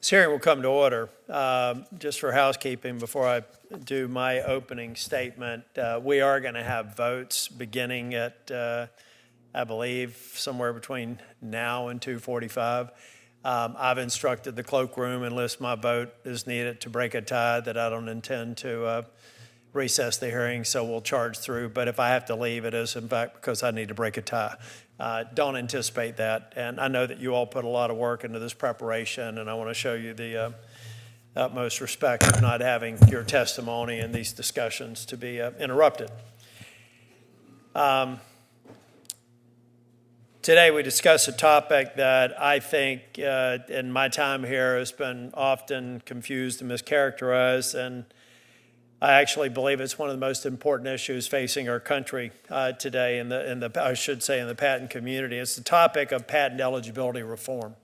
This hearing will come to order. Just for housekeeping, before I do my opening statement, we are going to have votes beginning at, I believe, somewhere between now and 2:45. I've instructed the cloakroom, unless my vote is needed to break a tie, that I don't intend to recess the hearing, so we'll charge through. But if I have to leave, it is, in fact, because I need to break a tie. Don't anticipate that. And I know that you all put a lot of work into this preparation, and I want to show you the utmost respect of not having your testimony in these discussions to be interrupted. Today we discuss a topic that I think in my time here has been often confused and mischaracterized, and I actually believe it's one of the most important issues facing our country today in the patent community. It's the topic of patent eligibility reform.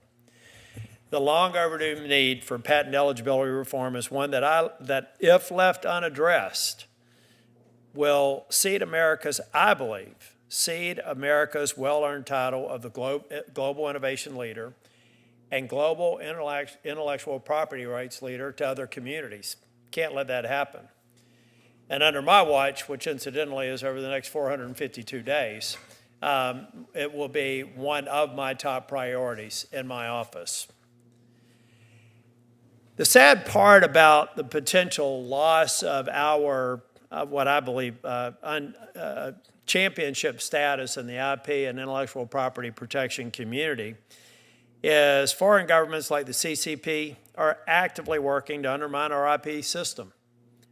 The long overdue need for patent eligibility reform is one that if left unaddressed, will cede America's well-earned title of the global innovation leader and global intellectual property rights leader to other communities. Can't let that happen. And under my watch, which incidentally is over the next 452 days, it will be one of my top priorities in my office. The sad part about the potential loss of our, what I believe, championship status in the IP and intellectual property protection community is foreign governments like the CCP are actively working to undermine our IP system.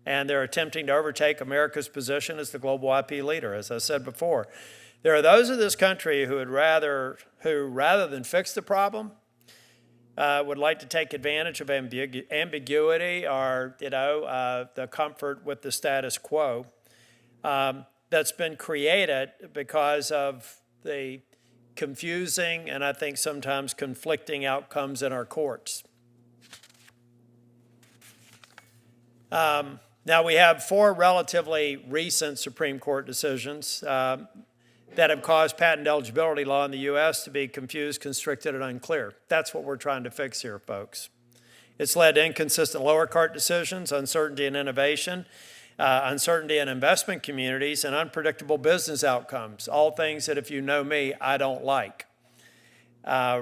And they're attempting to overtake America's position as the global IP leader. As I said before, there are those in this country who rather than fix the problem, would like to take advantage of ambiguity or, the comfort with the status quo that's been created because of the confusing and I think sometimes conflicting outcomes in our courts. Now, we have four relatively recent Supreme Court decisions that have caused patent eligibility law in the U.S. to be confused, constricted, and unclear. That's what we're trying to fix here, folks. It's led to inconsistent lower court decisions, uncertainty in innovation, uncertainty in investment communities, and unpredictable business outcomes, all things that, if you know me, I don't like.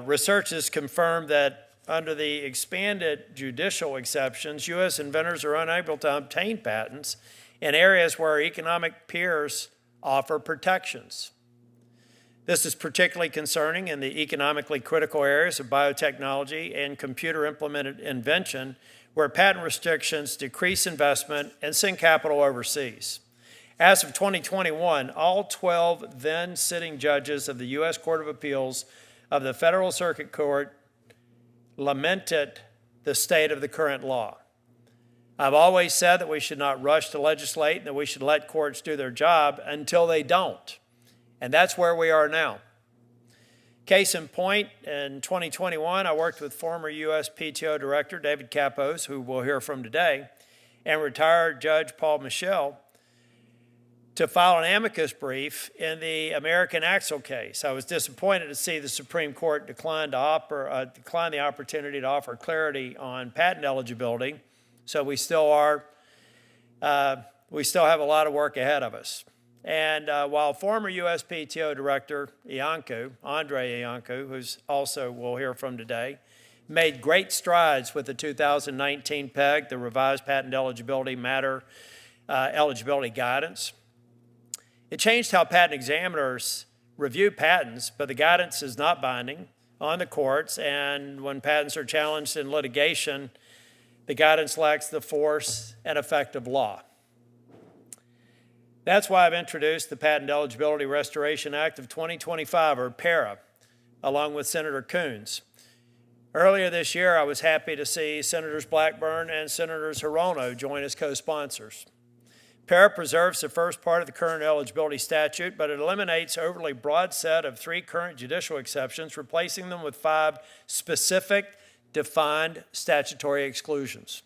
Research has confirmed that under the expanded judicial exceptions, U.S. inventors are unable to obtain patents in areas where economic peers offer protections. This is particularly concerning in the economically critical areas of biotechnology and computer-implemented invention, where patent restrictions decrease investment and send capital overseas. As of 2021, all 12 then-sitting judges of the U.S. Court of Appeals of the Federal Circuit Court lamented the state of the current law. I've always said that we should not rush to legislate and that we should let courts do their job until they don't. And that's where we are now. Case in point, in 2021, I worked with former U.S. PTO Director David Kappos, who we'll hear from today, and retired Judge Paul Michel to file an amicus brief in the American Axle case. I was disappointed to see the Supreme Court decline the opportunity to offer clarity on patent eligibility, so we still have a lot of work ahead of us. And while former U.S. PTO Director Andrei Iancu, who's also we'll hear from today, made great strides with the 2019 PEG, the revised patent eligibility eligibility guidance. It changed how patent examiners review patents, but the guidance is not binding on the courts, and when patents are challenged in litigation, the guidance lacks the force and effect of law. That's why I've introduced the Patent Eligibility Restoration Act of 2025, or PARA, along with Senator Coons. Earlier this year, I was happy to see Senators Blackburn and Senators Hirono join as co-sponsors. PARA preserves the first part of the current eligibility statute, but it eliminates an overly broad set of 3 current judicial exceptions, replacing them with 5 specific, defined statutory exclusions.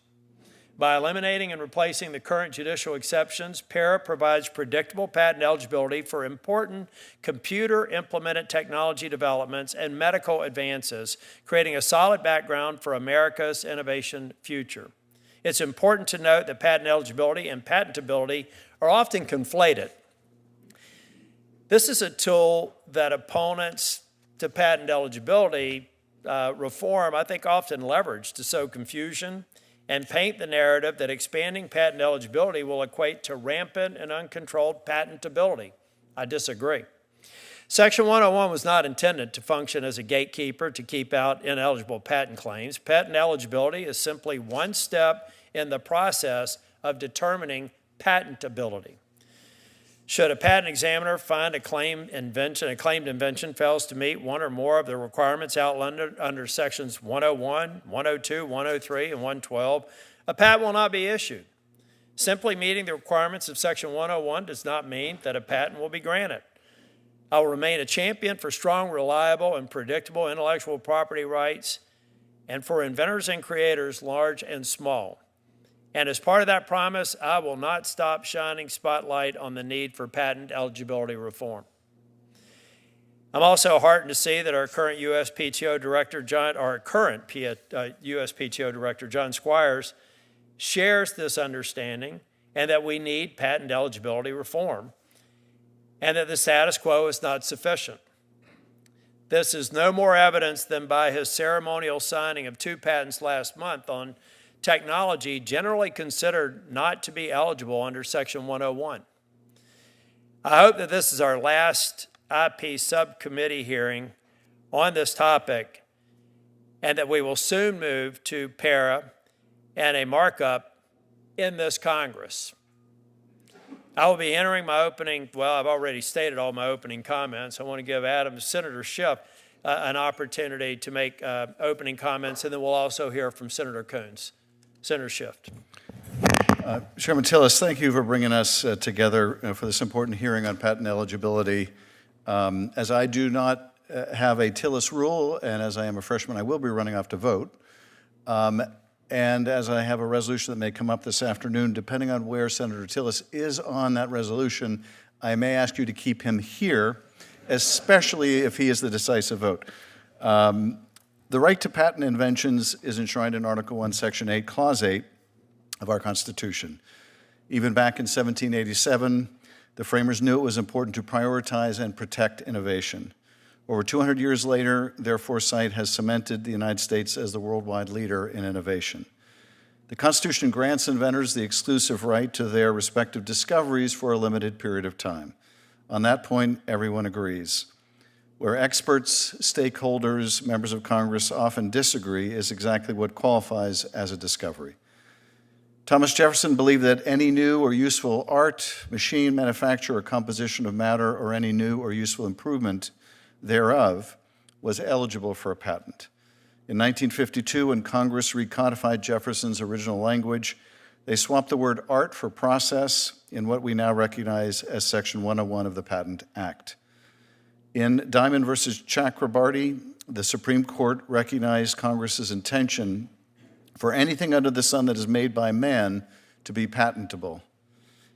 By eliminating and replacing the current judicial exceptions, PARA provides predictable patent eligibility for important computer-implemented technology developments and medical advances, creating a solid background for America's innovation future. It's important to note that patent eligibility and patentability are often conflated. This is a tool that opponents to patent eligibility reform, I think, often leverage to sow confusion and paint the narrative that expanding patent eligibility will equate to rampant and uncontrolled patentability. I disagree. Section 101 was not intended to function as a gatekeeper to keep out ineligible patent claims. Patent eligibility is simply one step in the process of determining patentability. Should a patent examiner find a claimed invention fails to meet one or more of the requirements outlined under sections 101, 102, 103, and 112, a patent will not be issued. Simply meeting the requirements of section 101 does not mean that a patent will be granted. I will remain a champion for strong, reliable, and predictable intellectual property rights and for inventors and creators, large and small. And as part of that promise, I will not stop shining spotlight on the need for patent eligibility reform. I'm also heartened to see that our current USPTO Director, John Squires, shares this understanding and that we need patent eligibility reform and that the status quo is not sufficient. This is no more evidence than by his ceremonial signing of 2 patents last month on technology generally considered not to be eligible under Section 101. I hope that this is our last IP subcommittee hearing on this topic and that we will soon move to PARA and a markup in this Congress. I will be entering my opening, well, I've already stated all my opening comments. I want to give Senator Schiff an opportunity to make opening comments, and then we'll also hear from Senator Coons. Senator Schiff. Chairman Tillis, thank you for bringing us together for this important hearing on patent eligibility. As I do not have a Tillis rule, and as I am a freshman, I will be running off to vote. And as I have a resolution that may come up this afternoon, depending on where Senator Tillis is on that resolution, I may ask you to keep him here, especially if he is the decisive vote. The right to patent inventions is enshrined in Article 1, Section 8, Clause 8 of our Constitution. Even back in 1787, the framers knew it was important to prioritize and protect innovation. Over 200 years later, their foresight has cemented the United States as the worldwide leader in innovation. The Constitution grants inventors the exclusive right to their respective discoveries for a limited period of time. On that point, everyone agrees. Where experts, stakeholders, members of Congress often disagree is exactly what qualifies as a discovery. Thomas Jefferson believed that any new or useful art, machine, manufacture, or composition of matter, or any new or useful improvement thereof was eligible for a patent. In 1952, when Congress recodified Jefferson's original language, they swapped the word art for process in what we now recognize as Section 101 of the Patent Act. In Diamond versus Chakrabarty, the Supreme Court recognized Congress's intention for anything under the sun that is made by man to be patentable.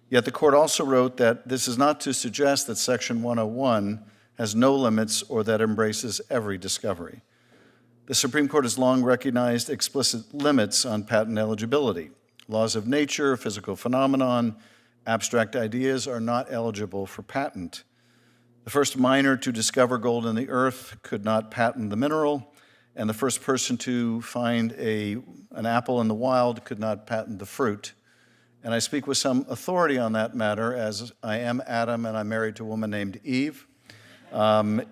Yet the court also wrote that this is not to suggest that Section 101 has no limits or that embraces every discovery. The Supreme Court has long recognized explicit limits on patent eligibility. Laws of nature, physical phenomenon, abstract ideas are not eligible for patent. The first miner to discover gold in the earth could not patent the mineral, and the first person to find an apple in the wild could not patent the fruit. And I speak with some authority on that matter, as I am Adam and I'm married to a woman named Eve.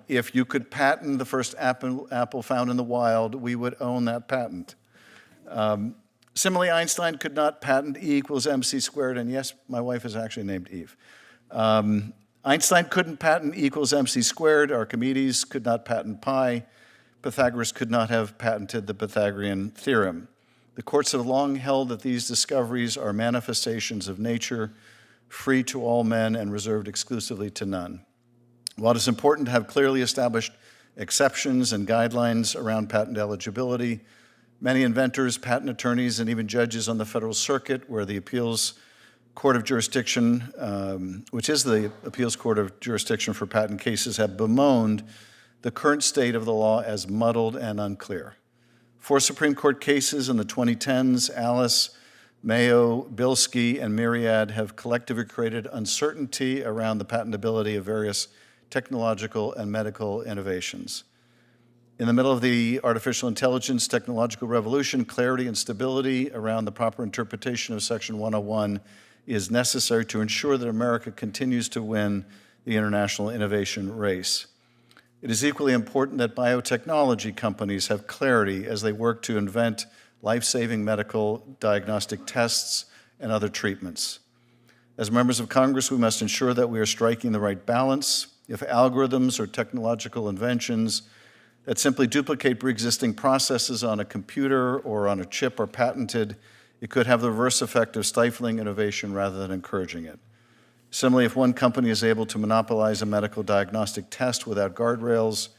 If you could patent the first apple found in the wild, we would own that patent. Similarly, Einstein could not patent E equals mc squared, and yes, my wife is actually named Eve. Einstein couldn't patent E equals mc squared. Archimedes could not patent pi. Pythagoras could not have patented the Pythagorean theorem. The courts have long held that these discoveries are manifestations of nature, free to all men and reserved exclusively to none. While it is important to have clearly established exceptions and guidelines around patent eligibility, Many inventors, patent attorneys, and even judges on the Federal Circuit, where the Appeals Court of Jurisdiction, which is the Appeals Court of Jurisdiction for patent cases, have bemoaned the current state of the law as muddled and unclear. 4 Supreme Court cases in the 2010s, Alice, Mayo, Bilski, and Myriad, have collectively created uncertainty around the patentability of various technological and medical innovations. In the middle of the artificial intelligence technological revolution, clarity and stability around the proper interpretation of Section 101 is necessary to ensure that America continues to win the international innovation race. It is equally important that biotechnology companies have clarity as they work to invent life-saving medical diagnostic tests and other treatments. As members of Congress, we must ensure that we are striking the right balance. If algorithms or technological inventions that simply duplicate pre-existing processes on a computer or on a chip are patented, it could have the reverse effect of stifling innovation rather than encouraging it. Similarly, if one company is able to monopolize a medical diagnostic test without guardrails,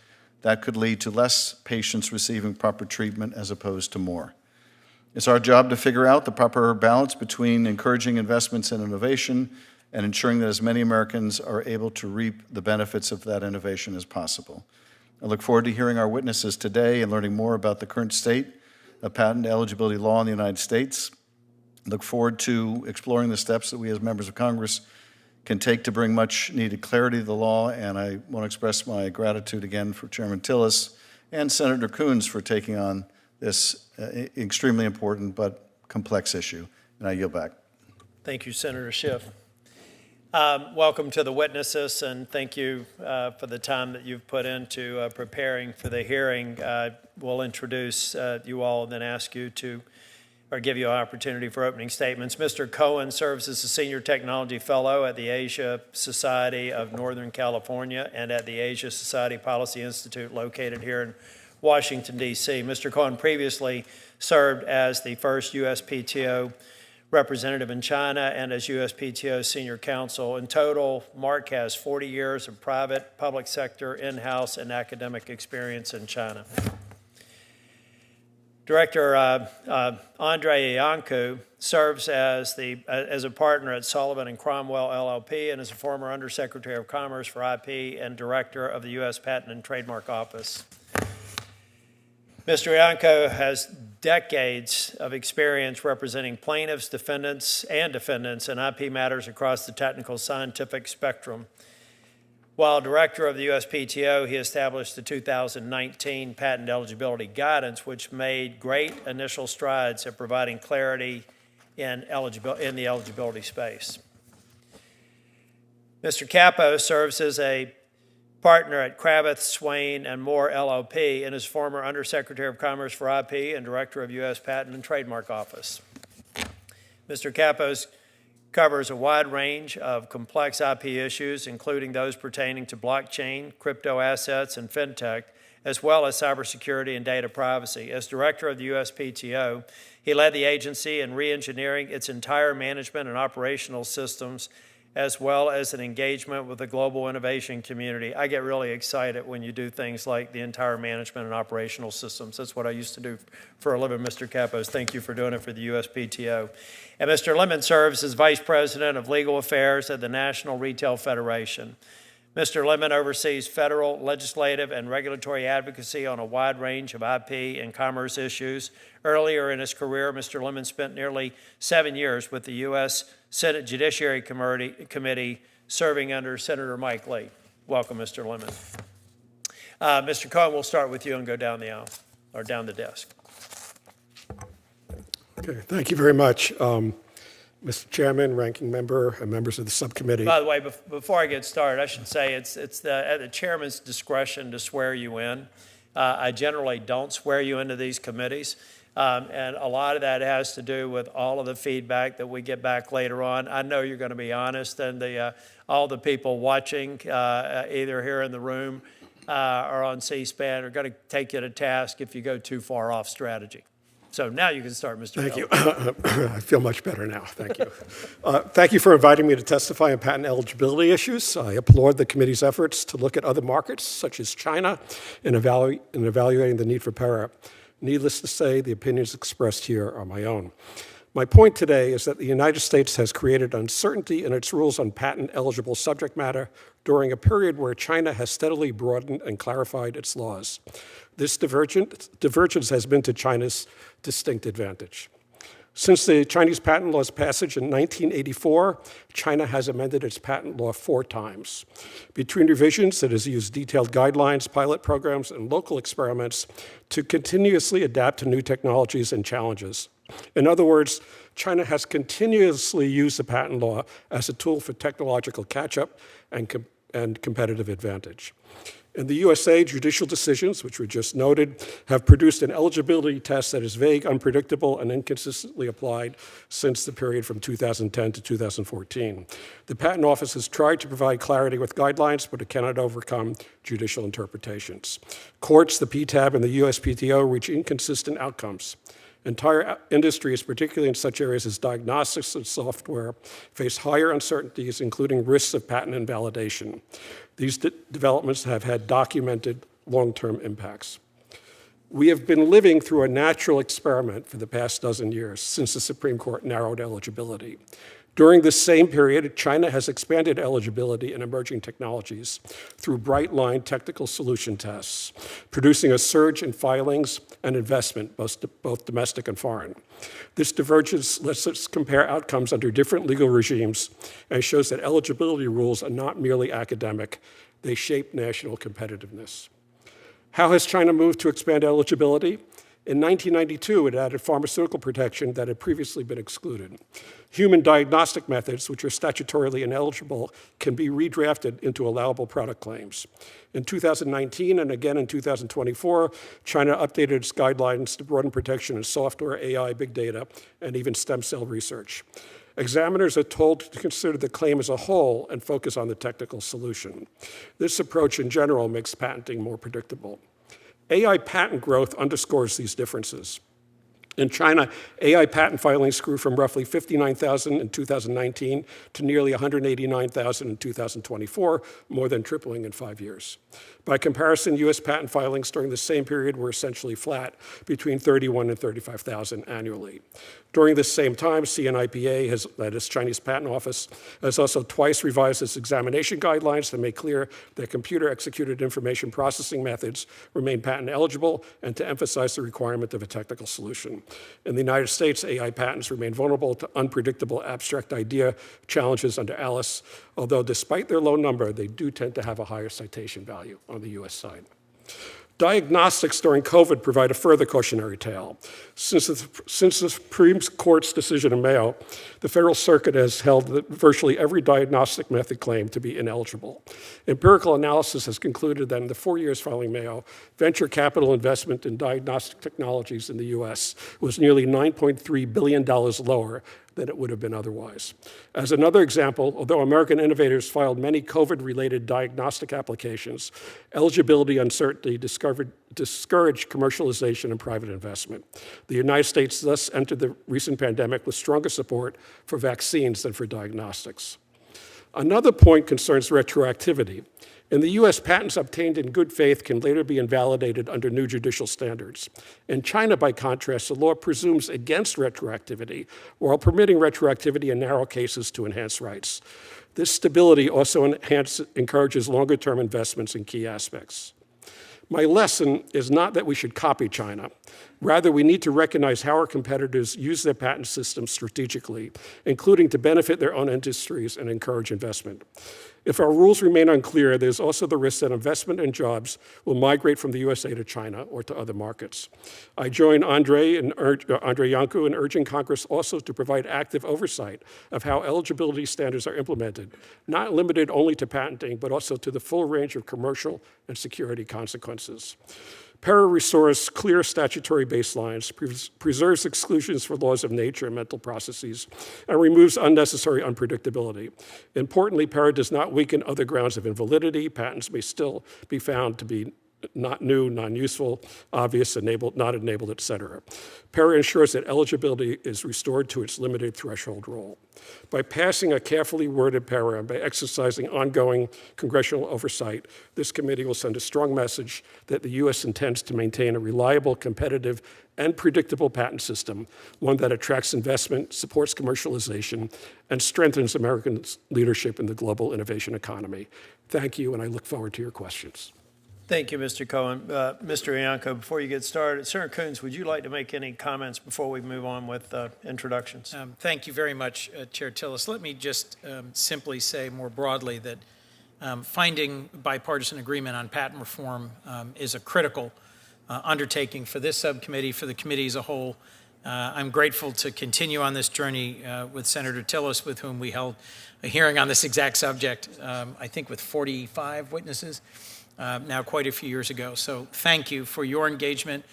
that could lead to less patients receiving proper treatment as opposed to more. It's our job to figure out the proper balance between encouraging investments in innovation and ensuring that as many Americans are able to reap the benefits of that innovation as possible. I look forward to hearing our witnesses today and learning more about the current state of patent eligibility law in the United States. I look forward to exploring the steps that we as members of Congress can take to bring much needed clarity to the law, and I want to express my gratitude again for Chairman Tillis and Senator Coons for taking on this extremely important but complex issue, and I yield back. Thank you, Senator Schiff. Welcome to the witnesses, and thank you for the time that you've put into preparing for the hearing. We'll introduce you all and then ask you to, or give you an opportunity for opening statements. Mr. Cohen serves as a Senior Technology Fellow at the Asia Society of Northern California and at the Asia Society Policy Institute located here in Washington, D.C. Mr. Cohen previously served as the first USPTO representative in China and as USPTO Senior Counsel. In total, Mark has 40 years of private, public sector, in-house, and academic experience in China. Director Andrei Iancu serves as a partner at Sullivan and Cromwell, LLP, and is a former Undersecretary of Commerce for IP and Director of the U.S. Patent and Trademark Office. Mr. Iancu has decades of experience representing plaintiffs, defendants in IP matters across the technical scientific spectrum. While director of the USPTO, he established the 2019 patent eligibility guidance, which made great initial strides at providing clarity in the eligibility space. Mr. Kappos serves as a partner at Cravath, Swaine, and Moore, LLP, and is former Undersecretary of Commerce for IP and Director of U.S. Patent and Trademark Office. Mr. Kappos covers a wide range of complex IP issues, including those pertaining to blockchain, crypto assets, and fintech, as well as cybersecurity and data privacy. As Director of the USPTO, he led the agency in re-engineering its entire management and operational systems, as well as an engagement with the global innovation community. I get really excited when you do things like the entire management and operational systems. That's what I used to do for a living, Mr. Kappos. Thank you for doing it for the USPTO. And Mr. Lemon serves as Vice President of Legal Affairs at the National Retail Federation. Mr. Lemon oversees federal, legislative, and regulatory advocacy on a wide range of IP and commerce issues. Earlier in his career, Mr. Lemon spent nearly 7 years with the U.S. Senate Judiciary Committee, serving under Senator Mike Lee. Welcome, Mr. Lemon. Mr. Cohen, we'll start with you and go down the aisle, or down the desk. Okay, thank you very much. Mr. Chairman, ranking member, and members of the subcommittee. By the way, before I get started, I should say it's at the chairman's discretion to swear you in. I generally don't swear you into these committees, and a lot of that has to do with all of the feedback that we get back later on. I know you're going to be honest, and all the people watching, either here in the room or on C-SPAN, are going to take you to task if you go too far off strategy. So now you can start, Mr. Thank you. I feel much better now. Thank you. Thank you for inviting me to testify on patent eligibility issues. I applaud the committee's efforts to look at other markets, such as China, in evaluating the need for para. Needless to say, the opinions expressed here are my own. My point today is that the United States has created uncertainty in its rules on patent-eligible subject matter during a period where China has steadily broadened and clarified its laws. This divergence has been to China's distinct advantage. Since the Chinese patent law's passage in 1984, China has amended its patent law 4 times. Between revisions, it has used detailed guidelines, pilot programs, and local experiments to continuously adapt to new technologies and challenges. In other words, China has continuously used the patent law as a tool for technological catch-up and competitive advantage. In the USA, judicial decisions, which were just noted, have produced an eligibility test that is vague, unpredictable, and inconsistently applied since the period from 2010 to 2014. The Patent Office has tried to provide clarity with guidelines, but it cannot overcome judicial interpretations. Courts, the PTAB, and the USPTO reach inconsistent outcomes. Entire industries, particularly in such areas as diagnostics and software, face higher uncertainties, including risks of patent invalidation. These developments have had documented long-term impacts. We have been living through a natural experiment for the past dozen years since the Supreme Court narrowed eligibility. During this same period, China has expanded eligibility in emerging technologies through bright-line technical solution tests, producing a surge in filings and investment, both domestic and foreign. This divergence lets us compare outcomes under different legal regimes and shows that eligibility rules are not merely academic, they shape national competitiveness. How has China moved to expand eligibility? In 1992, it added pharmaceutical protection that had previously been excluded. Human diagnostic methods, which are statutorily ineligible, can be redrafted into allowable product claims. In 2019 and again in 2024, China updated its guidelines to broaden protection in software, AI, big data, and even stem cell research. Examiners are told to consider the claim as a whole and focus on the technical solution. This approach in general makes patenting more predictable. AI patent growth underscores these differences. In China, AI patent filings grew from roughly 59,000 in 2019 to nearly 189,000 in 2024, more than tripling in 5 years. By comparison, US patent filings during the same period were essentially flat, between 31,000 and 35,000 annually. During this same time, CNIPA, that is Chinese Patent Office, has also twice revised its examination guidelines to make clear that computer-executed information processing methods remain patent eligible and to emphasize the requirement of a technical solution. In the United States, AI patents remain vulnerable to unpredictable abstract idea challenges under Alice, although despite their low number, they do tend to have a higher citation value on the US side. Diagnostics during COVID provide a further cautionary tale. Since the Supreme Court's decision in Mayo, the Federal Circuit has held that virtually every diagnostic method claimed to be ineligible. Empirical analysis has concluded that in the 4 years following Mayo, venture capital investment in diagnostic technologies in the US was nearly $9.3 billion lower than it would have been otherwise. As another example, although American innovators filed many COVID-related diagnostic applications, eligibility uncertainty discouraged commercialization and private investment. The United States thus entered the recent pandemic with stronger support for vaccines than for diagnostics. Another point concerns retroactivity. In the US, patents obtained in good faith can later be invalidated under new judicial standards. In China, by contrast, the law presumes against retroactivity, while permitting retroactivity in narrow cases to enhance rights. This stability also encourages longer-term investments in key aspects. My lesson is not that we should copy China. Rather, we need to recognize how our competitors use their patent systems strategically, including to benefit their own industries and encourage investment. If our rules remain unclear, there's also the risk that investment and jobs will migrate from the USA to China or to other markets. I join Andrei Iancu in urging Congress also to provide active oversight of how eligibility standards are implemented, not limited only to patenting, but also to the full range of commercial and security consequences. PERA restores clear statutory baselines, preserves exclusions for laws of nature and mental processes, and removes unnecessary unpredictability. Importantly, PERA does not weaken other grounds of invalidity. Patents may still be found to be not new, non-useful, obvious, enabled, not enabled, et cetera. PARA ensures that eligibility is restored to its limited threshold role. By passing a carefully worded PARA and by exercising ongoing congressional oversight, this committee will send a strong message that the U.S. intends to maintain a reliable, competitive, and predictable patent system, one that attracts investment, supports commercialization, and strengthens Americans' leadership in the global innovation economy. Thank you, and I look forward to your questions. Thank you, Mr. Cohen. Mr. Iancu, before you get started, Senator Coons, would you like to make any comments before we move on with introductions? Thank you very much, Chair Tillis. Let me just simply say more broadly that finding bipartisan agreement on patent reform is a critical undertaking for this subcommittee, for the committee as a whole. I'm grateful to continue on this journey with Senator Tillis, with whom we held a hearing on this exact subject, I think with 45 witnesses. Now quite a few years ago. So thank you for your engagement,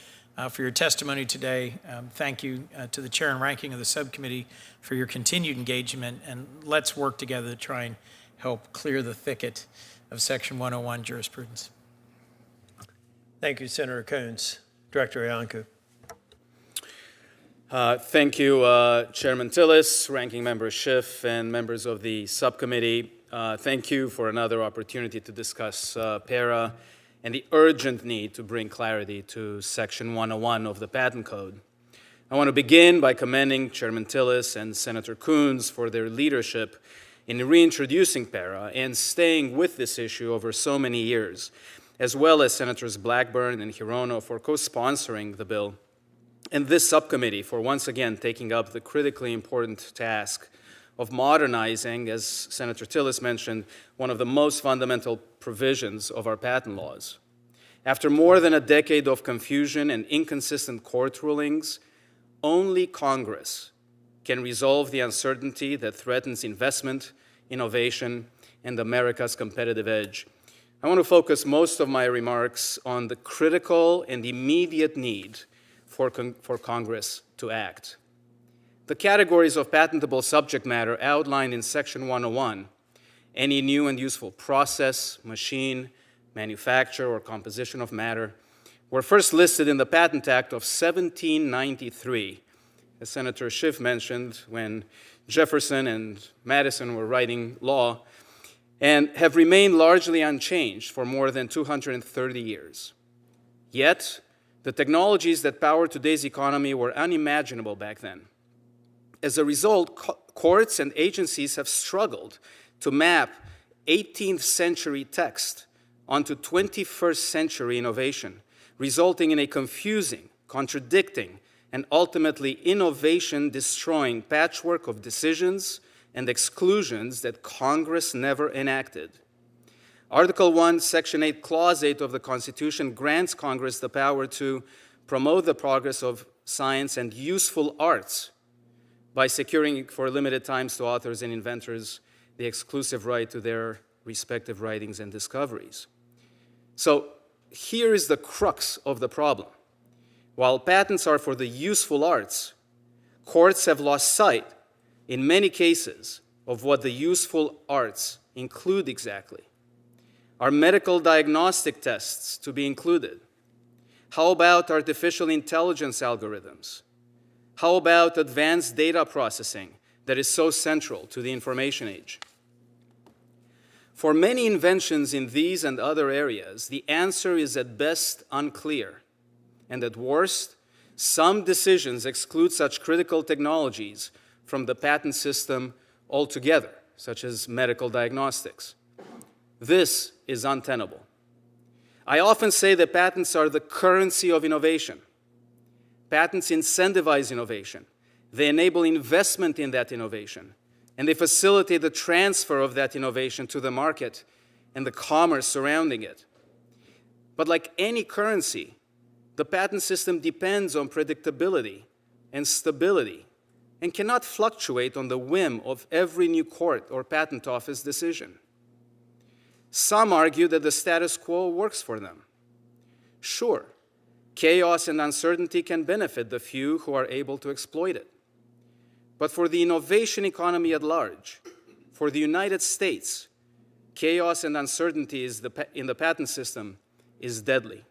for your testimony today. Thank you to the chair and ranking of the subcommittee for your continued engagement, and let's work together to try and help clear the thicket of Section 101 jurisprudence. Thank you, Senator Coons. Director Iancu. Thank you, Chairman Tillis, Ranking Member Schiff, and members of the subcommittee. Thank you for another opportunity to discuss PARA and the urgent need to bring clarity to Section 101 of the Patent Code. I want to begin by commending Chairman Tillis and Senator Coons for their leadership in reintroducing PARA and staying with this issue over so many years, as well as Senators Blackburn and Hirono for co-sponsoring the bill, and this subcommittee for once again taking up the critically important task of modernizing, as Senator Tillis mentioned, one of the most fundamental provisions of our patent laws. After more than a decade of confusion and inconsistent court rulings, only Congress can resolve the uncertainty that threatens investment, innovation, and America's competitive edge. I want to focus most of my remarks on the critical and immediate need for Congress to act. The categories of patentable subject matter outlined in Section 101, any new and useful process, machine, manufacture, or composition of matter, were first listed in the Patent Act of 1793, as Senator Schiff mentioned, when Jefferson and Madison were writing law, and have remained largely unchanged for more than 230 years. Yet, the technologies that power today's economy were unimaginable back then. As a result, courts and agencies have struggled to map 18th century text onto 21st century innovation, resulting in a confusing, contradicting, and ultimately innovation-destroying patchwork of decisions and exclusions that Congress never enacted. Article 1, Section 8, Clause 8 of the Constitution grants Congress the power to promote the progress of science and useful arts by securing for limited times to authors and inventors the exclusive right to their respective writings and discoveries. So here is the crux of the problem. While patents are for the useful arts, courts have lost sight, in many cases, of what the useful arts include exactly. Are medical diagnostic tests to be included? How about artificial intelligence algorithms? How about advanced data processing that is so central to the information age? For many inventions in these and other areas, the answer is at best unclear, and at worst, some decisions exclude such critical technologies from the patent system altogether, such as medical diagnostics. This is untenable. I often say that patents are the currency of innovation. Patents incentivize innovation. They enable investment in that innovation, and they facilitate the transfer of that innovation to the market and the commerce surrounding it. But like any currency, the patent system depends on predictability and stability and cannot fluctuate on the whim of every new court or patent office decision. Some argue that the status quo works for them. Sure, chaos and uncertainty can benefit the few who are able to exploit it. But for the innovation economy at large, for the United States, chaos and uncertainty in the patent system is deadly.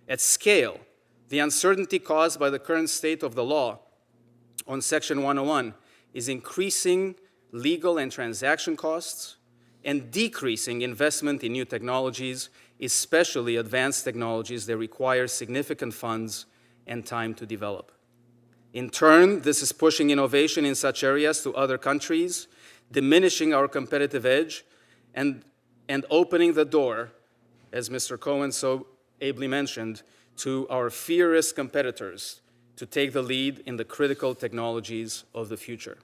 At scale, the uncertainty caused by the current state of the law on Section 101 is increasing legal and transaction costs and decreasing investment in new technologies, especially advanced technologies that require significant funds and time to develop. In turn, this is pushing innovation in such areas to other countries, diminishing our competitive edge, and opening the door, as Mr. Cohen so ably mentioned, to our fiercest competitors to take the lead in the critical technologies of the future.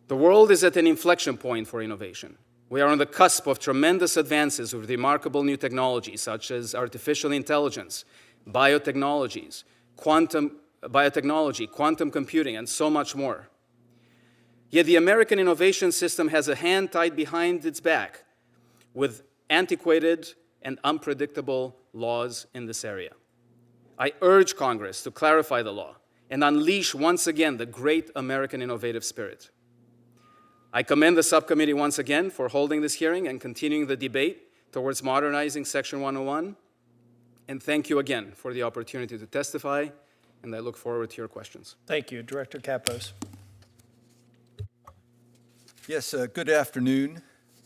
The world is at an inflection point for innovation. We are on the cusp of tremendous advances with remarkable new technologies such as artificial intelligence, biotechnology, quantum computing, and so much more. Yet the American innovation system has a hand tied behind its back with antiquated and unpredictable laws in this area. I urge Congress to clarify the law and unleash once again the great American innovative spirit. I commend the subcommittee once again for holding this hearing and continuing the debate towards modernizing Section 101. And thank you again for the opportunity to testify, and I look forward to your questions. Thank you. Director Kappos. Yes, good afternoon,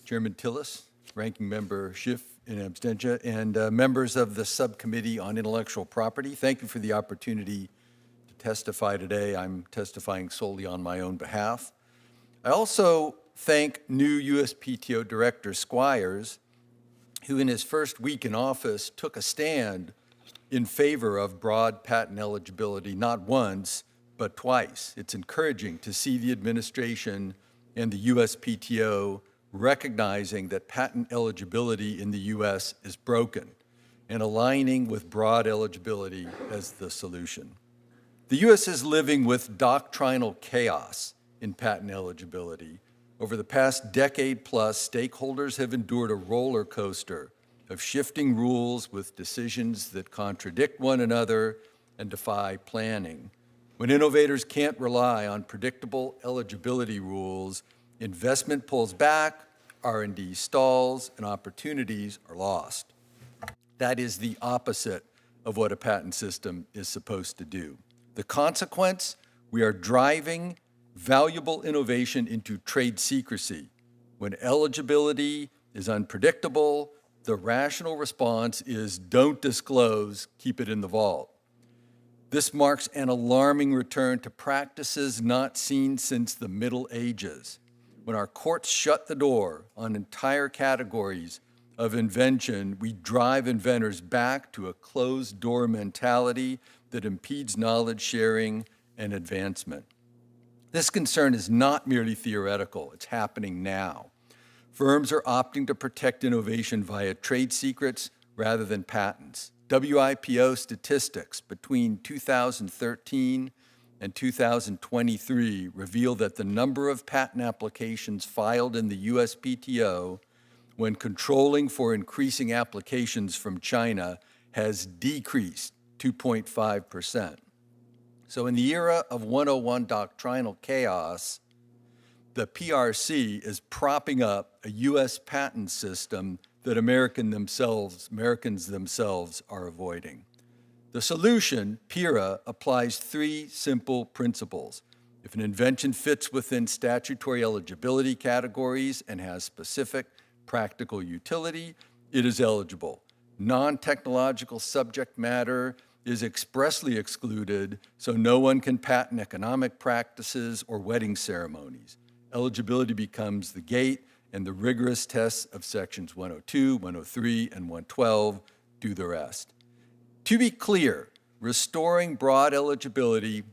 Chairman Tillis, Ranking Member Schiff in absentia, and members of the Subcommittee on Intellectual Property. Thank you for the opportunity to testify today. I'm testifying solely on my own behalf. I also thank new USPTO Director Squires, who in his first week in office took a stand in favor of broad patent eligibility, not once, but twice. It's encouraging to see the administration and the USPTO recognizing that patent eligibility in the U.S. is broken and aligning with broad eligibility as the solution. The U.S. is living with doctrinal chaos in patent eligibility. Over the past decade plus, stakeholders have endured a roller coaster of shifting rules with decisions that contradict one another and defy planning. When innovators can't rely on predictable eligibility rules, investment pulls back, R&D stalls, and opportunities are lost. That is the opposite of what a patent system is supposed to do. The consequence, we are driving valuable innovation into trade secrecy. When eligibility is unpredictable, the rational response is don't disclose, keep it in the vault. This marks an alarming return to practices not seen since the Middle Ages, when our courts shut the door on entire categories of invention. We drive inventors back to a closed-door mentality that impedes knowledge sharing and advancement. This concern is not merely theoretical, it's happening now. Firms are opting to protect innovation via trade secrets rather than patents. WIPO statistics between 2013 and 2023 reveal that the number of patent applications filed in the USPTO when controlling for increasing applications from China has decreased 2.5%. So in the era of 101 doctrinal chaos, the PRC is propping up a U.S. patent system that Americans themselves are avoiding. The solution, PIRA, applies three simple principles. If an invention fits within statutory eligibility categories and has specific practical utility, it is eligible. Non-technological subject matter is expressly excluded, so no one can patent economic practices or wedding ceremonies. Eligibility becomes the gate, and the rigorous tests of sections 102, 103, and 112 do the rest. To be clear, restoring broad eligibility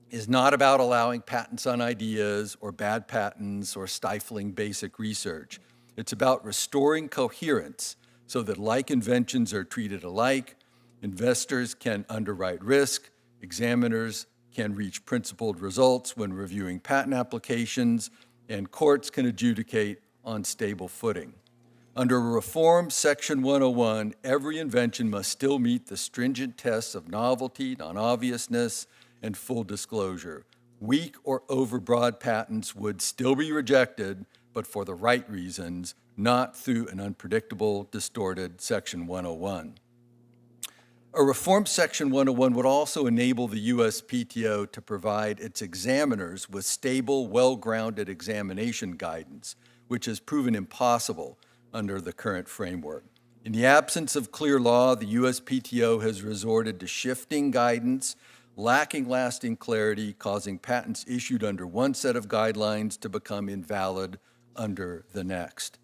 is not about allowing patents on ideas or bad patents or stifling basic research. It's about restoring coherence so that like inventions are treated alike, investors can underwrite risk, examiners can reach principled results when reviewing patent applications, and courts can adjudicate on stable footing. Under reformed Section 101, every invention must still meet the stringent tests of novelty, non-obviousness, and full disclosure. Weak or overbroad patents would still be rejected, but for the right reasons, not through an unpredictable, distorted Section 101. A reformed Section 101 would also enable the USPTO to provide its examiners with stable, well-grounded examination guidance, which has proven impossible under the current framework. In the absence of clear law, the USPTO has resorted to shifting guidance, lacking lasting clarity, causing patents issued under one set of guidelines to become invalid under the next.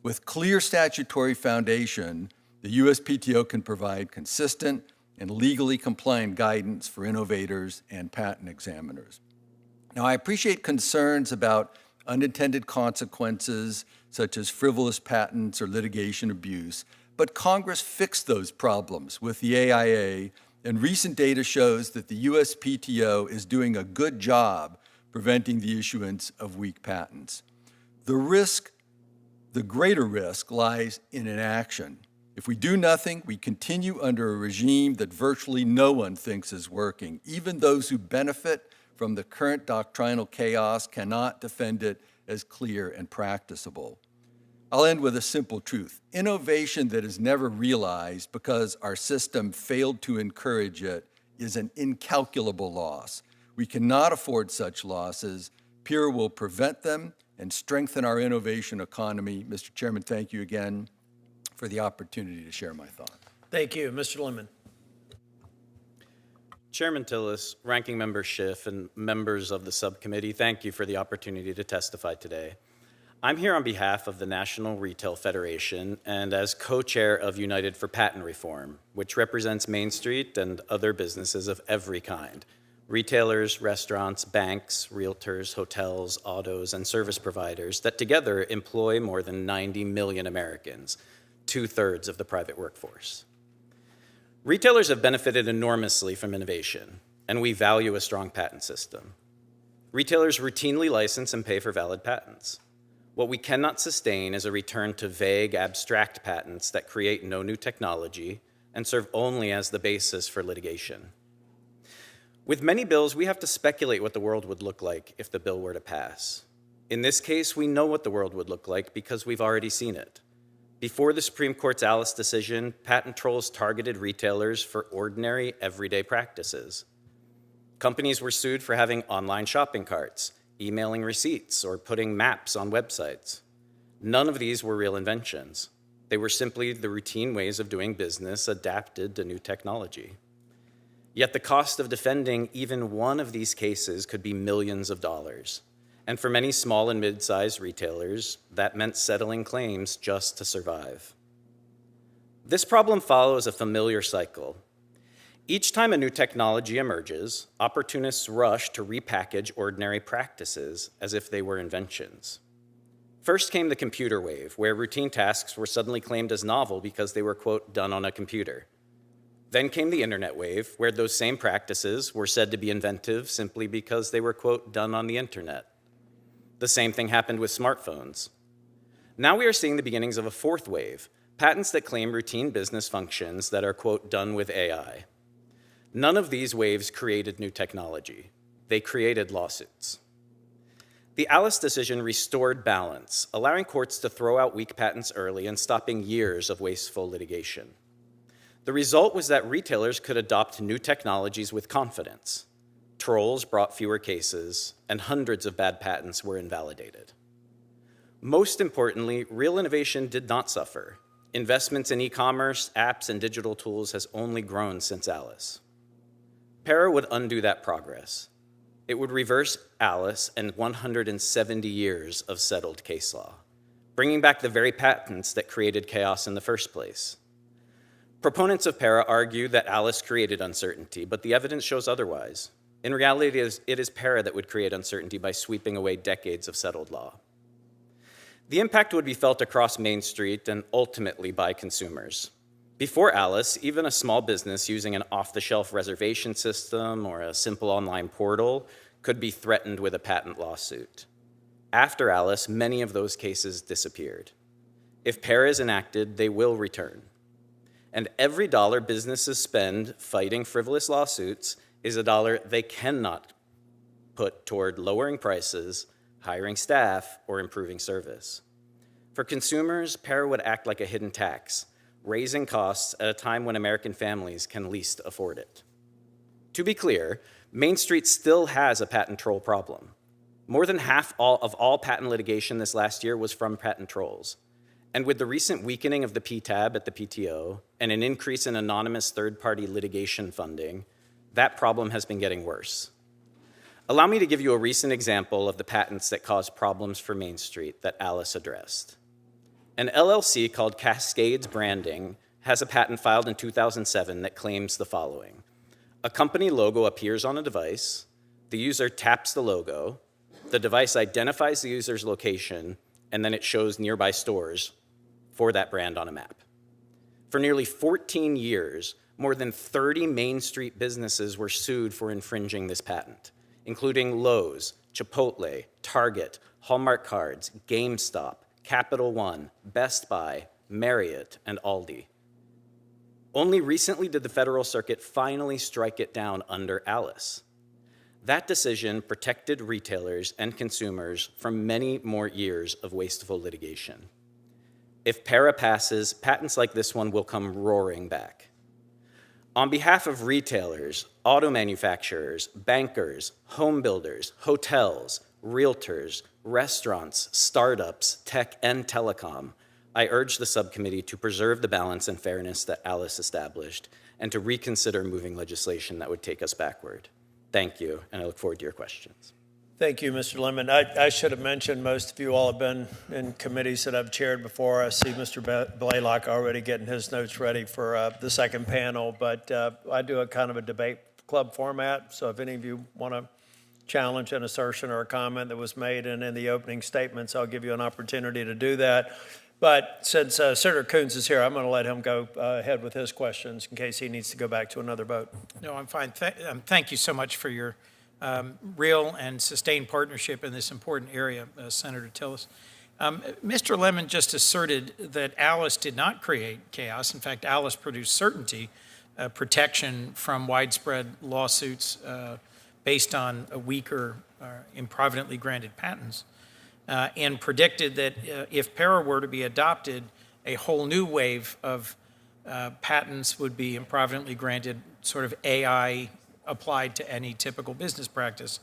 With clear statutory foundation, the USPTO can provide consistent and legally compliant guidance for innovators and patent examiners. Now, I appreciate concerns about unintended consequences, such as frivolous patents or litigation abuse, but Congress fixed those problems with the AIA, and recent data shows that the USPTO is doing a good job preventing the issuance of weak patents. The greater risk lies in inaction. If we do nothing, we continue under a regime that virtually no one thinks is working. Even those who benefit from the current doctrinal chaos cannot defend it as clear and practicable. I'll end with a simple truth. Innovation that is never realized because our system failed to encourage it is an incalculable loss. We cannot afford such losses. PIRA will prevent them and strengthen our innovation economy. Mr. Chairman, thank you again for the opportunity to share my thoughts. Thank you. Mr. Lemon. Chairman Tillis, Ranking Member Schiff, and members of the subcommittee, thank you for the opportunity to testify today. I'm here on behalf of the National Retail Federation and as co-chair of United for Patent Reform, which represents Main Street and other businesses of every kind: retailers, restaurants, banks, realtors, hotels, autos, and service providers that together employ more than 90 million Americans, 2/3 of the private workforce. Retailers have benefited enormously from innovation, and we value a strong patent system. Retailers routinely license and pay for valid patents. What we cannot sustain is a return to vague, abstract patents that create no new technology and serve only as the basis for litigation. With many bills, we have to speculate what the world would look like if the bill were to pass. In this case, we know what the world would look like because we've already seen it. Before the Supreme Court's Alice decision, patent trolls targeted retailers for ordinary, everyday practices. Companies were sued for having online shopping carts, emailing receipts, or putting maps on websites. None of these were real inventions. They were simply the routine ways of doing business adapted to new technology. Yet the cost of defending even one of these cases could be millions of dollars. And for many small and mid-sized retailers, that meant settling claims just to survive. This problem follows a familiar cycle. Each time a new technology emerges, opportunists rush to repackage ordinary practices as if they were inventions. First came the computer wave, where routine tasks were suddenly claimed as novel because they were, quote, done on a computer. Then came the internet wave, where those same practices were said to be inventive simply because they were, quote, done on the internet. The same thing happened with smartphones. Now we are seeing the beginnings of a fourth wave, patents that claim routine business functions that are, quote, done with AI. None of these waves created new technology. They created lawsuits. The Alice decision restored balance, allowing courts to throw out weak patents early and stopping years of wasteful litigation. The result was that retailers could adopt new technologies with confidence. Trolls brought fewer cases, and hundreds of bad patents were invalidated. Most importantly, real innovation did not suffer. Investments in e-commerce, apps, and digital tools has only grown since Alice. PARA would undo that progress. It would reverse Alice and 170 years of settled case law, bringing back the very patents that created chaos in the first place. Proponents of PARA argue that Alice created uncertainty, but the evidence shows otherwise. In reality, it is PARA that would create uncertainty by sweeping away decades of settled law. The impact would be felt across Main Street and ultimately by consumers. Before Alice, even a small business using an off-the-shelf reservation system or a simple online portal could be threatened with a patent lawsuit. After Alice, many of those cases disappeared. If PARA is enacted, they will return. And every dollar businesses spend fighting frivolous lawsuits is a dollar they cannot put toward lowering prices, hiring staff, or improving service. For consumers, PARA would act like a hidden tax, raising costs at a time when American families can least afford it. To be clear, Main Street still has a patent troll problem. More than half of all patent litigation this last year was from patent trolls. And with the recent weakening of the PTAB at the PTO and an increase in anonymous third-party litigation funding, that problem has been getting worse. Allow me to give you a recent example of the patents that caused problems for Main Street that Alice addressed. An LLC called Cascades Branding has a patent filed in 2007 that claims the following. A company logo appears on a device, the user taps the logo, the device identifies the user's location, and then it shows nearby stores for that brand on a map. For nearly 14 years, more than 30 Main Street businesses were sued for infringing this patent, including Lowe's, Chipotle, Target, Hallmark Cards, GameStop, Capital One, Best Buy, Marriott, and Aldi. Only recently did the Federal Circuit finally strike it down under Alice. That decision protected retailers and consumers from many more years of wasteful litigation. If PARA passes, patents like this one will come roaring back. On behalf of retailers, auto manufacturers, bankers, home builders, hotels, realtors, restaurants, startups, tech, and telecom, I urge the subcommittee to preserve the balance and fairness that Alice established and to reconsider moving legislation that would take us backward. Thank you, and I look forward to your questions. Thank you, Mr. Lemon. I should have mentioned most of you all have been in committees that I've chaired before. I see Mr. Blaylock already getting his notes ready for the second panel, but I do a kind of a debate club format, so if any of you want to challenge an assertion or a comment that was made and in the opening statements, I'll give you an opportunity to do that. But since Senator Coons is here, I'm going to let him go ahead with his questions in case he needs to go back to another vote. No, I'm fine. Thank you so much for your real and sustained partnership in this important area, Senator Tillis. Mr. Lemon just asserted that Alice did not create chaos. In fact, Alice produced certainty, protection from widespread lawsuits based on a weaker, improvidently granted patents, and predicted that if PARA were to be adopted, a whole new wave of patents would be improvidently granted, sort of AI applied to any typical business practice,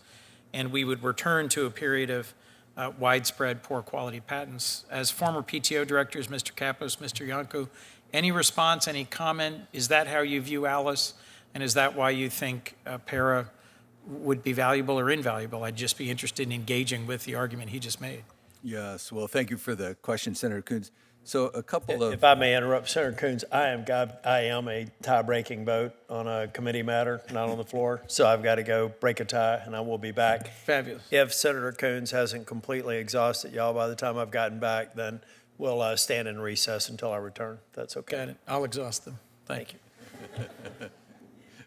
and we would return to a period of widespread poor quality patents. As former PTO directors, Mr. Kappos, Mr. Iancu, any response, any comment? Is that how you view Alice, and is that why you think PARA would be valuable or invaluable? I'd just be interested in engaging with the argument he just made. Yes, well, thank you for the question, Senator Coons. So a couple of... If I may interrupt, Senator Coons, I am a tie-breaking vote on a committee matter, not on the floor, so I've got to go break a tie, and I will be back. Fabulous. If Senator Coons hasn't completely exhausted y'all by the time I've gotten back, then we'll stand in recess until I return. That's okay. Got it. I'll exhaust them. Thank you.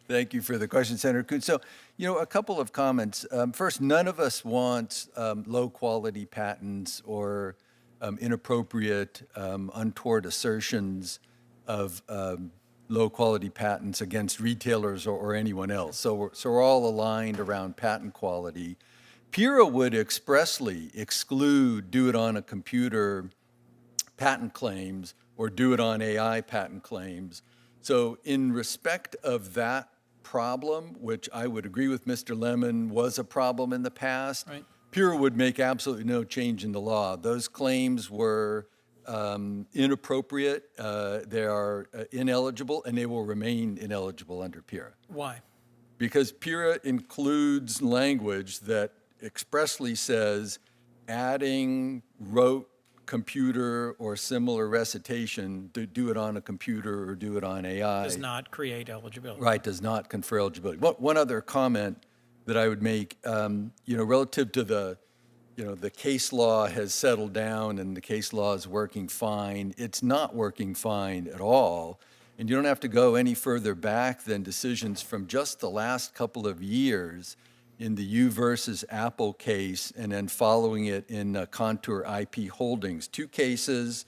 Thank you for the question, Senator Coons. So, a couple of comments. First, none of us wants low-quality patents or inappropriate, untoward assertions of low-quality patents against retailers or anyone else. So we're all aligned around patent quality. PIRA would expressly exclude do-it-on-a-computer patent claims or do-it-on-AI patent claims. So in respect of that problem, which I would agree with Mr. Lemon was a problem in the past, right. PIRA would make absolutely no change in the law. Those claims were inappropriate, they are ineligible, and they will remain ineligible under PIRA. Why? Because PIRA includes language that expressly says adding rote computer or similar recitation to do it on a computer or do it on AI. Does not create eligibility. Right, does not confer eligibility. One other comment that I would make, relative to the case law has settled down and the case law is working fine. It's not working fine at all. And you don't have to go any further back than decisions from just the last couple of years in the U versus Apple case and then following it in Contour IP Holdings. Two cases,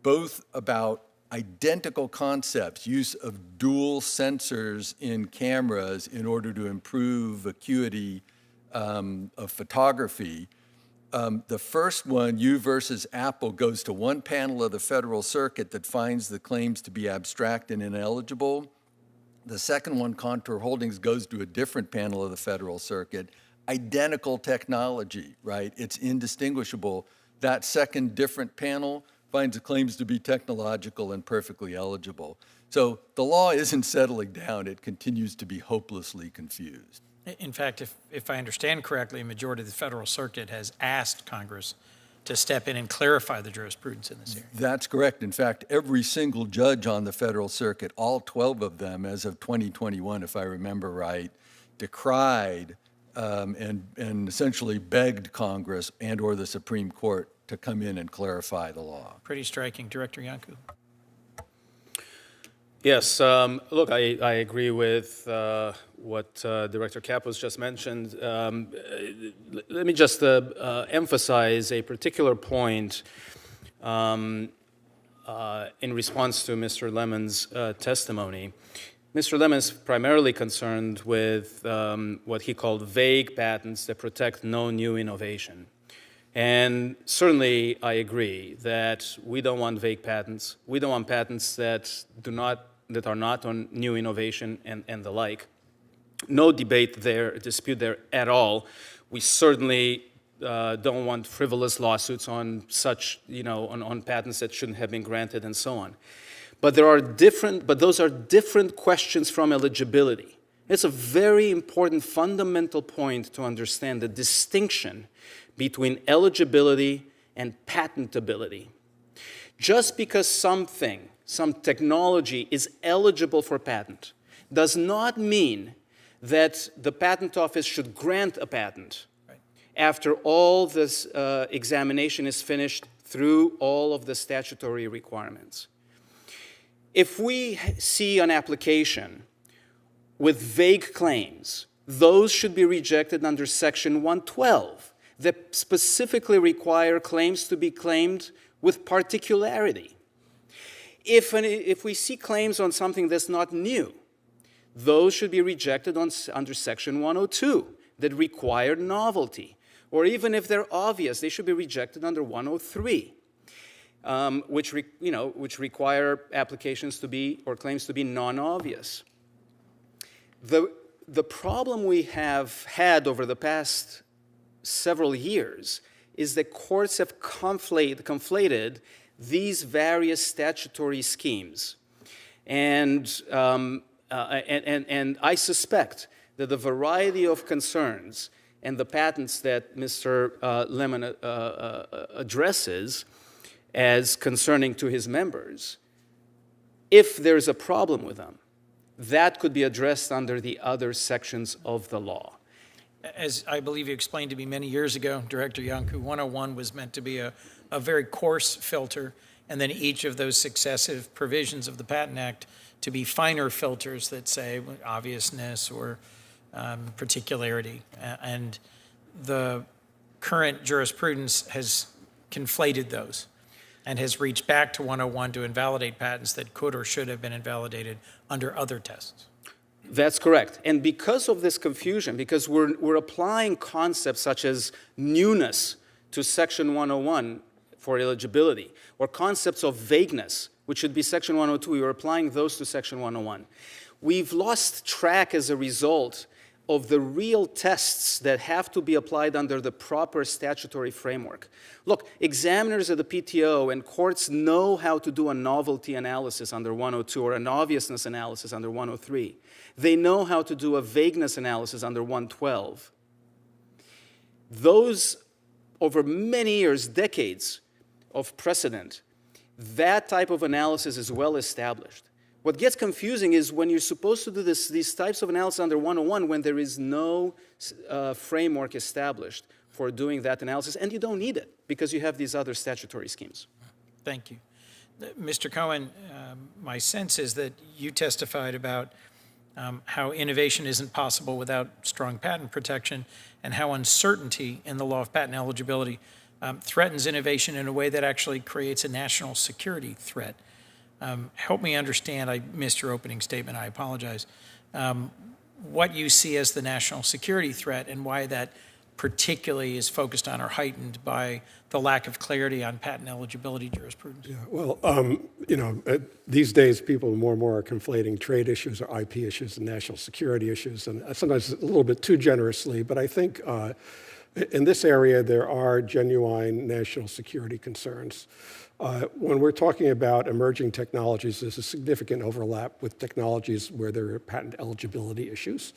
both about identical concepts, use of dual sensors in cameras in order to improve acuity of photography. the first one, U versus Apple, goes to one panel of the Federal Circuit that finds the claims to be abstract and ineligible. The second one, Contour Holdings, goes to a different panel of the Federal Circuit. Identical technology, right? It's indistinguishable. That second different panel finds the claims to be technological and perfectly eligible. So the law isn't settling down. It continues to be hopelessly confused. In fact, if I understand correctly, a majority of the Federal Circuit has asked Congress to step in and clarify the jurisprudence in this area. That's correct. In fact, every single judge on the Federal Circuit, all 12 of them as of 2021, if I remember right, decried and essentially begged Congress and or the Supreme Court to come in and clarify the law. Pretty striking. Director Iancu. Yes, look, I agree with what Director Kappos just mentioned. Let me just emphasize a particular point in response to Mr. Lemon's testimony. Mr. Lemon is primarily concerned with what he called vague patents that protect no new innovation. And certainly I agree that we don't want vague patents. We don't want patents that are not on new innovation and the like. No debate there, dispute there at all. We certainly don't want frivolous lawsuits on such, on patents that shouldn't have been granted and so on. But those are different questions from eligibility. It's a very important fundamental point to understand the distinction between eligibility and patentability. Just because some technology is eligible for patent does not mean that the patent office should grant a patent after all this examination is finished through all of the statutory requirements. If we see an application with vague claims, those should be rejected under Section 112 that specifically require claims to be claimed with particularity. If we see claims on something that's not new, those should be rejected under Section 102 that require novelty. Or even if they're obvious, they should be rejected under 103, which require applications to be, or claims to be non-obvious. The problem we have had over the past several years is that courts have conflated these various statutory schemes. And I suspect that the variety of concerns and the patents that Mr. Lemon addresses as concerning to his members, if there's a problem with them, that could be addressed under the other sections of the law. As I believe you explained to me many years ago, Director Iancu, 101 was meant to be a very coarse filter, and then each of those successive provisions of the Patent Act to be finer filters that say obviousness or particularity. And the current jurisprudence has conflated those and has reached back to 101 to invalidate patents that could or should have been invalidated under other tests. That's correct. And because of this confusion, because we're applying concepts such as newness to Section 101 for eligibility, or concepts of vagueness, which should be Section 102, we are applying those to Section 101. We've lost track as a result of the real tests that have to be applied under the proper statutory framework. Look, examiners at the PTO and courts know how to do a novelty analysis under 102 or an obviousness analysis under 103. They know how to do a vagueness analysis under 112. Those, over many years, decades of precedent, that type of analysis is well established. What gets confusing is when you're supposed to do these types of analysis under 101 when there is no framework established for doing that analysis, and you don't need it because you have these other statutory schemes. Thank you. Mr. Cohen, my sense is that you testified about how innovation isn't possible without strong patent protection and how uncertainty in the law of patent eligibility threatens innovation in a way that actually creates a national security threat. Help me understand, I missed your opening statement, I apologize, what you see as the national security threat and why that particularly is focused on or heightened by the lack of clarity on patent eligibility jurisprudence? Yeah, well, these days people more and more are conflating trade issues or IP issues and national security issues, and sometimes a little bit too generously. But I think in this area there are genuine national security concerns. When we're talking about emerging technologies, there's a significant overlap with technologies where there are patent eligibility issues.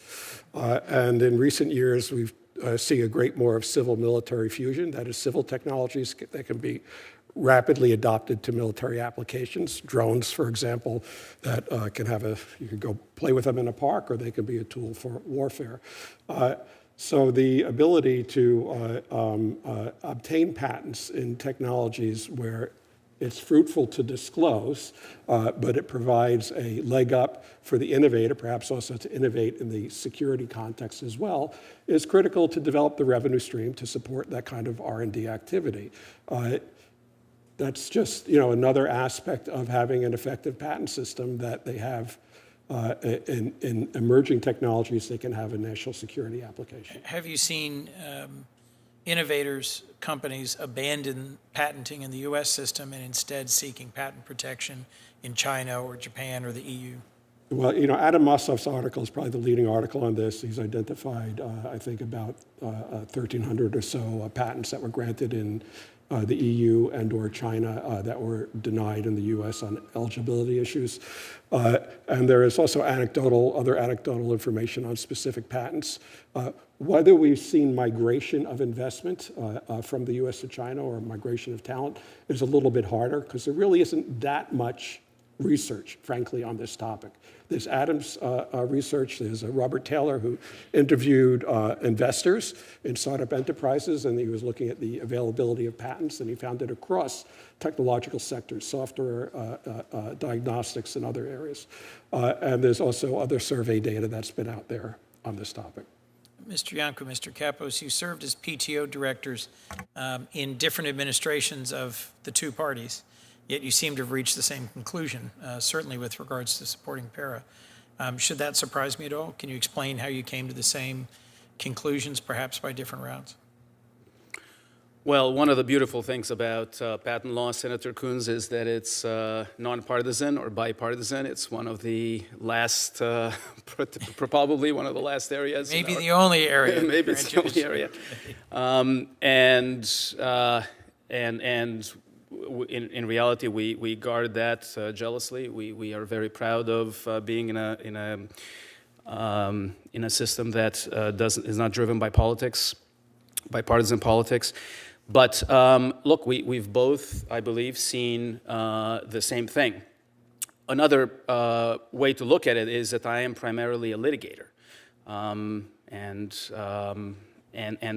And in recent years, we've see a great more of civil-military fusion. That is, civil technologies that can be rapidly adopted to military applications. Drones, for example, that you can go play with them in a park, or they can be a tool for warfare. So the ability to obtain patents in technologies where it's fruitful to disclose, but it provides a leg up for the innovator, perhaps also to innovate in the security context as well, is critical to develop the revenue stream to support that kind of R&D activity. That's just another aspect of having an effective patent system that they have in emerging technologies. They can have a national security application. Have you seen innovators, companies abandon patenting in the U.S. system and instead seeking patent protection in China or Japan or the EU? Well, Adam Mossoff's article is probably the leading article on this. He's identified, I think, about 1,300 or so patents that were granted in the EU and or China that were denied in the U.S. on eligibility issues. And there is also other anecdotal information on specific patents. Whether we've seen migration of investment from the U.S. to China or migration of talent is a little bit harder because there really isn't that much research, frankly, on this topic. There's Adam's research. There's Robert Taylor, who interviewed investors in startup enterprises, and he was looking at the availability of patents, and he found it across technological sectors, software, diagnostics, and other areas. And there's also other survey data that's been out there on this topic. Mr. Iancu, Mr. Kappos, you served as PTO directors in different administrations of the two parties, yet you seem to have reached the same conclusion, certainly with regards to supporting PARA. Should that surprise me at all? Can you explain how you came to the same conclusions, perhaps by different routes? Well, one of the beautiful things about patent law, Senator Coons, is that it's nonpartisan or bipartisan. It's one of the last, probably one of the last areas. Maybe the only area. Maybe it's the only area. In reality, we guard that jealously. We are very proud of being in a system that is not driven by politics, by partisan politics. But look, we've both, I believe, seen the same thing. Another way to look at it is that I am primarily a litigator, and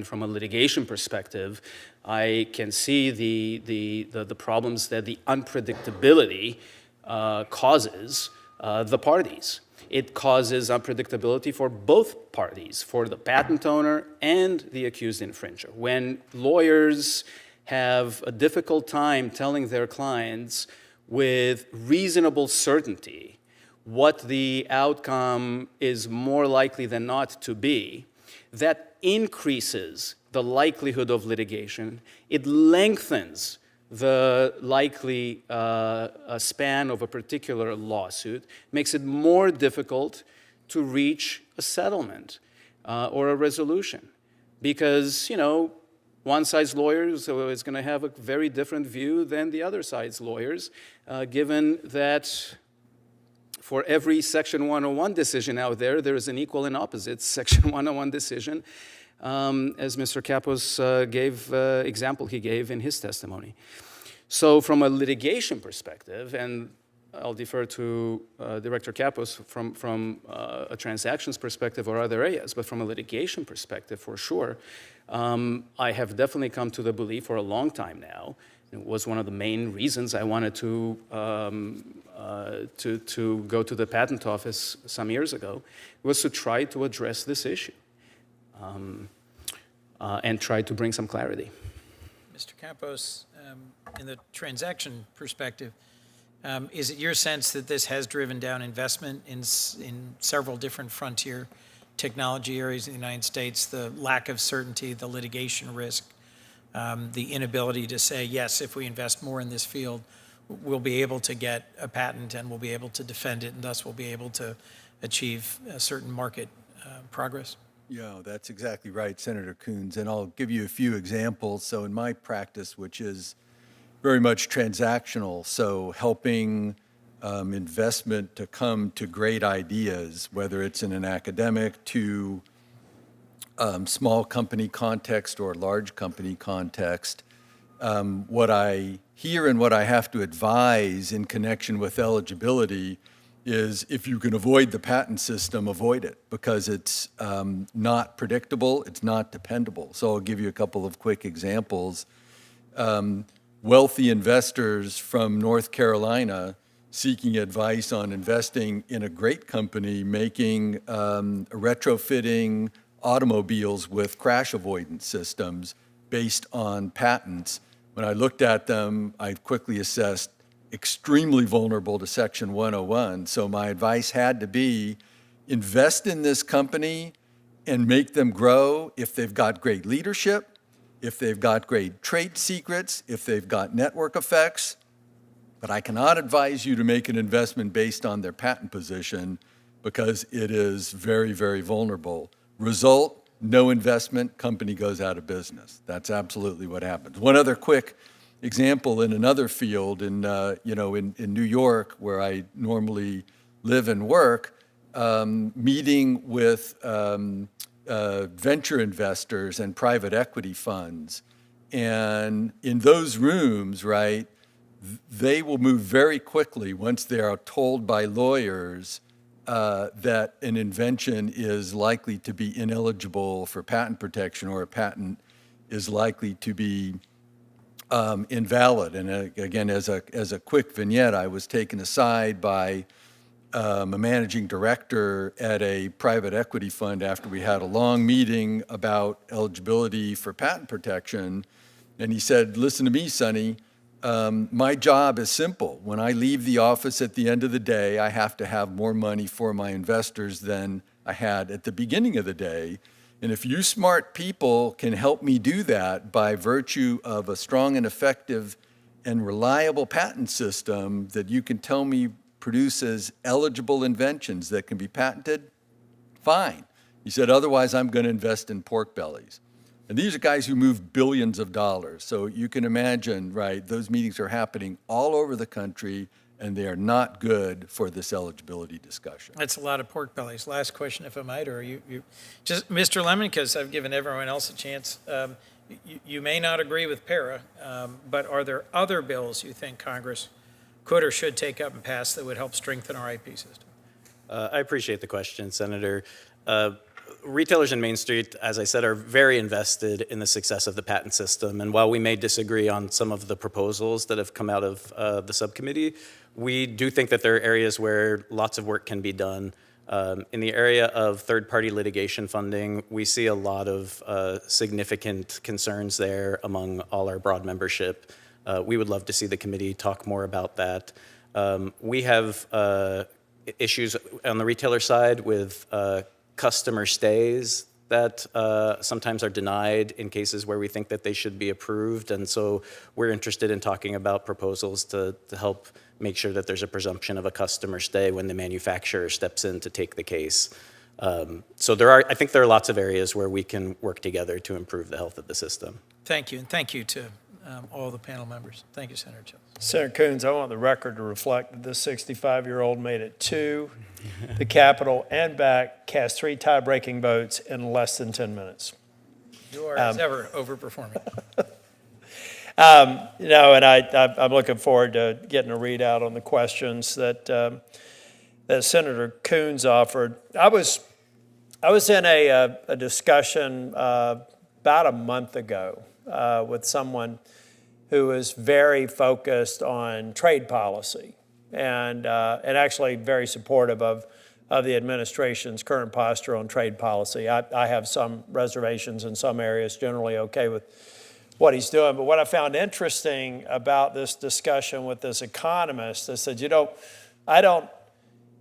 from a litigation perspective, I can see the problems that the unpredictability causes the parties. It causes unpredictability for both parties, for the patent owner and the accused infringer. When lawyers have a difficult time telling their clients with reasonable certainty what the outcome is more likely than not to be, that increases the likelihood of litigation. It lengthens the likely span of a particular lawsuit, makes it more difficult to reach a settlement or a resolution. Because, one side's lawyers is going to have a very different view than the other side's lawyers, given that for every Section 101 decision out there, there is an equal and opposite Section 101 decision, as Mr. Kappos gave example he gave in his testimony. So from a litigation perspective, and I'll defer to Director Kappos from a transactions perspective or other areas, but from a litigation perspective, for sure, I have definitely come to the belief for a long time now. It was one of the main reasons I wanted to go to the patent office some years ago, was to try to address this issue and try to bring some clarity. Mr. Kappos, in the transaction perspective, is it your sense that this has driven down investment in several different frontier technology areas in the United States, the lack of certainty, the litigation risk, the inability to say, yes, if we invest more in this field, we'll be able to get a patent and we'll be able to defend it, and thus we'll be able to achieve a certain market progress? Yeah, that's exactly right, Senator Coons. And I'll give you a few examples. So in my practice, which is very much transactional, so helping investment to come to great ideas, whether it's in an academic to small company context or large company context, what I hear and what I have to advise in connection with eligibility is if you can avoid the patent system, avoid it, because it's not predictable, it's not dependable. So I'll give you a couple of quick examples. Wealthy investors from North Carolina seeking advice on investing in a great company making retrofitting automobiles with crash avoidance systems based on patents. When I looked at them, I quickly assessed extremely vulnerable to Section 101. So my advice had to be invest in this company and make them grow if they've got great leadership, if they've got great trade secrets, if they've got network effects. But I cannot advise you to make an investment based on their patent position because it is very, very vulnerable. Result, no investment, company goes out of business. That's absolutely what happens. One other quick example in another field, in New York, where I normally live and work, meeting with venture investors and private equity funds. And in those rooms, right, they will move very quickly once they are told by lawyers that an invention is likely to be ineligible for patent protection or a patent is likely to be invalid. And again, as a quick vignette, I was taken aside by a managing director at a private equity fund after we had a long meeting about eligibility for patent protection. And he said, listen to me, Sonny, my job is simple. When I leave the office at the end of the day, I have to have more money for my investors than I had at the beginning of the day. And if you smart people can help me do that by virtue of a strong and effective and reliable patent system that you can tell me produces eligible inventions that can be patented, fine. He said, otherwise I'm going to invest in pork bellies. And these are guys who move billions of dollars. So you can imagine, right, those meetings are happening all over the country, and they are not good for this eligibility discussion. That's a lot of pork bellies. Last question, if I might, or you just, Mr. Lemon, because I've given everyone else a chance. You may not agree with PARA, but are there other bills you think Congress could or should take up and pass that would help strengthen our IP system? I appreciate the question, Senator. Retailers in Main Street, as I said, are very invested in the success of the patent system. And while we may disagree on some of the proposals that have come out of the subcommittee, we do think that there are areas where lots of work can be done. In the area of third-party litigation funding, we see a lot of significant concerns there among all our broad membership. We would love to see the committee talk more about that. We have issues on the retailer side with customer stays that sometimes are denied in cases where we think that they should be approved. And so we're interested in talking about proposals to help make sure that there's a presumption of a customer stay when the manufacturer steps in to take the case. So I think there are lots of areas where we can work together to improve the health of the system. Thank you, and thank you to all the panel members. Thank you, Senator Childs. Senator Coons, I want the record to reflect that this 65-year-old made it to the Capitol and back, cast 3 tie-breaking votes in less than 10 minutes. You are, as ever, overperforming. And I'm looking forward to getting a readout on the questions that Senator Coons offered. I was in a discussion about a month ago with someone who was very focused on trade policy and actually very supportive of the administration's current posture on trade policy. I have some reservations in some areas, generally okay with what he's doing. But what I found interesting about this discussion with this economist is that, I don't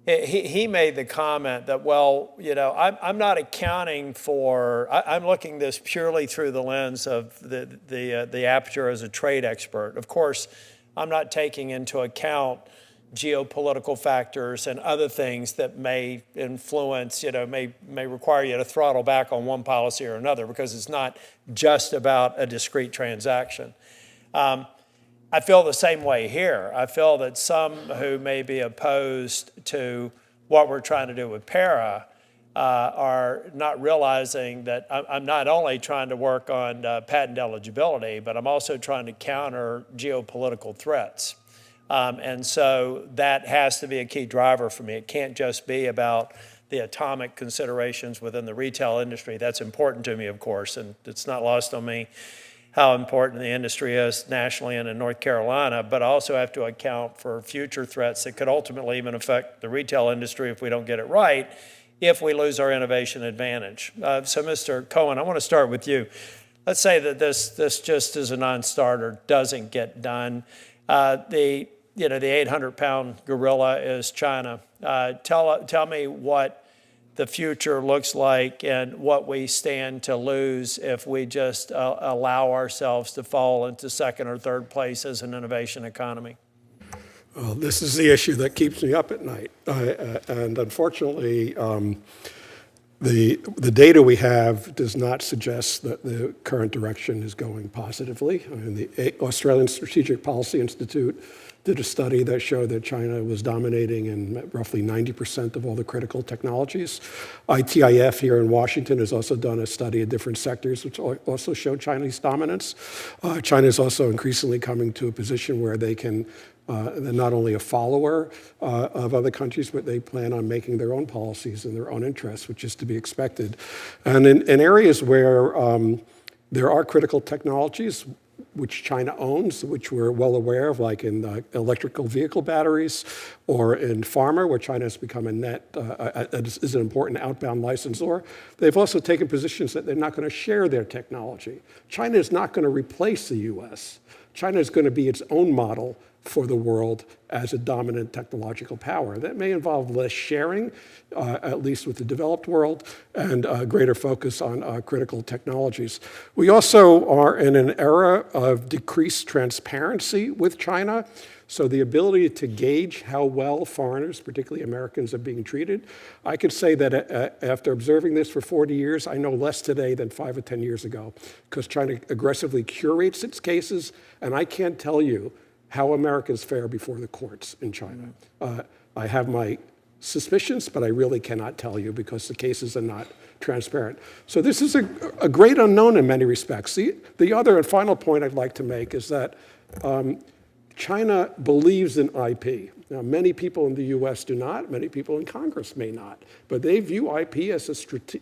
he made the comment that, well, I'm not accounting for, I'm looking this purely through the lens of the aperture as a trade expert. Of course, I'm not taking into account geopolitical factors and other things that may influence, may require you to throttle back on one policy or another, because it's not just about a discrete transaction. I feel the same way here. I feel that some who may be opposed to what we're trying to do with PARA are not realizing that I'm not only trying to work on patent eligibility, but I'm also trying to counter geopolitical threats. And so that has to be a key driver for me. It can't just be about the atomic considerations within the retail industry. That's important to me, of course, and it's not lost on me how important the industry is nationally and in North Carolina, but I also have to account for future threats that could ultimately even affect the retail industry if we don't get it right, if we lose our innovation advantage. So Mr. Cohen, I want to start with you. Let's say that this just as a non-starter doesn't get done. The 800-pound gorilla is China. Tell me what the future looks like and what we stand to lose if we just allow ourselves to fall into second or third place as an innovation economy. Well, this is the issue that keeps me up at night. And unfortunately, the data we have does not suggest that the current direction is going positively. I mean, the Australian Strategic Policy Institute did a study that showed that China was dominating in roughly 90% of all the critical technologies. ITIF here in Washington has also done a study of different sectors, which also show Chinese dominance. China is also increasingly coming to a position where they're not only a follower of other countries, but they plan on making their own policies in their own interests, which is to be expected. And in areas where there are critical technologies, which China owns, which we're well aware of, like in electrical vehicle batteries, or in pharma, where China has become is an important outbound licensor. They've also taken positions that they're not going to share their technology. China is not going to replace the U.S. China is going to be its own model for the world as a dominant technological power. That may involve less sharing, at least with the developed world, and a greater focus on critical technologies. We also are in an era of decreased transparency with China, so the ability to gauge how well foreigners, particularly Americans, are being treated. I could say that after observing this for 40 years, I know less today than 5 or 10 years ago, because China aggressively curates its cases, and I can't tell you how Americans fare before the courts in China. I have my suspicions, but I really cannot tell you because the cases are not transparent. So this is a great unknown in many respects. The other and final point I'd like to make is that China believes in IP. Now, many people in the US do not, many people in Congress may not, but they view IP as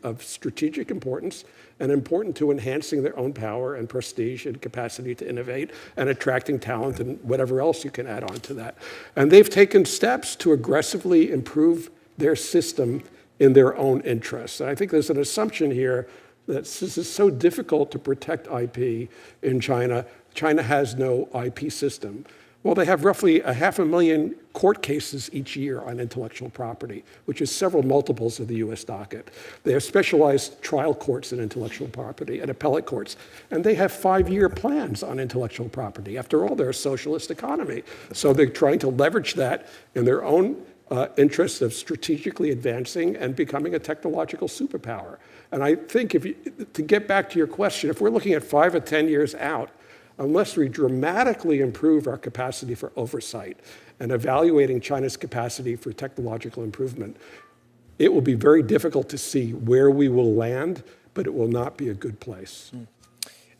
of strategic importance and important to enhancing their own power and prestige and capacity to innovate and attracting talent and whatever else you can add on to that. And they've taken steps to aggressively improve their system in their own interests. And I think there's an assumption here that this is so difficult to protect IP in China. China has no IP system. Well, they have roughly 500,000 court cases each year on intellectual property, which is several multiples of the US docket. They have specialized trial courts in intellectual property and appellate courts, and they have 5-year plans on intellectual property. After all, they're a socialist economy. So they're trying to leverage that in their own interests of strategically advancing and becoming a technological superpower. And I think to get back to your question, if we're looking at 5 or 10 years out, unless we dramatically improve our capacity for oversight and evaluating China's capacity for technological improvement, it will be very difficult to see where we will land, but it will not be a good place.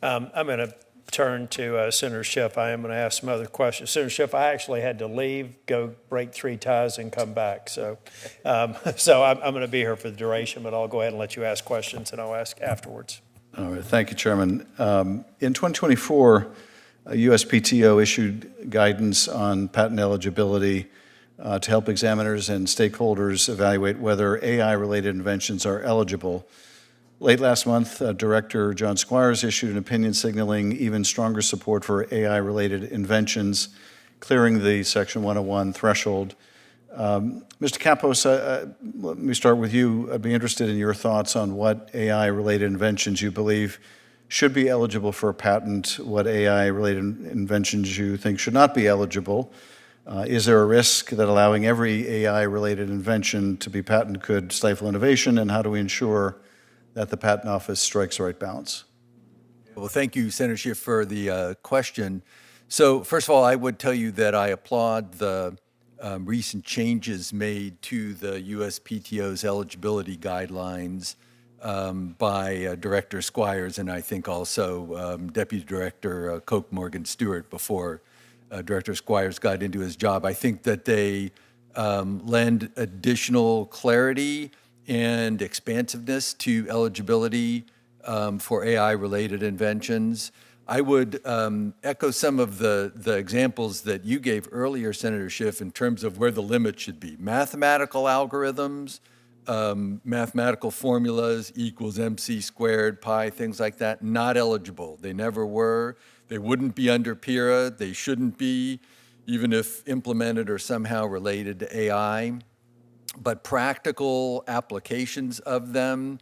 I'm going to turn to Senator Schiff. I am going to ask some other questions. Senator Schiff, I actually had to leave, go break 3 ties, and come back. So I'm going to be here for the duration, but I'll go ahead and let you ask questions, and I'll ask afterwards. All right, thank you, Chairman. In 2024, USPTO issued guidance on patent eligibility to help examiners and stakeholders evaluate whether AI-related inventions are eligible. Late last month, Director John Squires issued an opinion signaling even stronger support for AI-related inventions, clearing the Section 101 threshold. Mr. Kappos, let me start with you. I'd be interested in your thoughts on what AI-related inventions you believe should be eligible for a patent, what AI-related inventions you think should not be eligible. Is there a risk that allowing every AI-related invention to be patented could stifle innovation, and how do we ensure that the Patent Office strikes the right balance? Well, thank you, Senator Schiff, for the question. So first of all, I would tell you that I applaud the recent changes made to the USPTO's eligibility guidelines by Director Squires and I think also Deputy Director Coke Morgan Stewart before Director Squires got into his job. I think that they lend additional clarity and expansiveness to eligibility for AI-related inventions. I would echo some of the examples that you gave earlier, Senator Schiff, in terms of where the limit should be. Mathematical algorithms, mathematical formulas equals MC squared, pi, things like that, not eligible. They never were. They wouldn't be under PIRA. They shouldn't be, even if implemented or somehow related to AI. But practical applications of them,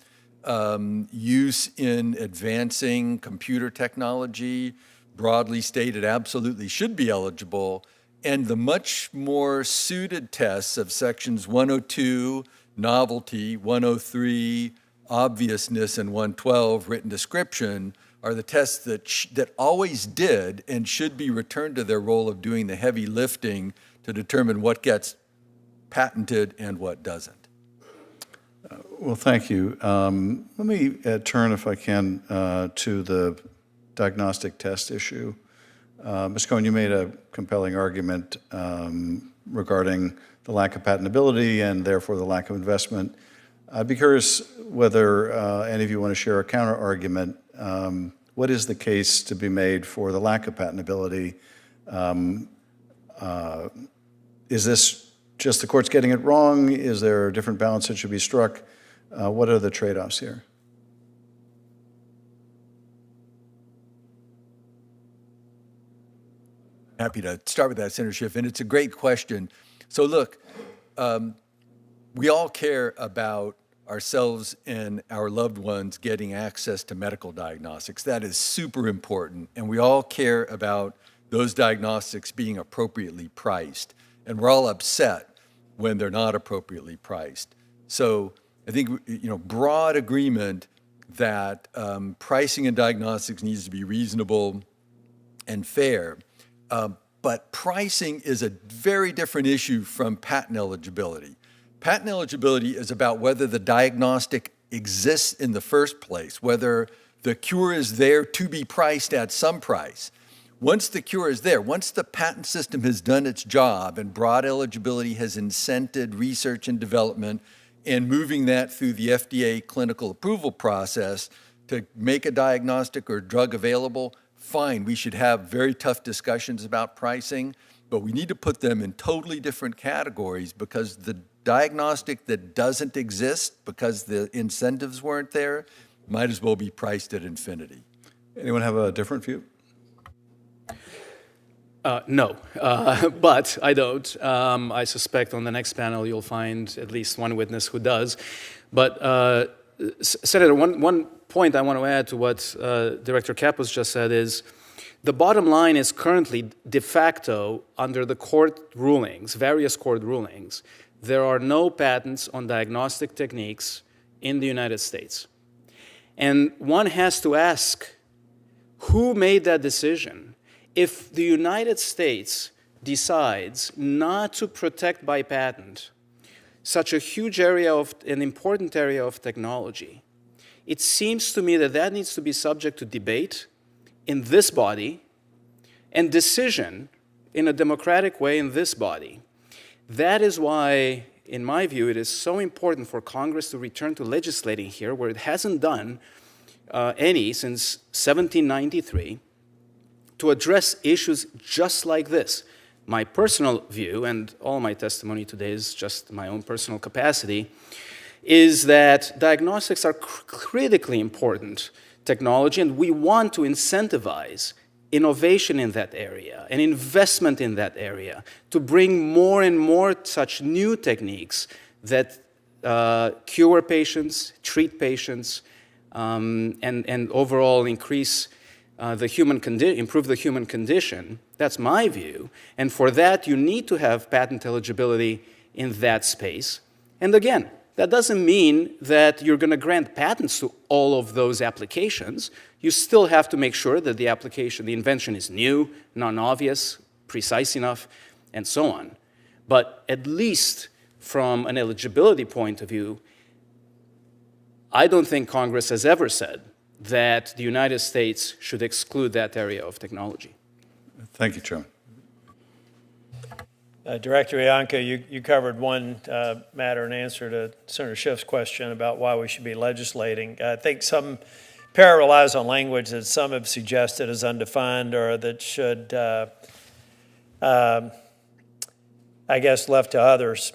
use in advancing computer technology, broadly stated, absolutely should be eligible. And the much more suited tests of sections 102, novelty, 103, obviousness, and 112, written description, are the tests that always did and should be returned to their role of doing the heavy lifting to determine what gets patented and what doesn't. Well, thank you. Let me turn, if I can, to the diagnostic test issue. Ms. Cohen, you made a compelling argument regarding the lack of patentability and therefore the lack of investment. I'd be curious whether any of you want to share a counter-argument. What is the case to be made for the lack of patentability? Is this just the courts getting it wrong? Is there a different balance that should be struck? What are the trade-offs here? Happy to start with that, Senator Schiff, and it's a great question. So look, we all care about ourselves and our loved ones getting access to medical diagnostics. That is super important, and we all care about those diagnostics being appropriately priced, and we're all upset when they're not appropriately priced. So I think, broad agreement that pricing in diagnostics needs to be reasonable and fair. But pricing is a very different issue from patent eligibility. Patent eligibility is about whether the diagnostic exists in the first place, whether the cure is there to be priced at some price. Once the cure is there, once the patent system has done its job and broad eligibility has incented research and development and moving that through the FDA clinical approval process to make a diagnostic or drug available, fine, we should have very tough discussions about pricing, but we need to put them in totally different categories because the diagnostic that doesn't exist because the incentives weren't there might as well be priced at infinity. Anyone have a different view? No, but I don't. I suspect on the next panel you'll find at least one witness who does. But Senator, one point I want to add to what Director Kappos just said is the bottom line is currently de facto under the court rulings, various court rulings, there are no patents on diagnostic techniques in the United States. And one has to ask, who made that decision? If the United States decides not to protect by patent such a huge area of, an important area of technology, it seems to me that that needs to be subject to debate in this body and decision in a democratic way in this body. That is why, in my view, it is so important for Congress to return to legislating here, where it hasn't done any since 1793, to address issues just like this. My personal view, and all my testimony today is just my own personal capacity, is that diagnostics are critically important technology, and we want to incentivize innovation in that area, an investment in that area, to bring more and more such new techniques that cure patients, treat patients, and overall increase improve the human condition. That's my view. And for that, you need to have patent eligibility in that space. And again, that doesn't mean that you're going to grant patents to all of those applications. You still have to make sure that the application, the invention is new, non-obvious, precise enough, and so on. But at least from an eligibility point of view, I don't think Congress has ever said that the United States should exclude that area of technology. Thank you, Chairman. Director Iancu, you covered one matter in answer to Senator Schiff's question about why we should be legislating. I think some PARA relies on language that some have suggested is undefined or that should, I guess, left to others.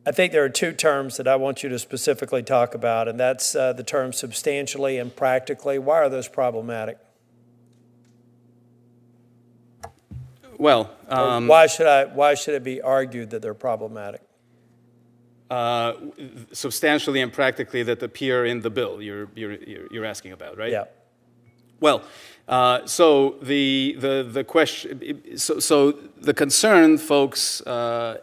I think there are two terms that I want you to specifically talk about, and that's the terms substantially and practically. Why are those problematic? Well, why should it be argued that they're problematic? Substantially and practically that appear in the bill you're asking about, right? Yeah. Well, so the question, so the concern folks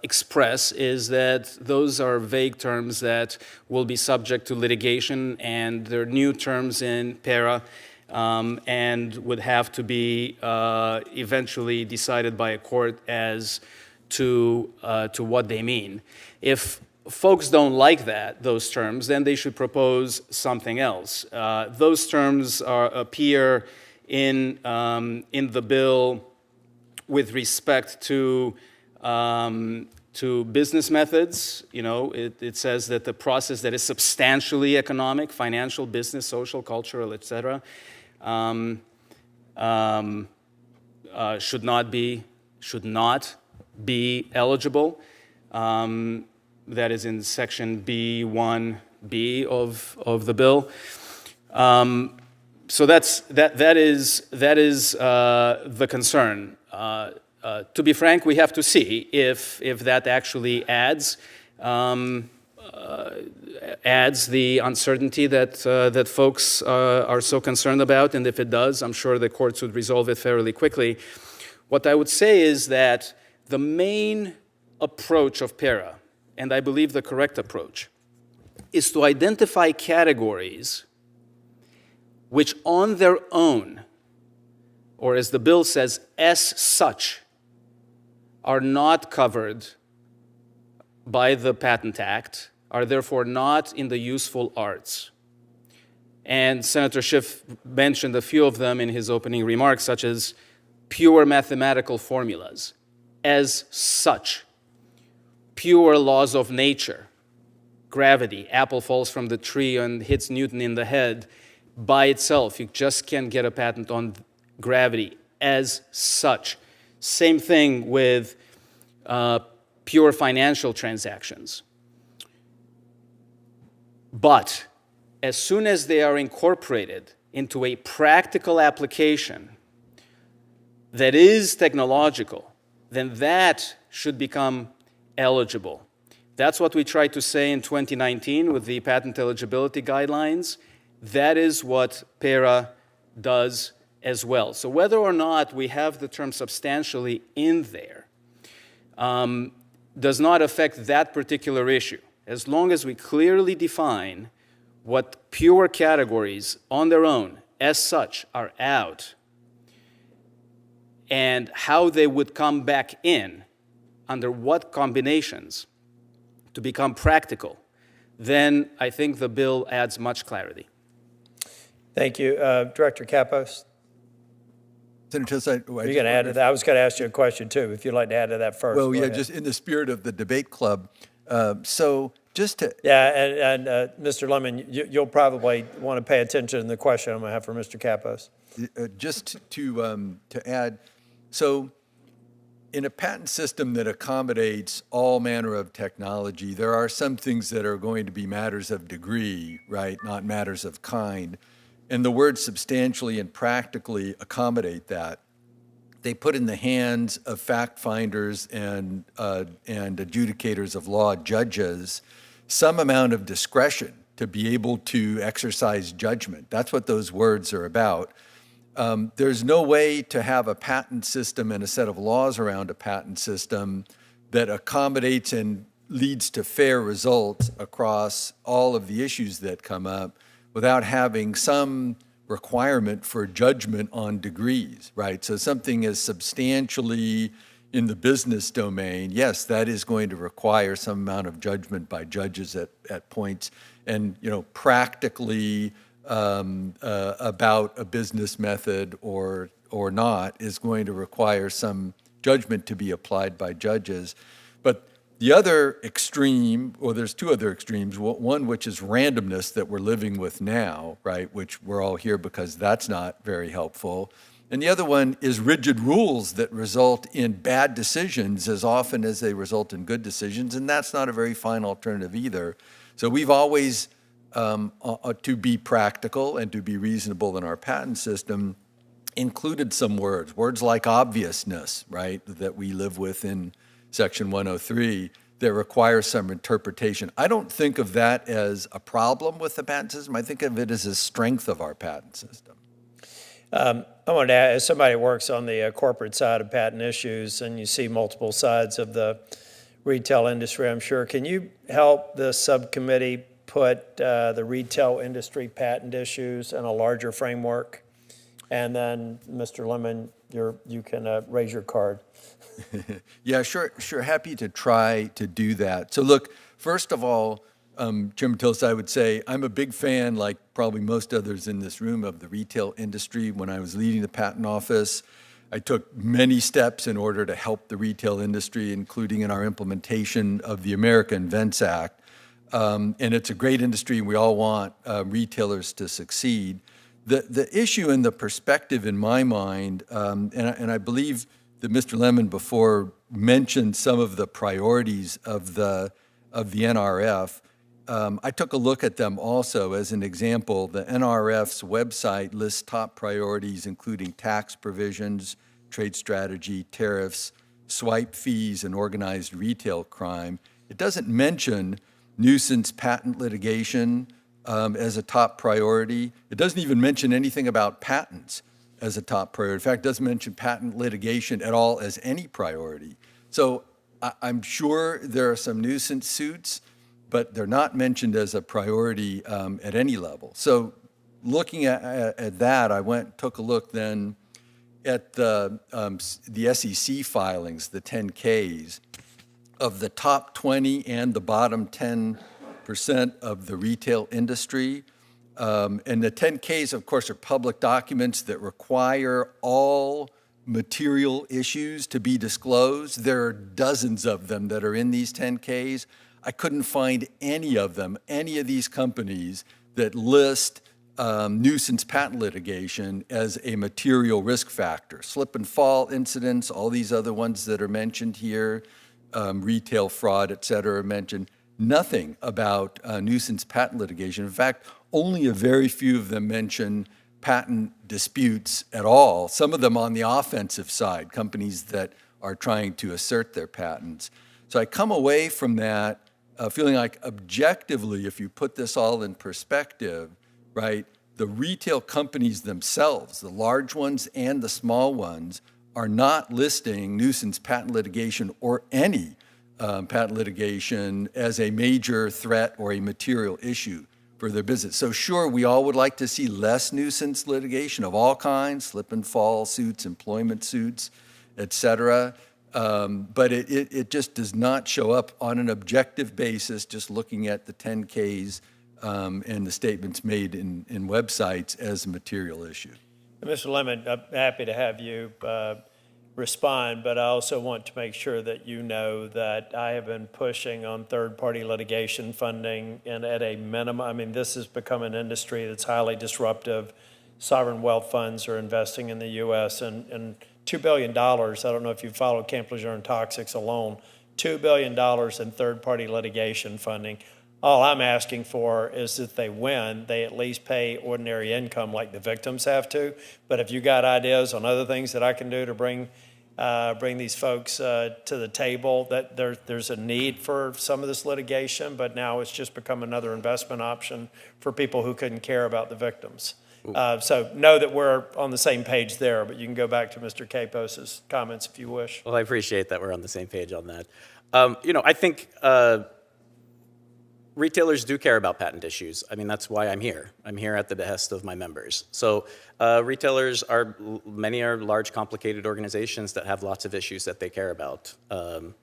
express is that those are vague terms that will be subject to litigation, and they're new terms in PARA, and would have to be eventually decided by a court as to what they mean. If folks don't like those terms, then they should propose something else. Those terms appear in the bill with respect to business methods. You know, it says that the process that is substantially economic, financial, business, social, cultural, etc., should not be eligible. That is in section B1B of the bill. So that is the concern. To be frank, we have to see if that actually adds the uncertainty that folks are so concerned about, and if it does, I'm sure the courts would resolve it fairly quickly. What I would say is that the main approach of PARA, and I believe the correct approach, is to identify categories which on their own, or as the bill says, as such, are not covered by the Patent Act, are therefore not in the useful arts. And Senator Schiff mentioned a few of them in his opening remarks, such as pure mathematical formulas, as such, pure laws of nature, gravity, apple falls from the tree and hits Newton in the head, by itself, you just can't get a patent on gravity as such. Same thing with pure financial transactions. But as soon as they are incorporated into a practical application that is technological, then that should become eligible. That's what we tried to say in 2019 with the patent eligibility guidelines. That is what PARA does as well. So whether or not we have the term substantially in there does not affect that particular issue. As long as we clearly define what pure categories on their own, as such, are out, and how they would come back in, under what combinations, to become practical, then I think the bill adds much clarity. Thank you. Director Kappos? Senator Tillis, You're going to add to that? I was going to ask you a question, too, if you'd like to add to that first. Well, yeah, ahead. just in the spirit of the debate club. So just to... Yeah, and Mr. Lemon, you'll probably want to pay attention to the question I'm going to have for Mr. Kappos. Just to add, so in a patent system that accommodates all manner of technology, there are some things that are going to be matters of degree, right, not matters of kind. And the words substantially and practically accommodate that. They put in the hands of fact finders and adjudicators of law, judges, some amount of discretion to be able to exercise judgment. That's what those words are about. There's no way to have a patent system and a set of laws around a patent system that accommodates and leads to fair results across all of the issues that come up without having some requirement for judgment on degrees, right? So something is substantially in the business domain, yes, that is going to require some amount of judgment by judges at points, and practically about a business method or not is going to require some judgment to be applied by judges. But the other extreme, or there's two other extremes, one which is randomness that we're living with now, right, which we're all here because that's not very helpful. And the other one is rigid rules that result in bad decisions as often as they result in good decisions, and that's not a very fine alternative either. So we've always, to be practical and to be reasonable in our patent system, included some words like obviousness, right, that we live with in Section 103 that requires some interpretation. I don't think of that as a problem with the patent system. I think of it as a strength of our patent system. I wanted to ask, as somebody who works on the corporate side of patent issues, and you see multiple sides of the retail industry, I'm sure, can you help the subcommittee put the retail industry patent issues in a larger framework? And then, Mr. Lemon, you can raise your card. Yeah, sure. Happy to try to do that. So look, first of all, Chairman Tillis, I would say I'm a big fan, like probably most others in this room, of the retail industry. When I was leading the patent office, I took many steps in order to help the retail industry, including in our implementation of the America Invents Act. And it's a great industry, and we all want retailers to succeed. The issue and the perspective in my mind, and I believe that Mr. Lemon before mentioned some of the priorities of the NRF. I took a look at them also. As an example, the NRF's website lists top priorities, including tax provisions, trade strategy, tariffs, swipe fees, and organized retail crime. It doesn't mention nuisance patent litigation as a top priority. It doesn't even mention anything about patents as a top priority. In fact, it doesn't mention patent litigation at all as any priority. So I'm sure there are some nuisance suits, but they're not mentioned as a priority at any level. So looking at that, I took a look then at the SEC filings, the 10Ks, of the top 20 and the bottom 10% of the retail industry. And the 10Ks, of course, are public documents that require all material issues to be disclosed. There are dozens of them that are in these 10Ks. I couldn't find any of them, any of these companies that list nuisance patent litigation as a material risk factor. Slip and fall incidents, all these other ones that are mentioned here, retail fraud, et cetera, are mentioned. Nothing about nuisance patent litigation. In fact, only a very few of them mention patent disputes at all, some of them on the offensive side, companies that are trying to assert their patents. So I come away from that feeling like objectively, if you put this all in perspective, right, the retail companies themselves, the large ones and the small ones, are not listing nuisance patent litigation or any patent litigation as a major threat or a material issue for their business. So sure, we all would like to see less nuisance litigation of all kinds, slip and fall suits, employment suits, et cetera. But it just does not show up on an objective basis, just looking at the 10Ks and the statements made in websites as a material issue. Mr. Lemon, I'm happy to have you respond, but I also want to make sure that you know that I have been pushing on third-party litigation funding, and at a minimum, I mean, this has become an industry that's highly disruptive. Sovereign wealth funds are investing in the U.S. and $2 billion, I don't know if you follow Camp Lejeune Toxics alone, $2 billion in third-party litigation funding. All I'm asking for is if they win, they at least pay ordinary income like the victims have to. But if you got ideas on other things that I can do to bring these folks to the table, that there's a need for some of this litigation, but now it's just become another investment option for people who couldn't care about the victims. So know that we're on the same page there, but you can go back to Mr. Kappos's comments if you wish. Well, I appreciate that we're on the same page on that. I think retailers do care about patent issues. I mean, that's why I'm here. I'm here at the behest of my members. So retailers many are large, complicated organizations that have lots of issues that they care about. And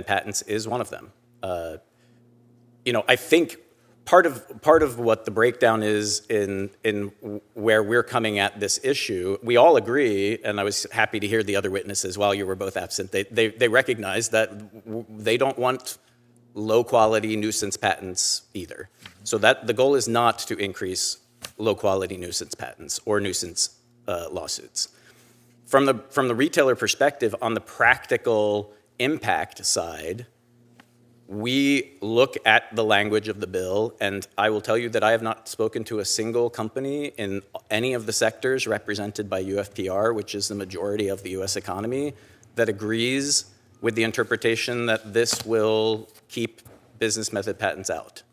patents is one of them. I think part of what the breakdown is in where we're coming at this issue, we all agree, and I was happy to hear the other witnesses while you were both absent, they recognize that they don't want low-quality nuisance patents either. So that the goal is not to increase low-quality nuisance patents or nuisance lawsuits. From the retailer perspective, on the practical impact side, we look at the language of the bill, and I will tell you that I have not spoken to a single company in any of the sectors represented by UFPR, which is the majority of the U.S. economy, that agrees with the interpretation that this will keep business method patents out.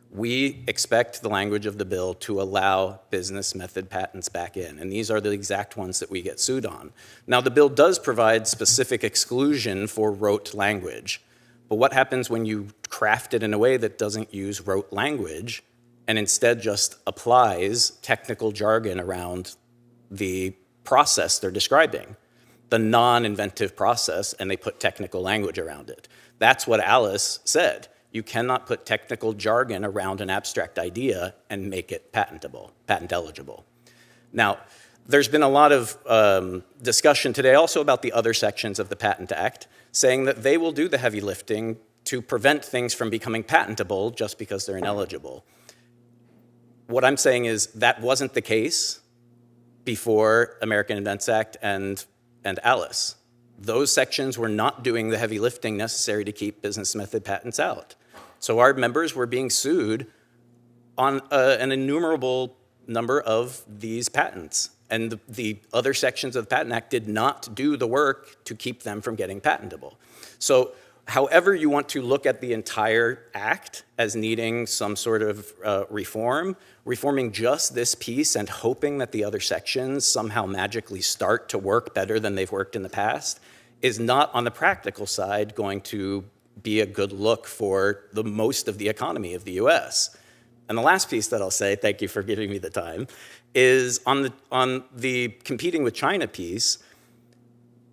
We expect the language of the bill to allow business method patents back in, and these are the exact ones that we get sued on. Now, the bill does provide specific exclusion for rote language, but what happens when you craft it in a way that doesn't use rote language and instead just applies technical jargon around the process they're describing, the non-inventive process, and they put technical language around it? That's what Alice said. You cannot put technical jargon around an abstract idea and make it patent eligible. Now, there's been a lot of discussion today also about the other sections of the Patent Act, saying that they will do the heavy lifting to prevent things from becoming patentable just because they're ineligible. What I'm saying is that wasn't the case before American Invents Act and Alice. Those sections were not doing the heavy lifting necessary to keep business method patents out. So our members were being sued on an innumerable number of these patents. And the other sections of the Patent Act did not do the work to keep them from getting patentable. So however you want to look at the entire act as needing some sort of reforming just this piece and hoping that the other sections somehow magically start to work better than they've worked in the past is not, on the practical side, going to be a good look for the most of the economy of the US. And the last piece that I'll say, thank you for giving me the time, is on the competing with China piece.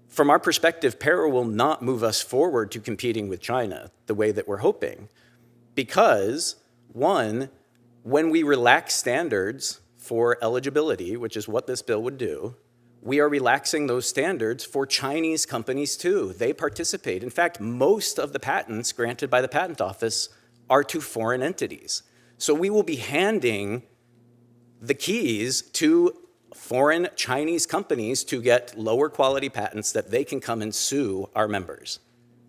From our perspective, PARA will not move us forward to competing with China the way that we're hoping. Because, one, when we relax standards for eligibility, which is what this bill would do, we are relaxing those standards for Chinese companies too. They participate. In fact, most of the patents granted by the Patent Office are to foreign entities. So we will be handing the keys to foreign Chinese companies to get lower quality patents that they can come and sue our members.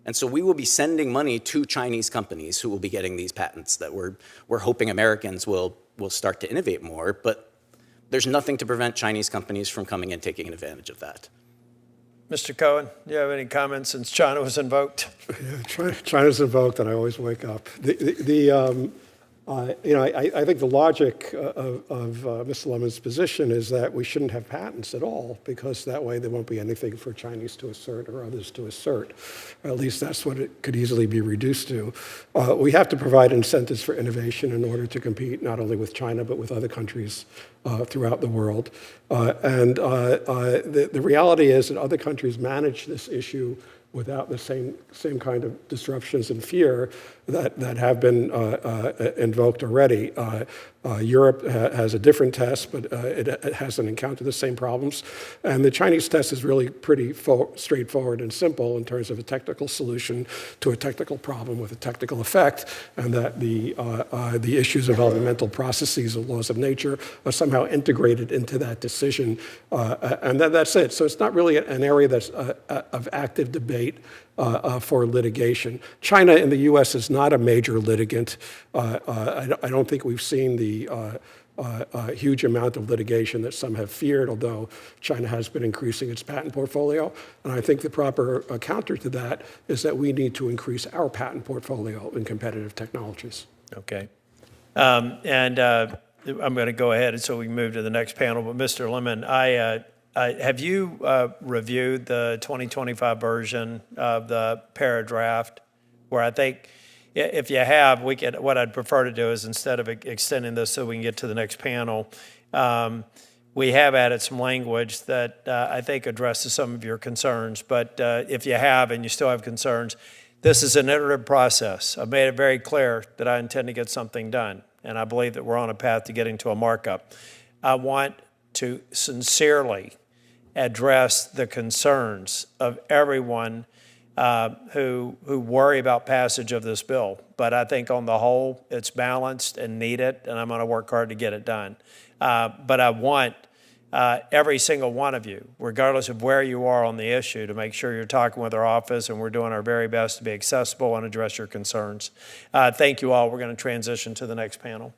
And so we will be sending money to Chinese companies who will be getting these patents that we're hoping Americans will start to innovate more, but there's nothing to prevent Chinese companies from coming and taking advantage of that. Mr. Cohen, do you have any comments since China was invoked? Yeah, China's invoked, and I always wake up. I think the logic of Mr. Lemon's position is that we shouldn't have patents at all, because that way there won't be anything for Chinese to assert or others to assert. Or at least that's what it could easily be reduced to. We have to provide incentives for innovation in order to compete not only with China but with other countries throughout the world. The reality is that other countries manage this issue without the same kind of disruptions and fear that have been invoked already. Europe has a different test, but it hasn't encountered the same problems. And the Chinese test is really pretty straightforward and simple in terms of a technical solution to a technical problem with a technical effect, and that the issues involving mental processes of laws of nature are somehow integrated into that decision. And that's it. So it's not really an area that's of active debate for litigation. China in the US is not a major litigant. I don't think we've seen the huge amount of litigation that some have feared, although China has been increasing its patent portfolio. And I think the proper counter to that is that we need to increase our patent portfolio in competitive technologies. Okay. I'm going to go ahead so we can move to the next panel. But Mr. Lemon, have you reviewed the 2025 version of the paradraft? Where I think, if you have, what I'd prefer to do is, instead of extending this so we can get to the next panel, we have added some language that I think addresses some of your concerns. But if you have and you still have concerns, this is an iterative process. I've made it very clear that I intend to get something done, and I believe that we're on a path to getting to a markup. I want to sincerely address the concerns of everyone who worry about passage of this bill. But I think on the whole, it's balanced and needed, and I'm going to work hard to get it done. But I want every single one of you, regardless of where you are on the issue, to make sure you're talking with our office, and we're doing our very best to be accessible and address your concerns. Thank you all. We're going to transition to the next panel.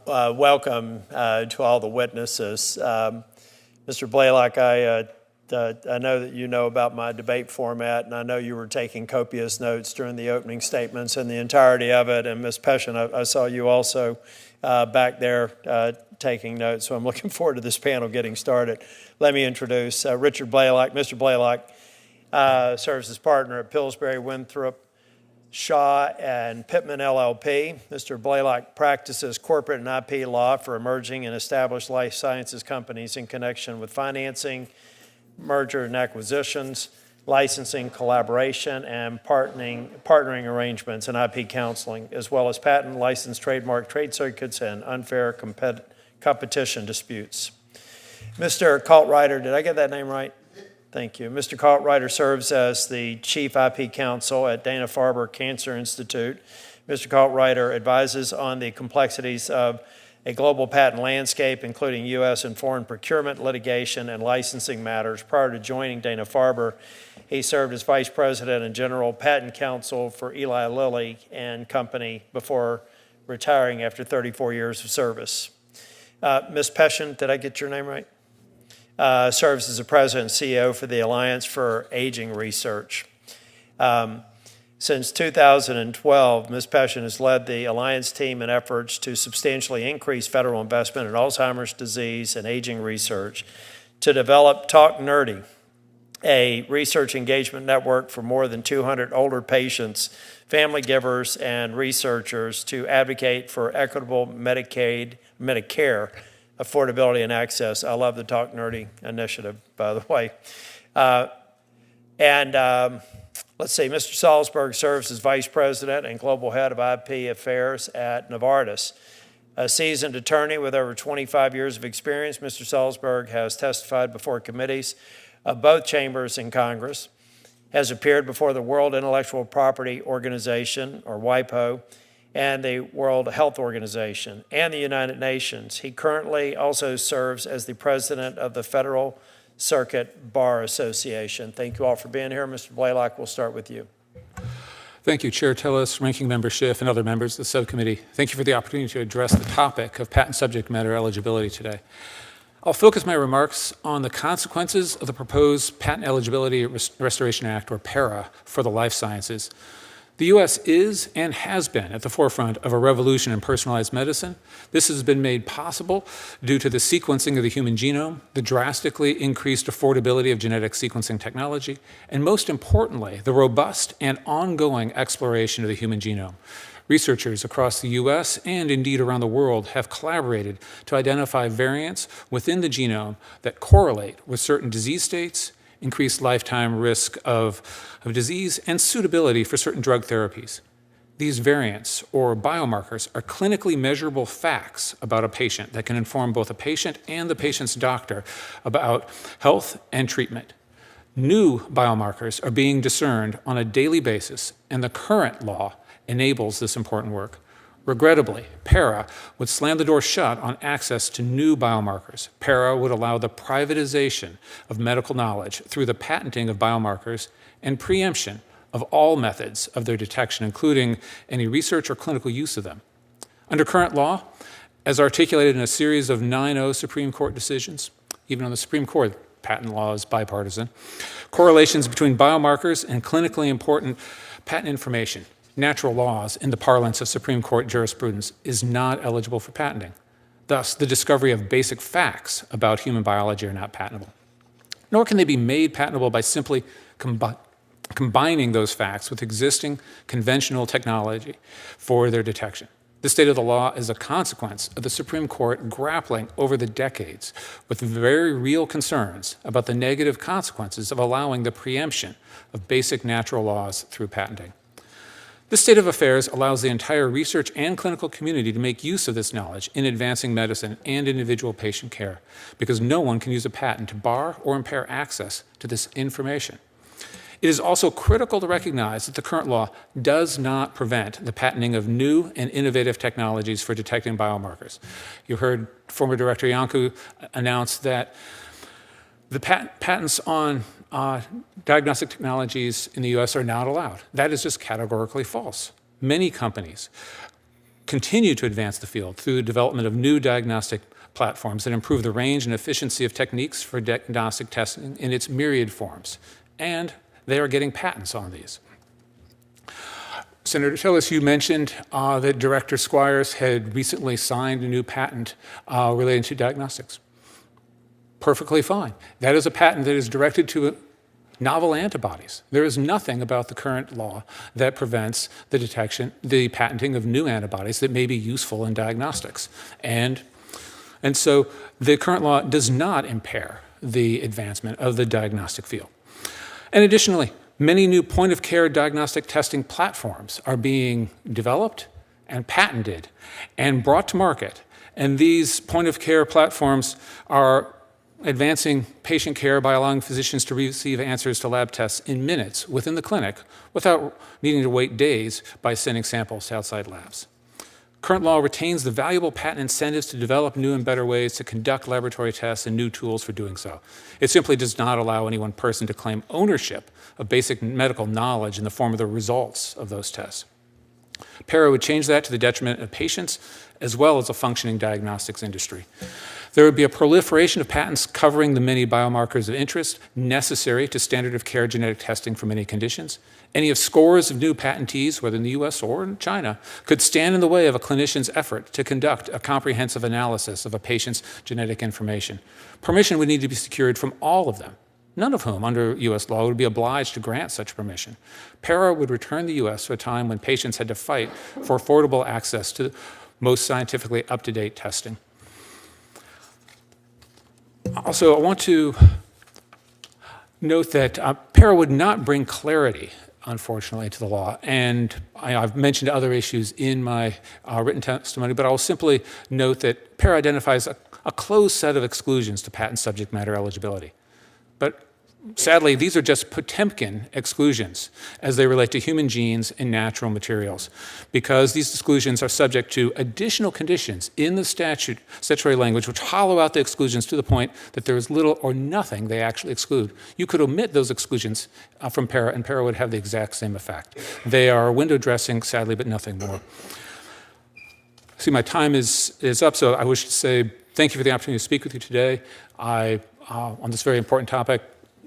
Welcome to all the witnesses. Mr. Blaylock, I know that you know about my debate format, and I know you were taking copious notes during the opening statements and the entirety of it. And Ms. Peshin, I saw you also back there taking notes, so I'm looking forward to this panel getting started. Let me introduce Richard Blaylock. Mr. Blaylock serves as partner at Pillsbury, Winthrop, Shaw and Pittman, LLP. Mr. Blaylock practices corporate and IP law for emerging and established life sciences companies in connection with financing, merger and acquisitions, licensing, collaboration, and partnering arrangements and IP counseling, as well as patent, license, trademark, trade secrets, and unfair competition disputes. Mr. Caltrider, did I get that name right? Thank you. Mr. Caltrider serves as the Chief IP Counsel at Dana-Farber Cancer Institute. Mr. Caltrider advises on the complexities of a global patent landscape, including U.S. and foreign procurement, litigation, and licensing matters. Prior to joining Dana-Farber, he served as Vice President and General Patent Counsel for Eli Lilly and Company before retiring after 34 years of service. Ms. Peshin, did I get your name right? Serves as the President and CEO for the Alliance for Aging Research. Since 2012, Ms. Peshin has led the Alliance team in efforts to substantially increase federal investment in Alzheimer's disease and aging research, to develop Talk Nerdy, a research engagement network for more than 200 older patients, family givers, and researchers to advocate for equitable Medicare affordability and access. I love the Talk Nerdy initiative, by the way. Let's see, Mr. Salzberg serves as Vice President and Global Head of IP Affairs at Novartis. A seasoned attorney with over 25 years of experience, Mr. Salzberg has testified before committees of both chambers in Congress, has appeared before the World Intellectual Property Organization, or WIPO, and the World Health Organization, and the United Nations. He currently also serves as the president of the Federal Circuit Bar Association. Thank you all for being here. Mr. Blaylock, we'll start with you. Thank you, Chair Tillis, Ranking Member Schiff, and other members of the subcommittee. Thank you for the opportunity to address the topic of patent subject matter eligibility today. I'll focus my remarks on the consequences of the proposed Patent Eligibility Restoration Act, or PARA, for the life sciences. The U.S. is and has been at the forefront of a revolution in personalized medicine. This has been made possible due to the sequencing of the human genome, the drastically increased affordability of genetic sequencing technology, and most importantly, the robust and ongoing exploration of the human genome. Researchers across the U.S. and indeed around the world have collaborated to identify variants within the genome that correlate with certain disease states, increased lifetime risk of disease, and suitability for certain drug therapies. These variants, or biomarkers, are clinically measurable facts about a patient that can inform both a patient and the patient's doctor about health and treatment. New biomarkers are being discerned on a daily basis, and the current law enables this important work. Regrettably, PARA would slam the door shut on access to new biomarkers. PARA would allow the privatization of medical knowledge through the patenting of biomarkers and preemption of all methods of their detection, including any research or clinical use of them. Under current law, as articulated in a series of 9-0 Supreme Court decisions, even on the Supreme Court, patent law is bipartisan, correlations between biomarkers and clinically important patent information, natural laws in the parlance of Supreme Court jurisprudence, is not eligible for patenting. Thus, the discovery of basic facts about human biology are not patentable. Nor can they be made patentable by simply combining those facts with existing conventional technology for their detection. The state of the law is a consequence of the Supreme Court grappling over the decades with very real concerns about the negative consequences of allowing the preemption of basic natural laws through patenting. This state of affairs allows the entire research and clinical community to make use of this knowledge in advancing medicine and individual patient care, because no one can use a patent to bar or impair access to this information. It is also critical to recognize that the current law does not prevent the patenting of new and innovative technologies for detecting biomarkers. You heard former Director Iancu announce that the patents on diagnostic technologies in the U.S. are not allowed. That is just categorically false. Many companies continue to advance the field through the development of new diagnostic platforms that improve the range and efficiency of techniques for diagnostic testing in its myriad forms, and they are getting patents on these. Senator Tillis, you mentioned that Director Squires had recently signed a new patent relating to diagnostics. Perfectly fine. That is a patent that is directed to novel antibodies. There is nothing about the current law that prevents the patenting of new antibodies that may be useful in diagnostics. And so the current law does not impair the advancement of the diagnostic field. And additionally, many new point-of-care diagnostic testing platforms are being developed and patented and brought to market. And these point-of-care platforms are advancing patient care by allowing physicians to receive answers to lab tests in minutes within the clinic without needing to wait days by sending samples to outside labs. Current law retains the valuable patent incentives to develop new and better ways to conduct laboratory tests and new tools for doing so. It simply does not allow any one person to claim ownership of basic medical knowledge in the form of the results of those tests. PARA would change that to the detriment of patients as well as a functioning diagnostics industry. There would be a proliferation of patents covering the many biomarkers of interest necessary to standard of care genetic testing for many conditions. Any of scores of new patentees, whether in the US or in China, could stand in the way of a clinician's effort to conduct a comprehensive analysis of a patient's genetic information. Permission would need to be secured from all of them, none of whom, under US law, would be obliged to grant such permission. PARA would return the US to a time when patients had to fight for affordable access to most scientifically up-to-date testing. Also, I want to note that PARA would not bring clarity, unfortunately, to the law. And I've mentioned other issues in my written testimony, but I'll simply note that PARA identifies a closed set of exclusions to patent subject matter eligibility. But sadly, these are just Potemkin exclusions as they relate to human genes and natural materials, because these exclusions are subject to additional conditions in the statutory language which hollow out the exclusions to the point that there is little or nothing they actually exclude. You could omit those exclusions from PARA, and PARA would have the exact same effect. They are window dressing, sadly, but nothing more. See, my time is up, so I wish to say thank you for the opportunity to speak with you today. On this very important topic,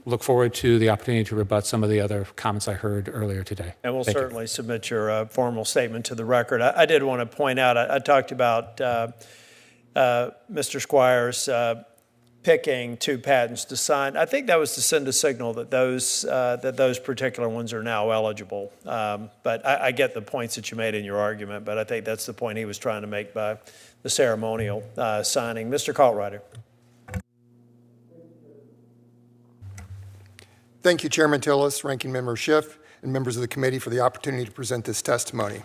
look forward to the opportunity to rebut some of the other comments I heard earlier today. And we'll Thank you. certainly submit your formal statement to the record. I did want to point out, I talked about Mr. Squires picking 2 patents to sign. I think that was to send a signal that those particular ones are now eligible. But I get the points that you made in your argument, but I think that's the point he was trying to make by the ceremonial signing. Mr. Caltrider. Thank you, Chairman Tillis, Ranking Member Schiff, and members of the committee for the opportunity to present this testimony.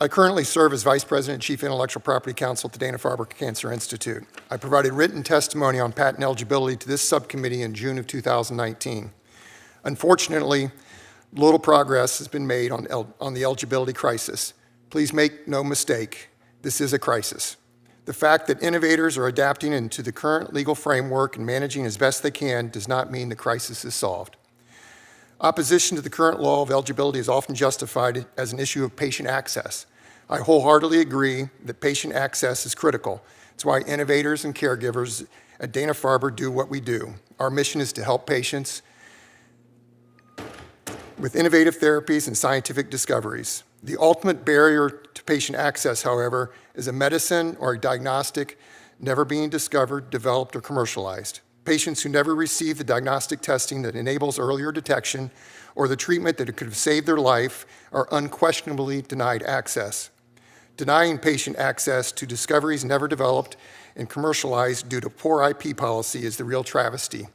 I currently serve as Vice President and Chief Intellectual Property Counsel at the Dana-Farber Cancer Institute. I provided written testimony on patent eligibility to this subcommittee in June of 2019. Unfortunately, little progress has been made on the eligibility crisis. Please make no mistake, this is a crisis. The fact that innovators are adapting into the current legal framework and managing as best they can does not mean the crisis is solved. Opposition to the current law of eligibility is often justified as an issue of patient access. I wholeheartedly agree that patient access is critical. It's why innovators and caregivers at Dana-Farber do what we do. Our mission is to help patients with innovative therapies and scientific discoveries. The ultimate barrier to patient access, however, is a medicine or a diagnostic never being discovered, developed, or commercialized. Patients who never receive the diagnostic testing that enables earlier detection or the treatment that could have saved their life are unquestionably denied access. Denying patient access to discoveries never developed and commercialized due to poor IP policy is the real travesty.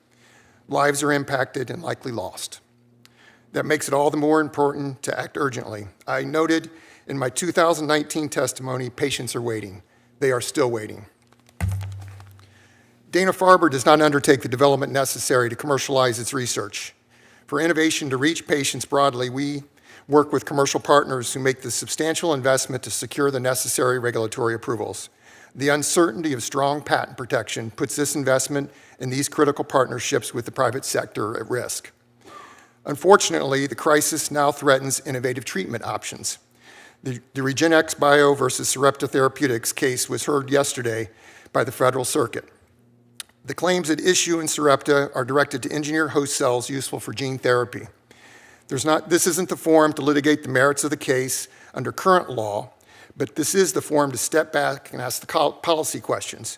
Lives are impacted and likely lost. That makes it all the more important to act urgently. I noted in my 2019 testimony, patients are waiting. They are still waiting. Dana-Farber does not undertake the development necessary to commercialize its research. For innovation to reach patients broadly, we work with commercial partners who make the substantial investment to secure the necessary regulatory approvals. The uncertainty of strong patent protection puts this investment in these critical partnerships with the private sector at risk. Unfortunately, the crisis now threatens innovative treatment options. The Regenex Bio versus Sarepta Therapeutics case was heard yesterday by the Federal Circuit. The claims at issue in Sarepta are directed to engineer host cells useful for gene therapy. This isn't the forum to litigate the merits of the case under current law, but this is the forum to step back and ask the policy questions.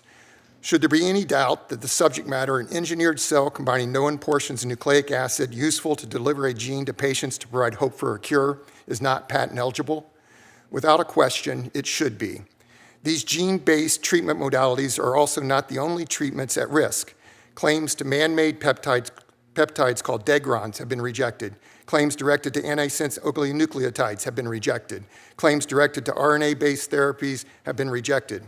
Should there be any doubt that the subject matter, an engineered cell combining known portions of nucleic acid useful to deliver a gene to patients to provide hope for a cure, is not patent eligible? Without a question, it should be. These gene-based treatment modalities are also not the only treatments at risk. Claims to man-made peptides called degrons have been rejected. Claims directed to antisense oligonucleotides have been rejected. Claims directed to RNA-based therapies have been rejected.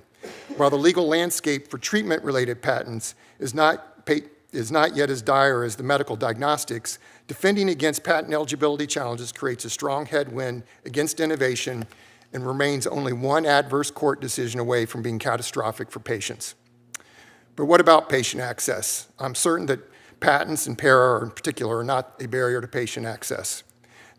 While the legal landscape for treatment-related patents is not yet as dire as the medical diagnostics, defending against patent eligibility challenges creates a strong headwind against innovation and remains only one adverse court decision away from being catastrophic for patients. But what about patient access? I'm certain that patents and PARA in particular are not a barrier to patient access.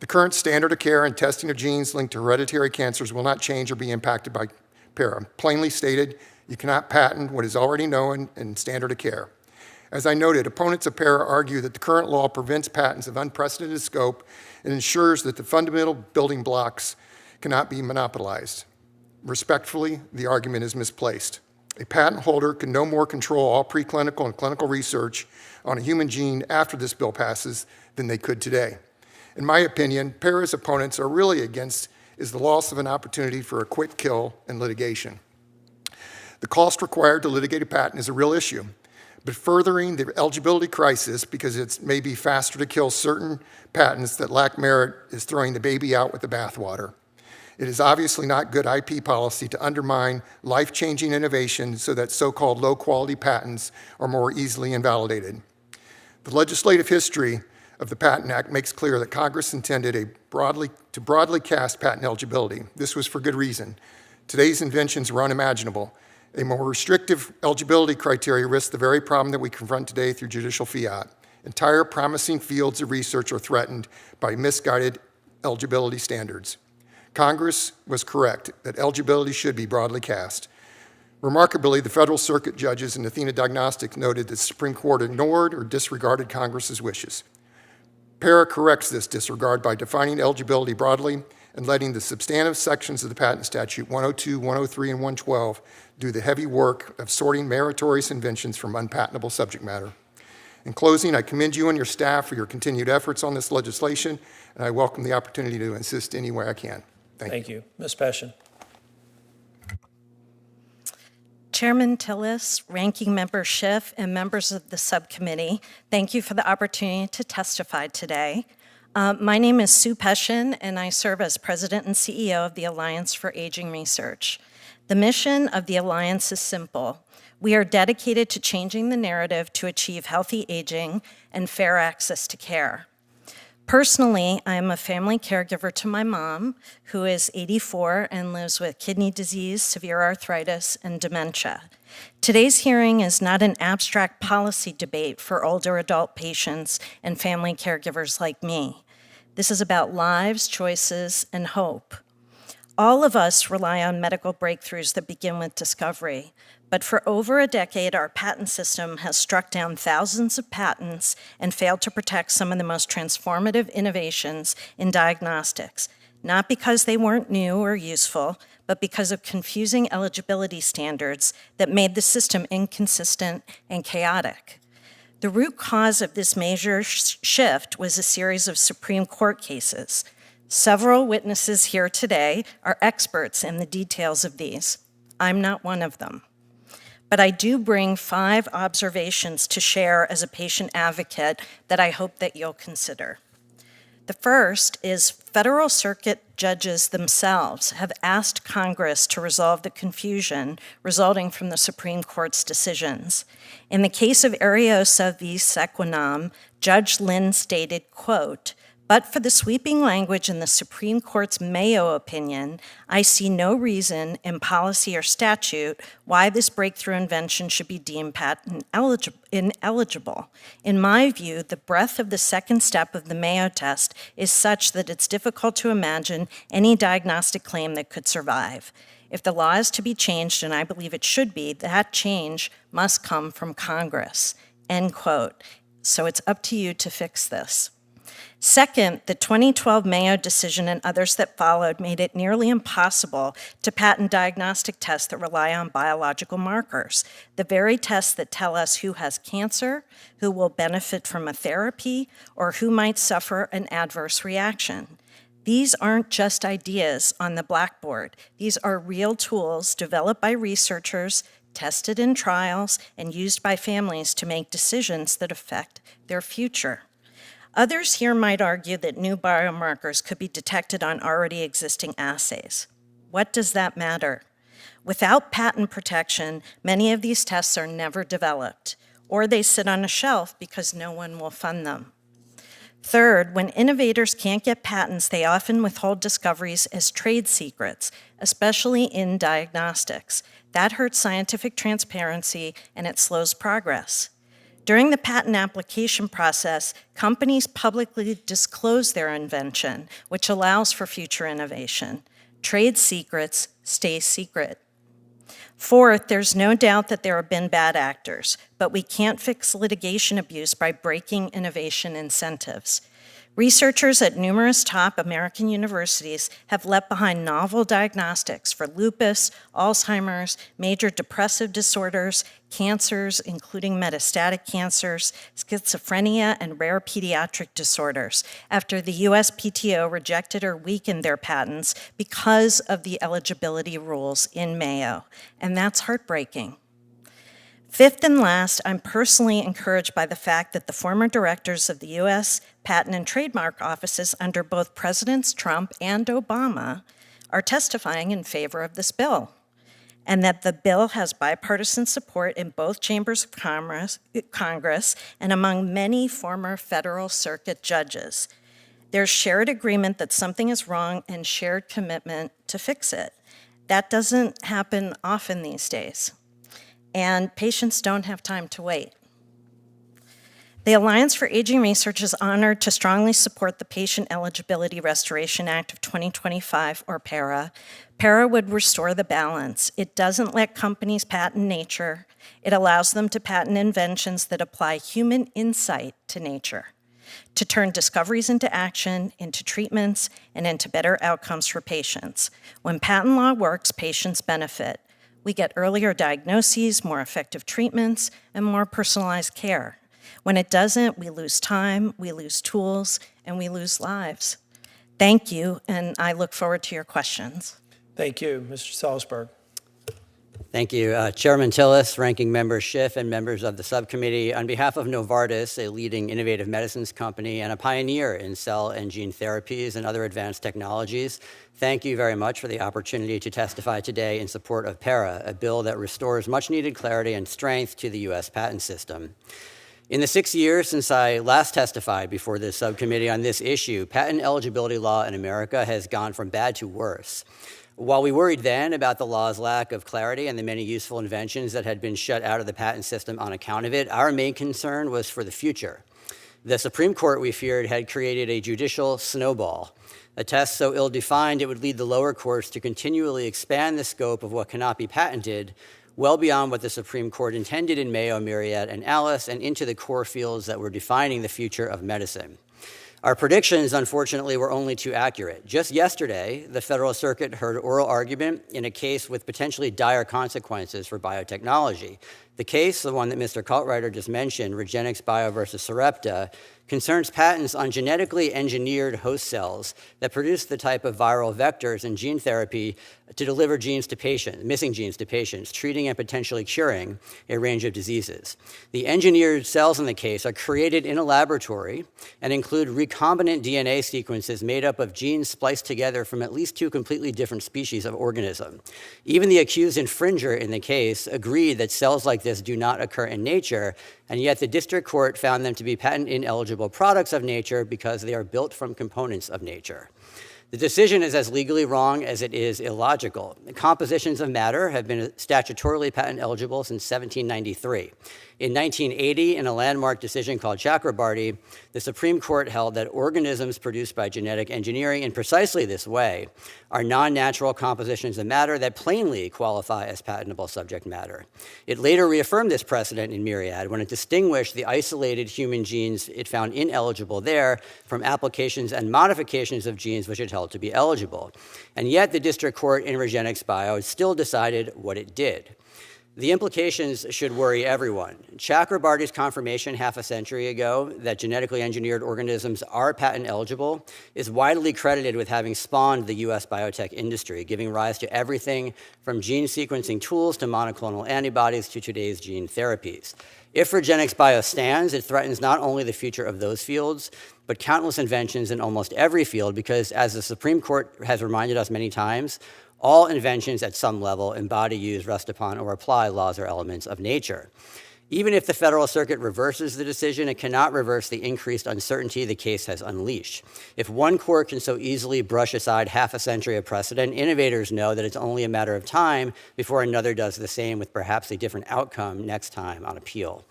The current standard of care and testing of genes linked to hereditary cancers will not change or be impacted by PARA. Plainly stated, you cannot patent what is already known and standard of care. As I noted, opponents of PARA argue that the current law prevents patents of unprecedented scope and ensures that the fundamental building blocks cannot be monopolized. Respectfully, the argument is misplaced. A patent holder can no more control all preclinical and clinical research on a human gene after this bill passes than they could today. In my opinion, PARA's opponents are really against is the loss of an opportunity for a quick kill in litigation. The cost required to litigate a patent is a real issue, but furthering the eligibility crisis because it may be faster to kill certain patents that lack merit is throwing the baby out with the bathwater. It is obviously not good IP policy to undermine life-changing innovation so that so-called low-quality patents are more easily invalidated. The legislative history of the Patent Act makes clear that Congress intended to broadly cast patent eligibility. This was for good reason. Today's inventions were unimaginable. A more restrictive eligibility criteria risks the very problem that we confront today through judicial fiat. Entire promising fields of research are threatened by misguided eligibility standards. Congress was correct that eligibility should be broadly cast. Remarkably, the Federal Circuit judges in Athena Diagnostics noted that the Supreme Court ignored or disregarded Congress's wishes. PARA corrects this disregard by defining eligibility broadly and letting the substantive sections of the patent statute 102, 103, and 112 do the heavy work of sorting meritorious inventions from unpatentable subject matter. In closing, I commend you and your staff for your continued efforts on this legislation, and I welcome the opportunity to assist any way I can. Thank you. Ms. Peshin. Chairman Tillis, Ranking Member Schiff, and members of the subcommittee, thank you for the opportunity to testify today. My name is Sue Peshin, and I serve as President and CEO of the Alliance for Aging Research. The mission of the Alliance is simple. We are dedicated to changing the narrative to achieve healthy aging and fair access to care. Personally, I am a family caregiver to my mom, who is 84 and lives with kidney disease, severe arthritis, and dementia. Today's hearing is not an abstract policy debate for older adult patients and family caregivers like me. This is about lives, choices, and hope. All of us rely on medical breakthroughs that begin with discovery, but for over a decade, our patent system has struck down thousands of patents and failed to protect some of the most transformative innovations in diagnostics, not because they weren't new or useful, but because of confusing eligibility standards that made the system inconsistent and chaotic. The root cause of this major shift was a series of Supreme Court cases. Several witnesses here today are experts in the details of these. I'm not one of them. But I do bring 5 observations to share as a patient advocate that I hope that you'll consider. The first is Federal Circuit judges themselves have asked Congress to resolve the confusion resulting from the Supreme Court's decisions. In the case of Ariosa v. Sequinam, Judge Lynn stated, quote, "But for the sweeping language in the Supreme Court's Mayo opinion, I see no reason in policy or statute why this breakthrough invention should be deemed patent ineligible. In my view, the breadth of the second step of the Mayo test is such that it's difficult to imagine any diagnostic claim that could survive. If the law is to be changed, and I believe it should be, that change must come from Congress," end quote. So it's up to you to fix this. Second, the 2012 Mayo decision and others that followed made it nearly impossible to patent diagnostic tests that rely on biological markers, the very tests that tell us who has cancer, who will benefit from a therapy, or who might suffer an adverse reaction. These aren't just ideas on the blackboard. These are real tools developed by researchers, tested in trials, and used by families to make decisions that affect their future. Others here might argue that new biomarkers could be detected on already existing assays. What does that matter? Without patent protection, many of these tests are never developed, or they sit on a shelf because no one will fund them. Third, when innovators can't get patents, they often withhold discoveries as trade secrets, especially in diagnostics. That hurts scientific transparency and it slows progress. During the patent application process, companies publicly disclose their invention, which allows for future innovation. Trade secrets stay secret. Fourth, there's no doubt that there have been bad actors, but we can't fix litigation abuse by breaking innovation incentives. Researchers at numerous top American universities have left behind novel diagnostics for lupus, Alzheimer's, major depressive disorders, cancers, including metastatic cancers, schizophrenia, and rare pediatric disorders, after the USPTO rejected or weakened their patents because of the eligibility rules in Mayo. And that's heartbreaking. Fifth and last, I'm personally encouraged by the fact that the former directors of the U.S. Patent and Trademark offices under both Presidents Trump and Obama are testifying in favor of this bill, and that the bill has bipartisan support in both chambers of Congress and among many former Federal Circuit judges. There's shared agreement that something is wrong and shared commitment to fix it. That doesn't happen often these days. And patients don't have time to wait. The Alliance for Aging Research is honored to strongly support the Patient Eligibility Restoration Act of 2025, or PARA. PARA would restore the balance. It doesn't let companies patent nature. It allows them to patent inventions that apply human insight to nature, to turn discoveries into action, into treatments, and into better outcomes for patients. When patent law works, patients benefit. We get earlier diagnoses, more effective treatments, and more personalized care. When it doesn't, we lose time, we lose tools, and we lose lives. Thank you, and I look forward to your questions. Thank you. Mr. Salzberg. Thank you. Chairman Tillis, Ranking Member Schiff, and members of the subcommittee, on behalf of Novartis, a leading innovative medicines company and a pioneer in cell and gene therapies and other advanced technologies, thank you very much for the opportunity to testify today in support of PARA, a bill that restores much-needed clarity and strength to the U.S. patent system. In the 6 years since I last testified before this subcommittee on this issue, patent eligibility law in America has gone from bad to worse. While we worried then about the law's lack of clarity and the many useful inventions that had been shut out of the patent system on account of it, our main concern was for the future. The Supreme Court, we feared, had created a judicial snowball, a test so ill-defined it would lead the lower courts to continually expand the scope of what cannot be patented well beyond what the Supreme Court intended in Mayo, Myriad, and Alice, and into the core fields that were defining the future of medicine. Our predictions, unfortunately, were only too accurate. Just yesterday, the Federal Circuit heard oral argument in a case with potentially dire consequences for biotechnology. The case, the one that Mr. Caltrider just mentioned, REGENXBIO versus Sarepta, concerns patents on genetically engineered host cells that produce the type of viral vectors in gene therapy to deliver genes to patients, missing genes to patients, treating and potentially curing a range of diseases. The engineered cells in the case are created in a laboratory and include recombinant DNA sequences made up of genes spliced together from at least 2 completely different species of organism. Even the accused infringer in the case agreed that cells like this do not occur in nature, and yet the district court found them to be patent ineligible products of nature because they are built from components of nature. The decision is as legally wrong as it is illogical. The compositions of matter have been statutorily patent eligible since 1793. In 1980, in a landmark decision called Chakrabarty, the Supreme Court held that organisms produced by genetic engineering in precisely this way are non-natural compositions of matter that plainly qualify as patentable subject matter. It later reaffirmed this precedent in Myriad when it distinguished the isolated human genes it found ineligible there from applications and modifications of genes which it held to be eligible. And yet the district court in REGENXBIO still decided what it did. The implications should worry everyone. Chakrabarty's confirmation half a century ago that genetically engineered organisms are patent eligible is widely credited with having spawned the US biotech industry, giving rise to everything from gene sequencing tools to monoclonal antibodies to today's gene therapies. If REGENXBIO stands, it threatens not only the future of those fields, but countless inventions in almost every field because, as the Supreme Court has reminded us many times, all inventions at some level embody, use, rest upon, or apply laws or elements of nature. Even if the Federal Circuit reverses the decision, it cannot reverse the increased uncertainty the case has unleashed. If one court can so easily brush aside half a century of precedent, innovators know that it's only a matter of time before another does the same with perhaps a different outcome next time on appeal.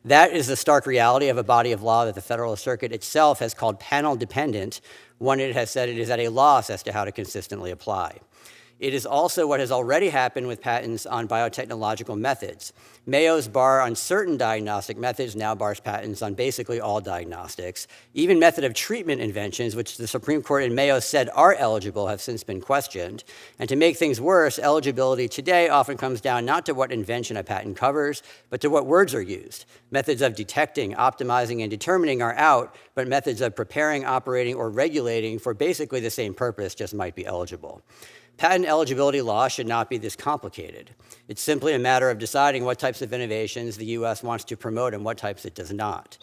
That is the stark reality of a body of law that the Federal Circuit itself has called panel dependent, one it has said it is at a loss as to how to consistently apply. It is also what has already happened with patents on biotechnological methods. Mayo's bar on certain diagnostic methods now bars patents on basically all diagnostics. Even method of treatment inventions, which the Supreme Court in Mayo said are eligible, have since been questioned. And to make things worse, eligibility today often comes down not to what invention a patent covers, but to what words are used. Methods of detecting, optimizing, and determining are out, but methods of preparing, operating, or regulating for basically the same purpose just might be eligible. Patent eligibility law should not be this complicated. It's simply a matter of deciding what types of innovations the U.S. wants to promote and what types it does not.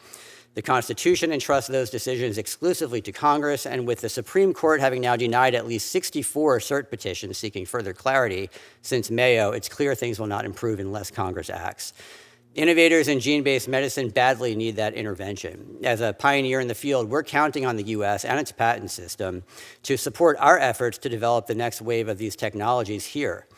The Constitution entrusts those decisions exclusively to Congress, and with the Supreme Court having now denied at least 64 cert petitions seeking further clarity since Mayo, it's clear things will not improve unless Congress acts. Innovators in gene-based medicine badly need that intervention. As a pioneer in the field, we're counting on the U.S. and its patent system to support our efforts to develop the next wave of these technologies here.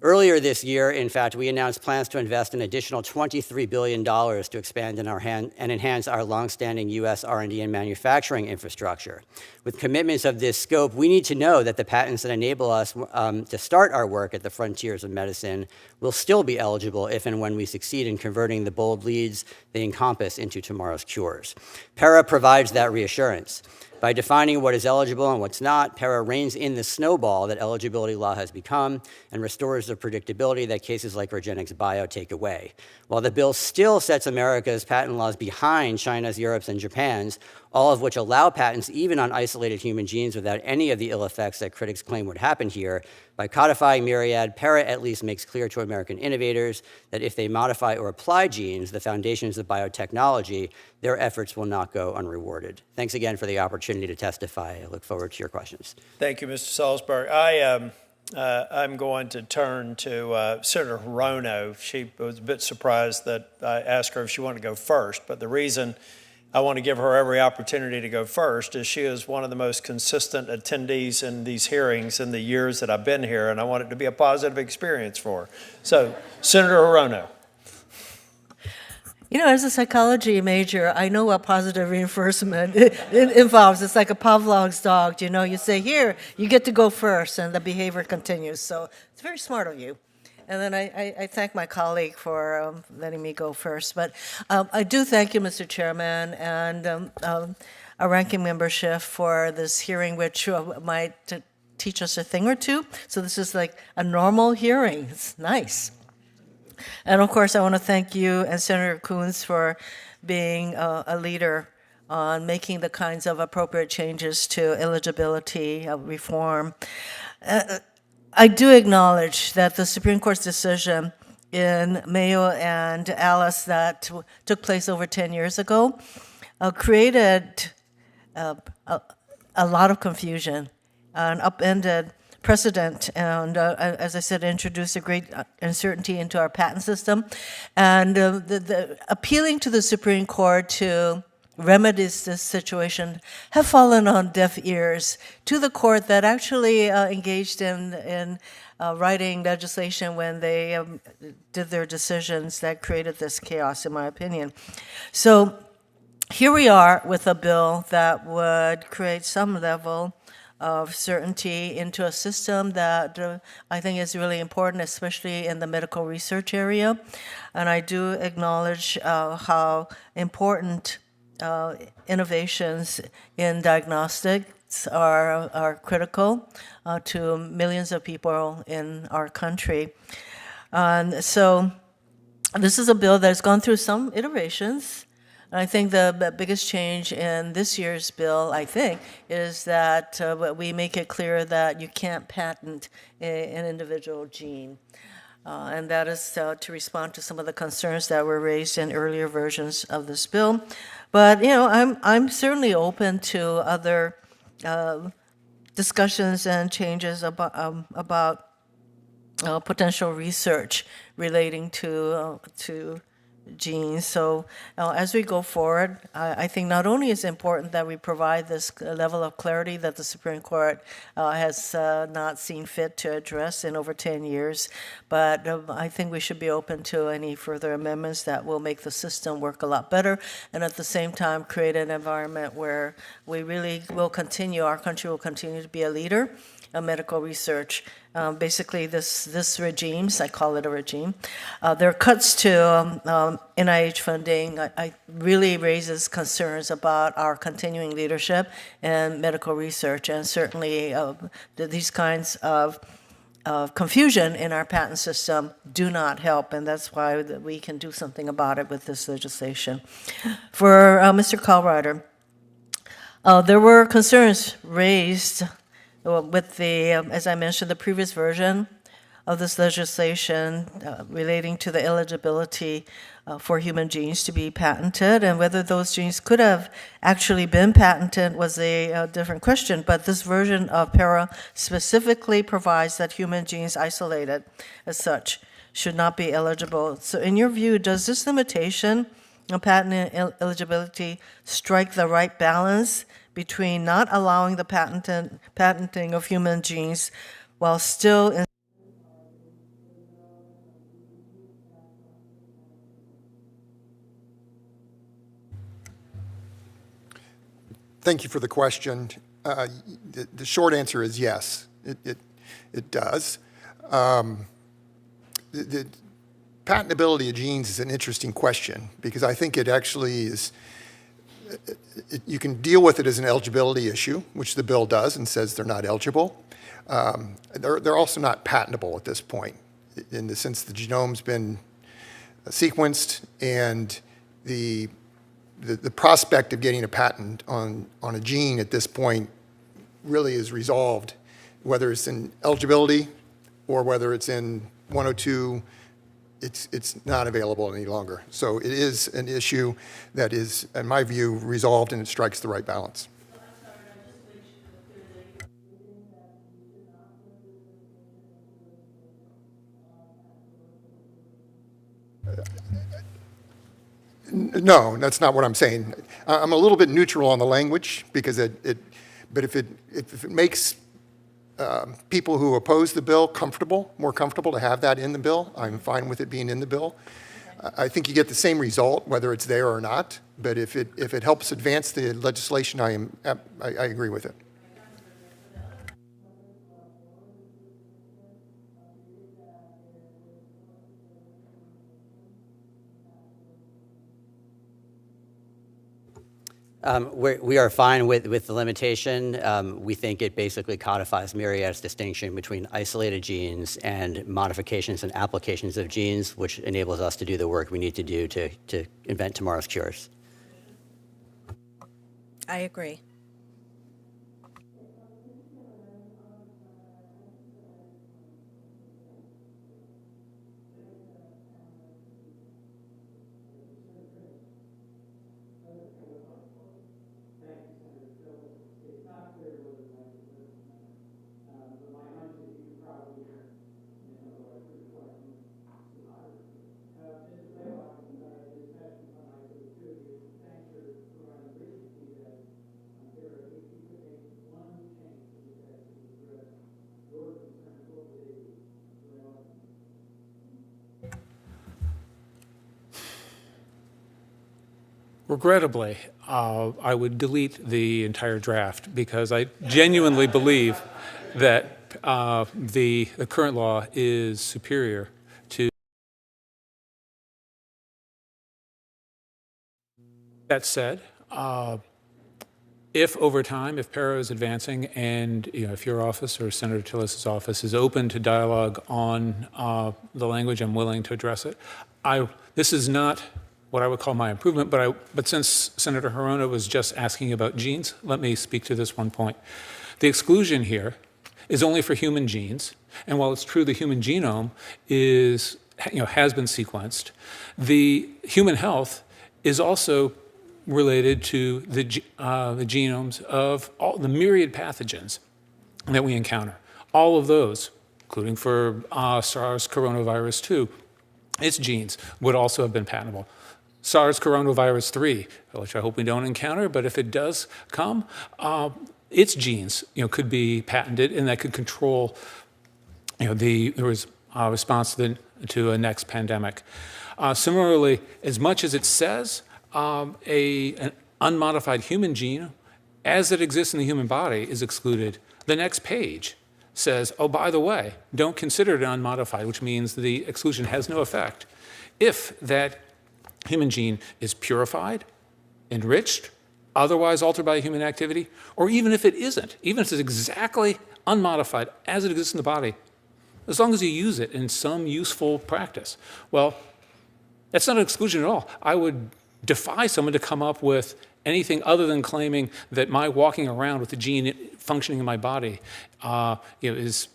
Earlier this year, in fact, we announced plans to invest an additional $23 billion to expand and enhance our longstanding U.S. R&D and manufacturing infrastructure. With commitments of this scope, we need to know that the patents that enable us to start our work at the frontiers of medicine will still be eligible if and when we succeed in converting the bold leads they encompass into tomorrow's cures. PARA provides that reassurance. By defining what is eligible and what's not, PARA reins in the snowball that eligibility law has become and restores the predictability that cases like Regenx's Bio take away. While the bill still sets America's patent laws behind China's, Europe's, and Japan's, all of which allow patents even on isolated human genes without any of the ill effects that critics claim would happen here, by codifying Myriad, PARA at least makes clear to American innovators that if they modify or apply genes, the foundations of biotechnology, their efforts will not go unrewarded. Thanks again for the opportunity to testify. I look forward to your questions. Thank you, Mr. Salzberg. I'm going to turn to Senator Hirono. She was a bit surprised that I asked her if she wanted to go first, but the reason I want to give her every opportunity to go first is she is one of the most consistent attendees in these hearings in the years that I've been here, and I want it to be a positive experience for her. So, Senator Hirono. You know, as a psychology major, I know what positive reinforcement it involves. It's like a Pavlov's dog. You know, you say, here, you get to go first, and the behavior continues. So it's very smart of you. And then I thank my colleague for letting me go first. But I do thank you, Mr. Chairman, and our ranking member Schiff for this hearing, which might teach us a thing or two. So this is like a normal hearing. It's nice. And of course, I want to thank you and Senator Coons for being a leader on making the kinds of appropriate changes to eligibility reform. I do acknowledge that the Supreme Court's decision in Mayo and Alice that took place over 10 years ago created a lot of confusion and upended precedent, and as I said, introduced a great uncertainty into our patent system. And the appealing to the Supreme Court to remedy this situation have fallen on deaf ears to the court that actually engaged in writing legislation when they did their decisions that created this chaos, in my opinion. So here we are with a bill that would create some level of certainty into a system that I think is really important, especially in the medical research area. And I do acknowledge how important innovations in diagnostics are critical to millions of people in our country. And so this is a bill that has gone through some iterations. I think the biggest change in this year's bill, I think, is that we make it clear that you can't patent an individual gene. And that is to respond to some of the concerns that were raised in earlier versions of this bill. But, you know, I'm certainly open to other discussions and changes about potential research relating to genes. So as we go forward, I think not only is it important that we provide this level of clarity that the Supreme Court has not seen fit to address in over 10 years, but I think we should be open to any further amendments that will make the system work a lot better, and at the same time create an environment where we really will continue, our country will continue to be a leader in medical research. Basically, this regimes, I call it a regime, their cuts to NIH funding I really raises concerns about our continuing leadership in medical research, and certainly these kinds of confusion in our patent system do not help, and that's why we can do something about it with this legislation. For Mr. Caltrider, there were concerns raised with the, as I mentioned, the previous version of this legislation relating to the eligibility for human genes to be patented, and whether those genes could have actually been patented was a different question. But this version of PARA specifically provides that human genes isolated as such should not be eligible. So in your view, does this limitation on patent eligibility strike the right balance between not allowing the patenting of human genes while still Thank you for the question. The short answer is yes, it does. The patentability of genes is an interesting question because I think it actually is, you can deal with it as an eligibility issue, which the bill does and says they're not eligible. They're also not patentable at this point in the sense the genome's been sequenced and the prospect of getting a patent on a gene at this point really is resolved, whether it's in eligibility or whether it's in 102, it's not available any longer. So it is an issue that is, in my view, resolved and it strikes the right balance. No, that's not what I'm saying. I'm a little bit neutral on the language because but if it makes people who oppose the bill more comfortable to have that in the bill, I'm fine with it being in the bill. I think you get the same result whether it's there or not, but if it helps advance the legislation, I agree with it. We are fine with the limitation. We think it basically codifies Myriad's distinction between isolated genes and modifications and applications of genes, which enables us to do the work we need to do to invent tomorrow's cures. I agree. Regrettably, I would delete the entire draft because I genuinely believe that the current law is superior to. That said, if over time, if PARA is advancing and if your office or Senator Tillis's office is open to dialogue on the language, I'm willing to address it. This is not what I would call my improvement, but since Senator Hirona was just asking about genes, let me speak to this one point. The exclusion here is only for human genes, and while it's true the human genome is, has been sequenced, the human health is also related to the genomes of all the myriad pathogens that we encounter. All of those, including for SARS coronavirus 2, its genes would also have been patentable. SARS coronavirus 3, which I hope we don't encounter, but if it does come, its genes, could be patented, and that could control, the response to a next pandemic. Similarly, as much as it says an unmodified human gene, as it exists in the human body, is excluded, the next page says, oh, by the way, don't consider it unmodified, which means the exclusion has no effect if that human gene is purified, enriched, otherwise altered by human activity, or even if it isn't, even if it's exactly unmodified as it exists in the body, as long as you use it in some useful practice. Well, that's not an exclusion at all. I would defy someone to come up with anything other than claiming that my walking around with the gene functioning in my body is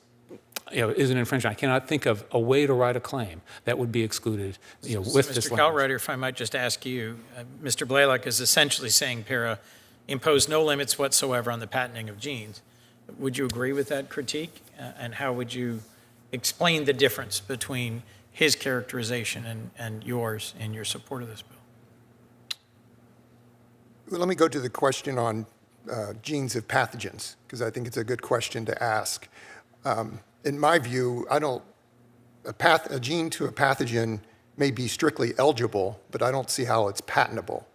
an infringement. I cannot think of a way to write a claim that would be excluded with this Mr. language. Caltrider, if I might just ask you, Mr. Blaylock is essentially saying PARA imposed no limits whatsoever on the patenting of genes. Would you agree with that critique? And how would you explain the difference between his characterization and yours in your support of this bill? Well, let me go to the question on genes of pathogens, because I think it's a good question to ask. In my view, a gene to a pathogen may be strictly eligible, but I don't see how it's patentable.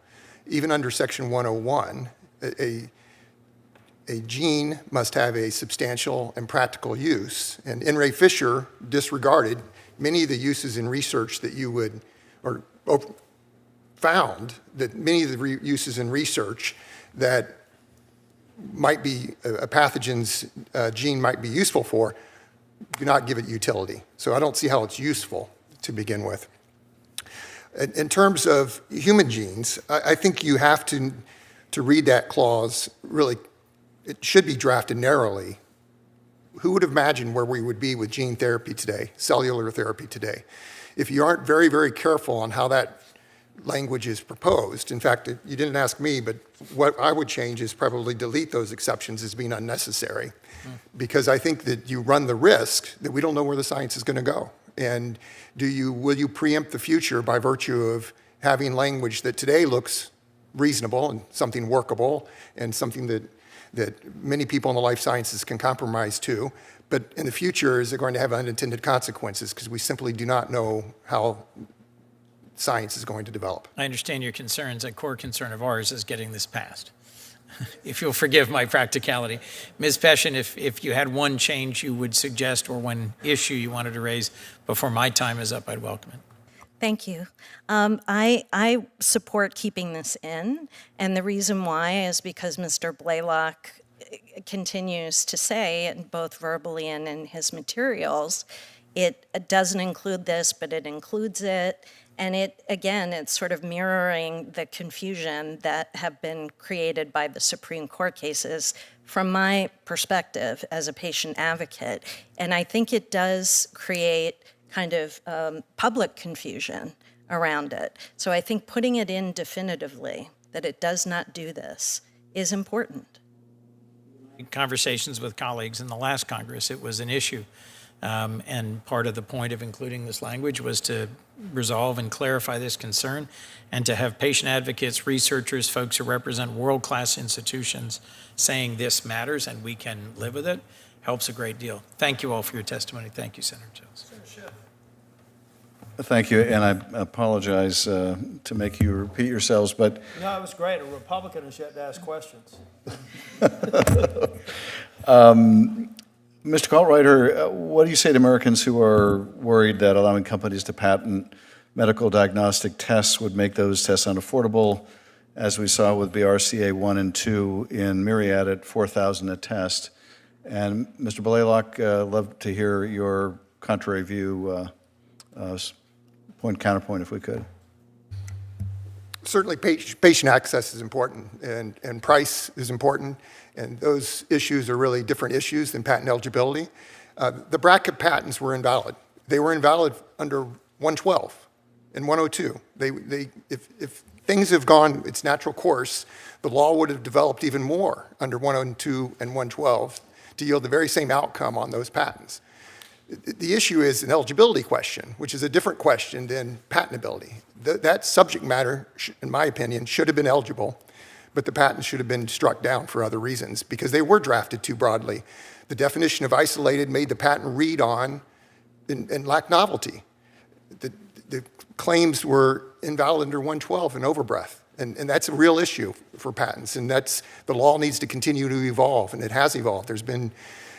Even under Section 101, a gene must have a substantial and practical use. And N. Ray Fisher disregarded many of the uses in research that you would, or found that many of the uses in research that might be a pathogen's gene might be useful for, do not give it utility. So I don't see how it's useful to begin with. In terms of human genes, I think you have to read that clause really. It should be drafted narrowly. Who would have imagined where we would be with gene therapy today, cellular therapy today? If you aren't very, very careful on how that language is proposed, in fact, you didn't ask me, but what I would change is probably delete those exceptions as being unnecessary, because I think that you run the risk that we don't know where the science is going to go. And will you preempt the future by virtue of having language that today looks reasonable and something workable and something that many people in the life sciences can compromise to, but in the future, is it going to have unintended consequences because we simply do not know how science is going to develop. I understand your concerns. A core concern of ours is getting this passed. If you'll forgive my practicality. Ms. Peshin, if you had one change you would suggest or one issue you wanted to raise before my time is up, I'd welcome it. Thank you. I support keeping this in, and the reason why is because Mr. Blaylock continues to say, both verbally and in his materials, it doesn't include this, but it includes it. And it's sort of mirroring the confusion that have been created by the Supreme Court cases from my perspective as a patient advocate. And I think it does create kind of public confusion around it. So I think putting it in definitively, that it does not do this, is important. In conversations with colleagues in the last Congress, it was an issue. And part of the point of including this language was to resolve and clarify this concern and to have patient advocates, researchers, folks who represent world-class institutions saying this matters and we can live with it helps a great deal. Thank you all for your testimony. Thank you, Senator Jones. Thank you, and I apologize to make you repeat yourselves, but... No, it was great. A Republican is yet to ask questions. Mr. Caltrider, what do you say to Americans who are worried that allowing companies to patent medical diagnostic tests would make those tests unaffordable, as we saw with BRCA 1 and 2 in Myriad at $4,000 a test? And Mr. Blaylock, love to hear your contrary view, counterpoint, if we could. Certainly patient access is important, and price is important, and those issues are really different issues than patent eligibility. The bracket patents were invalid. They were invalid under 112 and 102. If things have gone its natural course, the law would have developed even more under 102 and 112 to yield the very same outcome on those patents. The issue is an eligibility question, which is a different question than patentability. That subject matter, in my opinion, should have been eligible, but the patents should have been struck down for other reasons because they were drafted too broadly. The definition of isolated made the patent read on and lack novelty. The claims were invalid under 112 and overbreath, and that's a real issue for patents, and the law needs to continue to evolve, and it has evolved.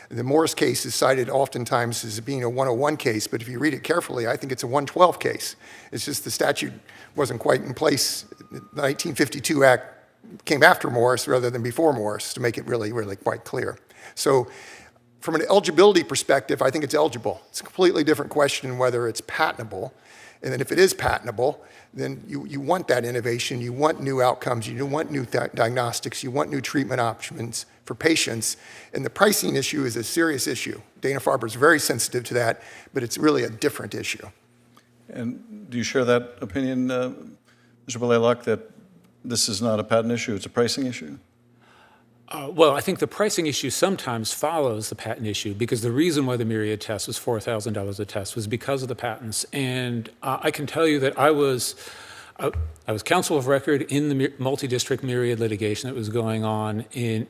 The Morris case is cited oftentimes as being a 101 case, but if you read it carefully, I think it's a 112 case. It's just the statute wasn't quite in place. The 1952 Act came after Morris rather than before Morris to make it really, really quite clear. So from an eligibility perspective, I think it's eligible. It's a completely different question whether it's patentable. And then if it is patentable, then you want that innovation, you want new outcomes, you want new diagnostics, you want new treatment options for patients. And the pricing issue is a serious issue. Dana-Farber is very sensitive to that, but it's really a different issue. And do you share that opinion, Mr. Blaylock, that this is not a patent issue, it's a pricing issue? Well, I think the pricing issue sometimes follows the patent issue because the reason why the Myriad test was $4,000 a test was because of the patents. And I can tell you that I was counsel of record in the multi-district Myriad litigation that was going on in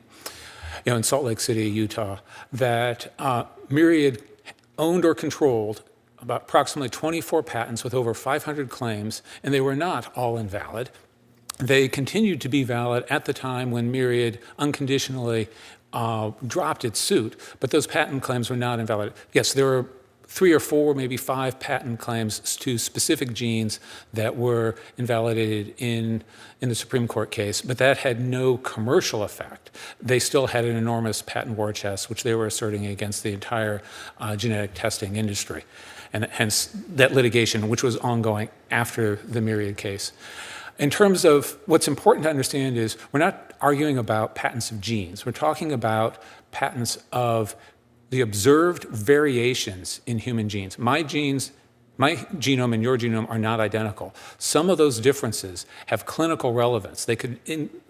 Salt Lake City, Utah, that Myriad owned or controlled about approximately 24 patents with over 500 claims, and they were not all invalid. They continued to be valid at the time when Myriad unconditionally dropped its suit, but those patent claims were not invalid. Yes, there were 3 or 4, maybe 5 patent claims to specific genes that were invalidated in the Supreme Court case, but that had no commercial effect. They still had an enormous patent war chest, which they were asserting against the entire genetic testing industry, and hence that litigation, which was ongoing after the Myriad case. In terms of what's important to understand is we're not arguing about patents of genes. We're talking about patents of the observed variations in human genes. My genome and your genome are not identical. Some of those differences have clinical relevance. They could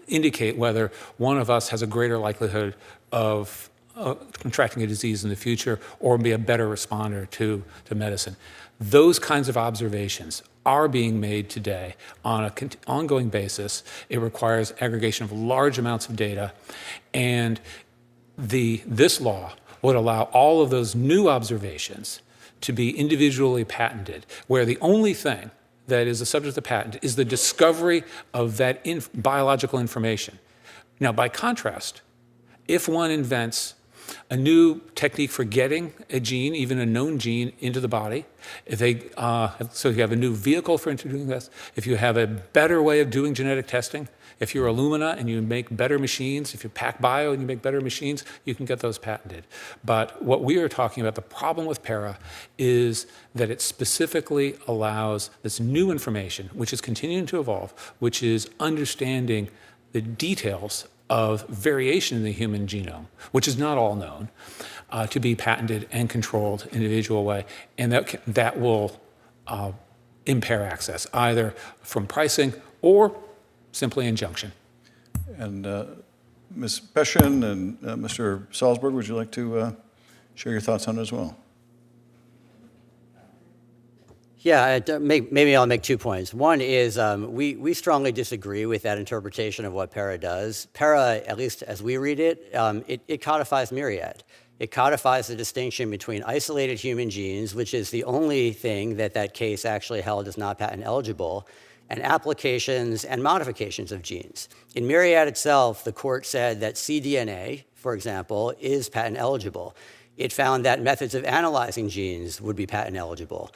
indicate whether one of us has a greater likelihood of contracting a disease in the future or be a better responder to medicine. Those kinds of observations are being made today on an ongoing basis. It requires aggregation of large amounts of data, and this law would allow all of those new observations to be individually patented, where the only thing that is the subject of the patent is the discovery of that biological information. Now, by contrast, if one invents a new technique for getting a gene, even a known gene, into the body, so you have a new vehicle for introducing this, if you have a better way of doing genetic testing, if you're Illumina and you make better machines, if you pack bio and you make better machines, you can get those patented. But what we are talking about, the problem with PARA, is that it specifically allows this new information, which is continuing to evolve, which is understanding the details of variation in the human genome, which is not all known, to be patented and controlled in an individual way. And that will impair access, either from pricing or simply injunction. And Ms. Peshin and Mr. Salzberg, would you like to share your thoughts on it as well? Yeah, maybe I'll make 2 points. One is we strongly disagree with that interpretation of what PARA does. PARA, at least as we read it, it codifies Myriad. It codifies the distinction between isolated human genes, which is the only thing that case actually held as not patent eligible, and applications and modifications of genes. In Myriad itself, the court said that cDNA, for example, is patent eligible. It found that methods of analyzing genes would be patent eligible.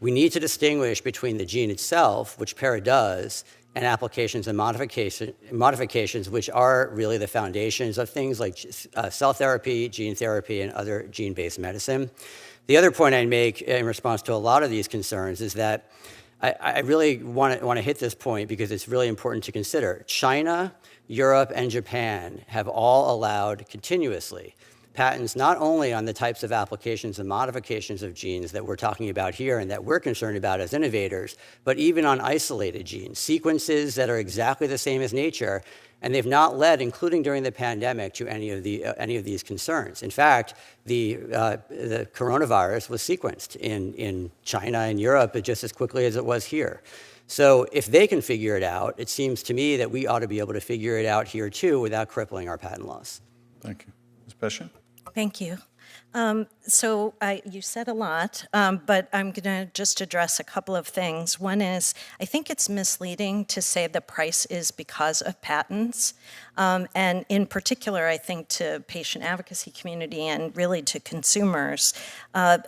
We need to distinguish between the gene itself, which PARA does, and applications and modifications, which are really the foundations of things like cell therapy, gene therapy, and other gene-based medicine. The other point I'd make in response to a lot of these concerns is that I really want to hit this point because it's really important to consider. China, Europe, and Japan have all allowed continuously patents not only on the types of applications and modifications of genes that we're talking about here and that we're concerned about as innovators, but even on isolated genes, sequences that are exactly the same as nature, and they've not led, including during the pandemic, to any of these concerns. In fact, the coronavirus was sequenced in China and Europe just as quickly as it was here. So if they can figure it out, it seems to me that we ought to be able to figure it out here too without crippling our patent laws. Thank you. Ms. Peshin? Thank you. You said a lot, but I'm going to just address a couple of things. One is, I think it's misleading to say the price is because of patents. And in particular, I think to patient advocacy community and really to consumers, a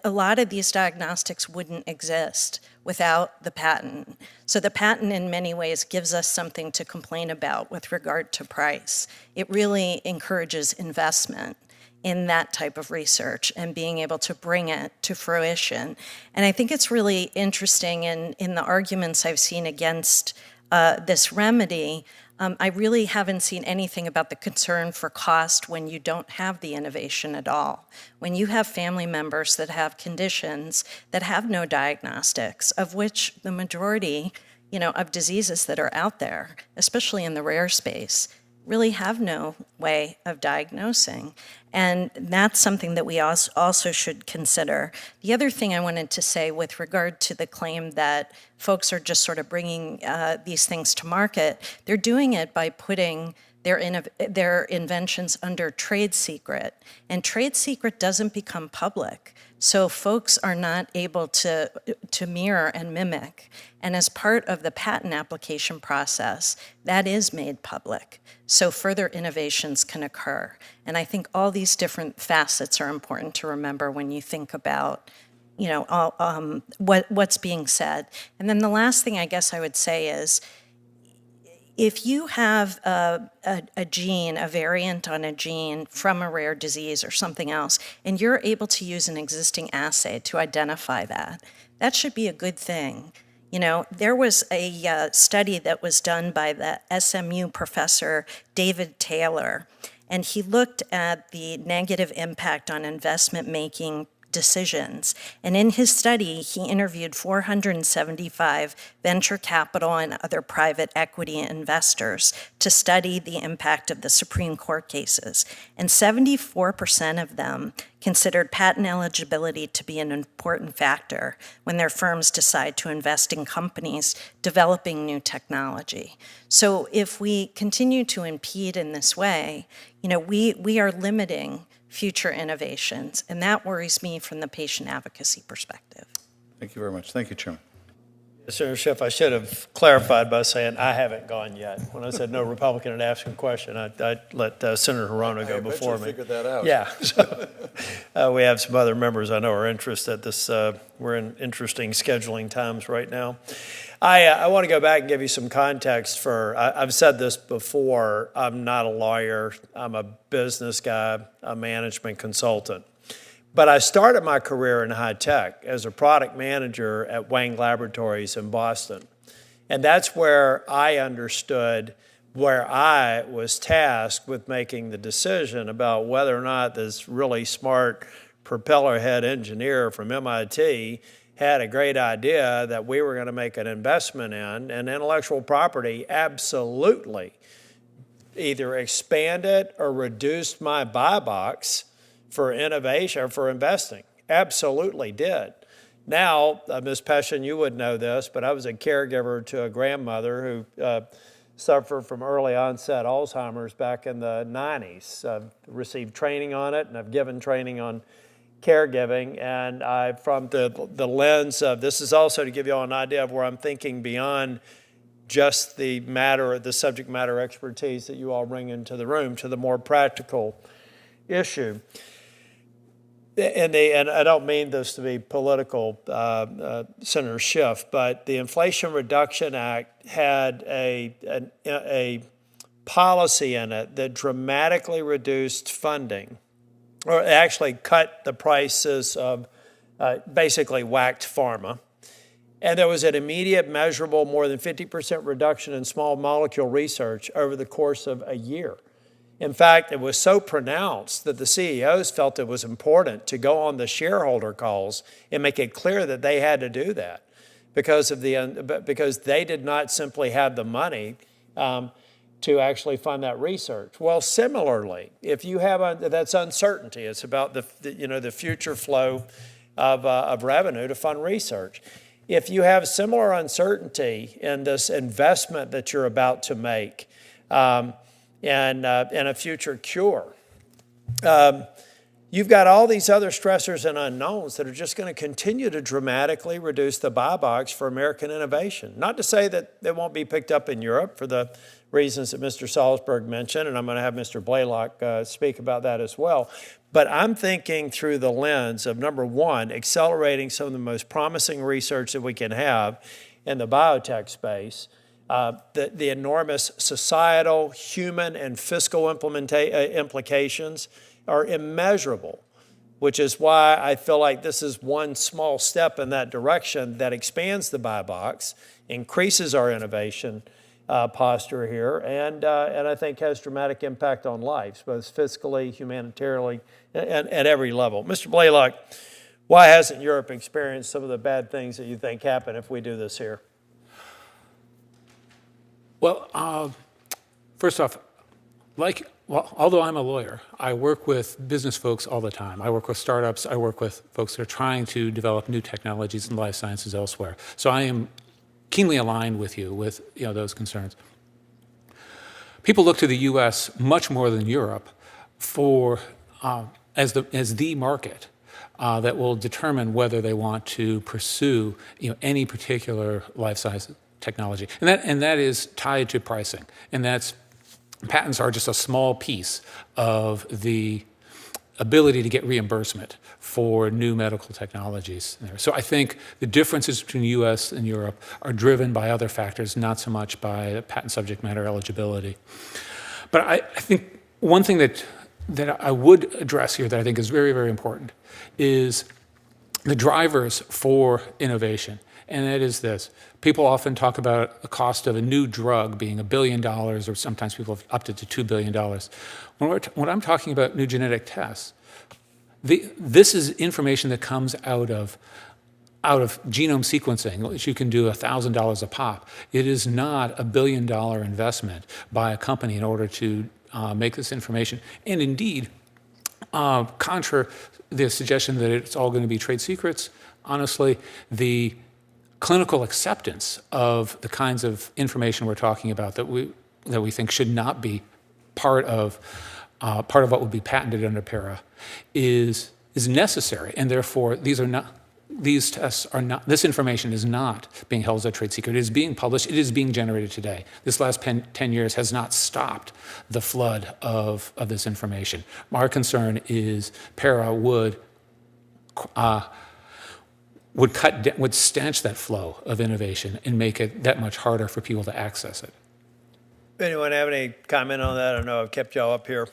lot of these diagnostics wouldn't exist without the patent. So the patent in many ways gives us something to complain about with regard to price. It really encourages investment in that type of research and being able to bring it to fruition. And I think it's really interesting in the arguments I've seen against this remedy, I really haven't seen anything about the concern for cost when you don't have the innovation at all. When you have family members that have conditions that have no diagnostics, of which the majority, of diseases that are out there, especially in the rare space, really have no way of diagnosing. And that's something that we also should consider. The other thing I wanted to say with regard to the claim that folks are just sort of bringing these things to market, they're doing it by putting their inventions under trade secret, and trade secret doesn't become public. So folks are not able to mirror and mimic. And as part of the patent application process, that is made public. So further innovations can occur. And I think all these different facets are important to remember when you think about what's being said. And then the last thing I guess I would say is, if you have a gene, a variant on a gene from a rare disease or something else, and you're able to use an existing assay to identify that, that should be a good thing. There was a study that was done by the SMU professor David Taylor, and he looked at the negative impact on investment making decisions. And in his study, he interviewed 475 venture capital and other private equity investors to study the impact of the Supreme Court cases. And 74% of them considered patent eligibility to be an important factor when their firms decide to invest in companies developing new technology. So if we continue to impede in this way, we are limiting future innovations, and that worries me from the patient advocacy perspective. Thank you very much. Thank you, Chairman. Senator Schiff, I should have clarified by saying I haven't gone yet. When I said no Republican had asked a question, I let Senator Hirono go before me. Figured that out. Yeah. So, we have some other members I know are interested. We're in interesting scheduling times right now. I want to go back and give you some context I've said this before, I'm not a lawyer, I'm a business guy, a management consultant. But I started my career in high tech as a product manager at Wang Laboratories in Boston. And that's where I understood, where I was tasked with making the decision about whether or not this really smart propeller head engineer from MIT had a great idea that we were going to make an investment in, and intellectual property absolutely either expanded or reduced my buy box for innovation or for investing. Absolutely did. Now, Ms. Peshin, you would know this, but I was a caregiver to a grandmother who suffered from early onset Alzheimer's back in the 90s. I've received training on it, and I've given training on caregiving, and from the lens of, this is also to give you all an idea of where I'm thinking beyond just the subject matter expertise that you all bring into the room to the more practical issue. And I don't mean this to be political, Senator Schiff, but the Inflation Reduction Act had a policy in it that dramatically reduced funding, or actually cut the prices of, basically whacked pharma. And there was an immediate, measurable, more than 50% reduction in small molecule research over the course of a year. In fact, it was so pronounced that the CEOs felt it was important to go on the shareholder calls and make it clear that they had to do that because they did not simply have the money to actually fund that research. Well, similarly, if you have that's uncertainty. It's about the future flow of revenue to fund research. If you have similar uncertainty in this investment that you're about to make, and a future cure. You've got all these other stressors and unknowns that are just going to continue to dramatically reduce the buy box for American innovation. Not to say that they won't be picked up in Europe for the reasons that Mr. Salzberg mentioned, and I'm going to have Mr. Blaylock speak about that as well. But I'm thinking through the lens of, number one, accelerating some of the most promising research that we can have in the biotech space. The enormous societal, human, and fiscal implications are immeasurable, which is why I feel like this is one small step in that direction that expands the buy box, increases our innovation posture here, and I think has dramatic impact on lives, both fiscally, humanitarily, and at every level. Mr. Blaylock, why hasn't Europe experienced some of the bad things that you think happen if we do this here? Well, first off, although I'm a lawyer, I work with business folks all the time. I work with startups. I work with folks that are trying to develop new technologies in life sciences elsewhere. So I am keenly aligned with you with those concerns. people look to the U.S. much more than Europe for as the market that will determine whether they want to pursue any particular life science technology, and that is tied to pricing, and patents are just a small piece of the ability to get reimbursement for new medical technologies. So I think the differences between the U.S. and Europe are driven by other factors, not so much by patent subject matter eligibility. But I think one thing that I would address here that I think is very, very important is the drivers for innovation. And that is this. People often talk about the cost of a new drug being $1 billion, or sometimes people have upped it to $2 billion. When I'm talking about new genetic tests, this is information that comes out of genome sequencing, which you can do $1,000 a pop. It is not a $1 billion investment by a company in order to make this information. And indeed, contra the suggestion that it's all going to be trade secrets, honestly, the clinical acceptance of the kinds of information we're talking about that we think should not be part of what would be patented under PARA is necessary, and therefore these tests are not. This information is not being held as a trade secret. It is being published. It is being generated today. This last 10 years has not stopped the flood of this information. Our concern is PARA would stanch that flow of innovation and make it that much harder for people to access it. Anyone have any comment on that? I know I've kept y'all up here.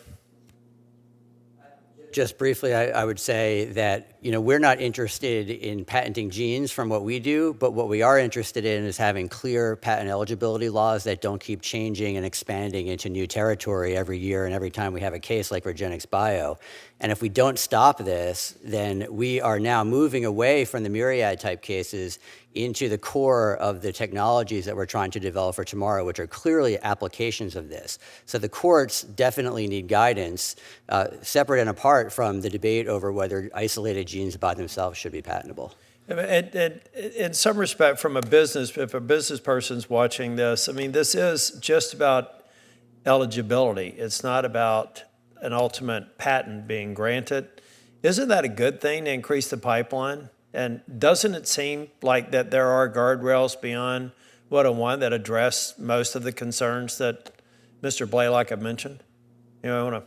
Just briefly, I would say that we're not interested in patenting genes from what we do, but what we are interested in is having clear patent eligibility laws that don't keep changing and expanding into new territory every year and every time we have a case like Regenexx Bio. And if we don't stop this, then we are now moving away from the myriad type cases into the core of the technologies that we're trying to develop for tomorrow, which are clearly applications of this. So the courts definitely need guidance, separate and apart from the debate over whether isolated genes by themselves should be patentable. And in some respect, if a business person's watching this, I mean, this is just about eligibility. It's not about an ultimate patent being granted. Isn't that a good thing to increase the pipeline? And doesn't it seem like that there are guardrails beyond 101 that address most of the concerns that Mr. Blaylock had mentioned? I want to.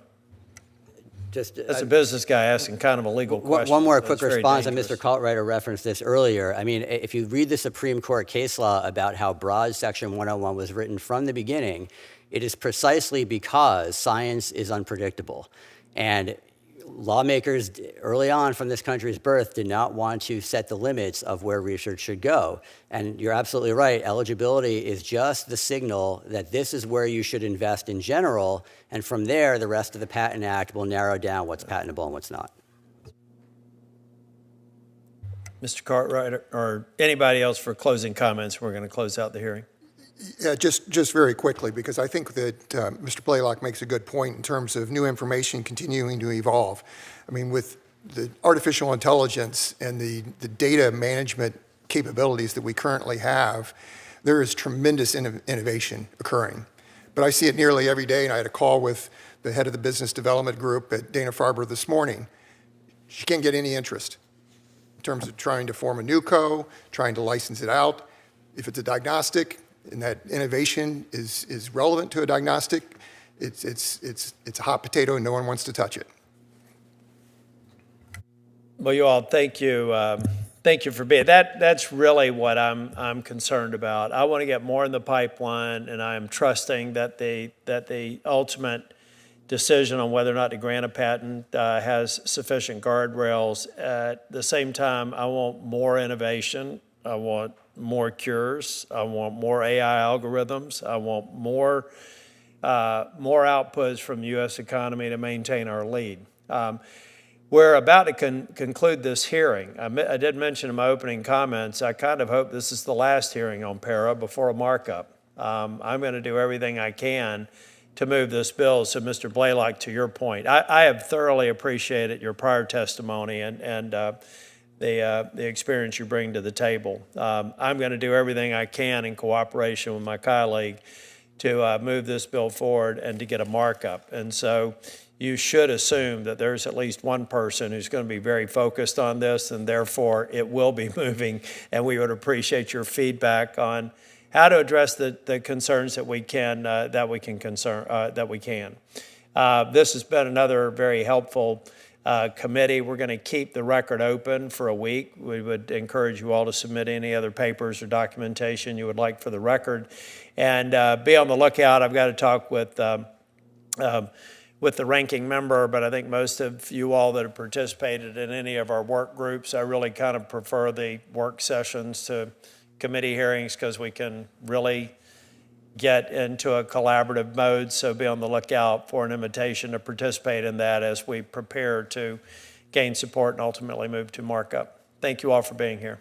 That's a business guy asking kind of a legal question. One more quick response, and Mr. Caltrider referenced this earlier. I mean, if you read the Supreme Court case law about how broad Section 101 was written from the beginning, it is precisely because science is unpredictable. And lawmakers early on from this country's birth did not want to set the limits of where research should go. And you're absolutely right. Eligibility is just the signal that this is where you should invest in general. And from there, the rest of the Patent Act will narrow down what's patentable and what's not. Mr. Cartwright, or anybody else for closing comments? We're going to close out the hearing. Yeah, just very quickly, because I think that Mr. Blaylock makes a good point in terms of new information continuing to evolve. I mean, with the artificial intelligence and the data management capabilities that we currently have, there is tremendous innovation occurring. But I see it nearly every day, and I had a call with the head of the business development group at Dana-Farber this morning. She can't get any interest in terms of trying to form a new co, trying to license it out. If it's a diagnostic, and that innovation is relevant to a diagnostic, it's a hot potato and no one wants to touch it. Well, you all, thank you for being. That's really what I'm concerned about. I want to get more in the pipeline, and I'm trusting that the ultimate decision on whether or not to grant a patent has sufficient guardrails. At the same time, I want more innovation. I want more cures. I want more AI algorithms. I want more outputs from the U.S. economy to maintain our lead. We're about to conclude this hearing. I did mention in my opening comments, I kind of hope this is the last hearing on PARA before a markup. I'm going to do everything I can to move this bill. So, Mr. Blaylock, to your point, I have thoroughly appreciated your prior testimony and the experience you bring to the table. I'm going to do everything I can in cooperation with my colleague to move this bill forward and to get a markup. And so you should assume that there's at least one person who's going to be very focused on this, and therefore it will be moving, and we would appreciate your feedback on how to address the concerns that we can. This has been another very helpful committee. We're going to keep the record open for a week. We would encourage you all to submit any other papers or documentation you would like for the record, and be on the lookout. I've got to talk with the ranking member, but I think most of you all that have participated in any of our work groups, I really kind of prefer the work sessions to committee hearings because we can really get into a collaborative mode. So be on the lookout for an invitation to participate in that as we prepare to gain support and ultimately move to markup. Thank you all for being here.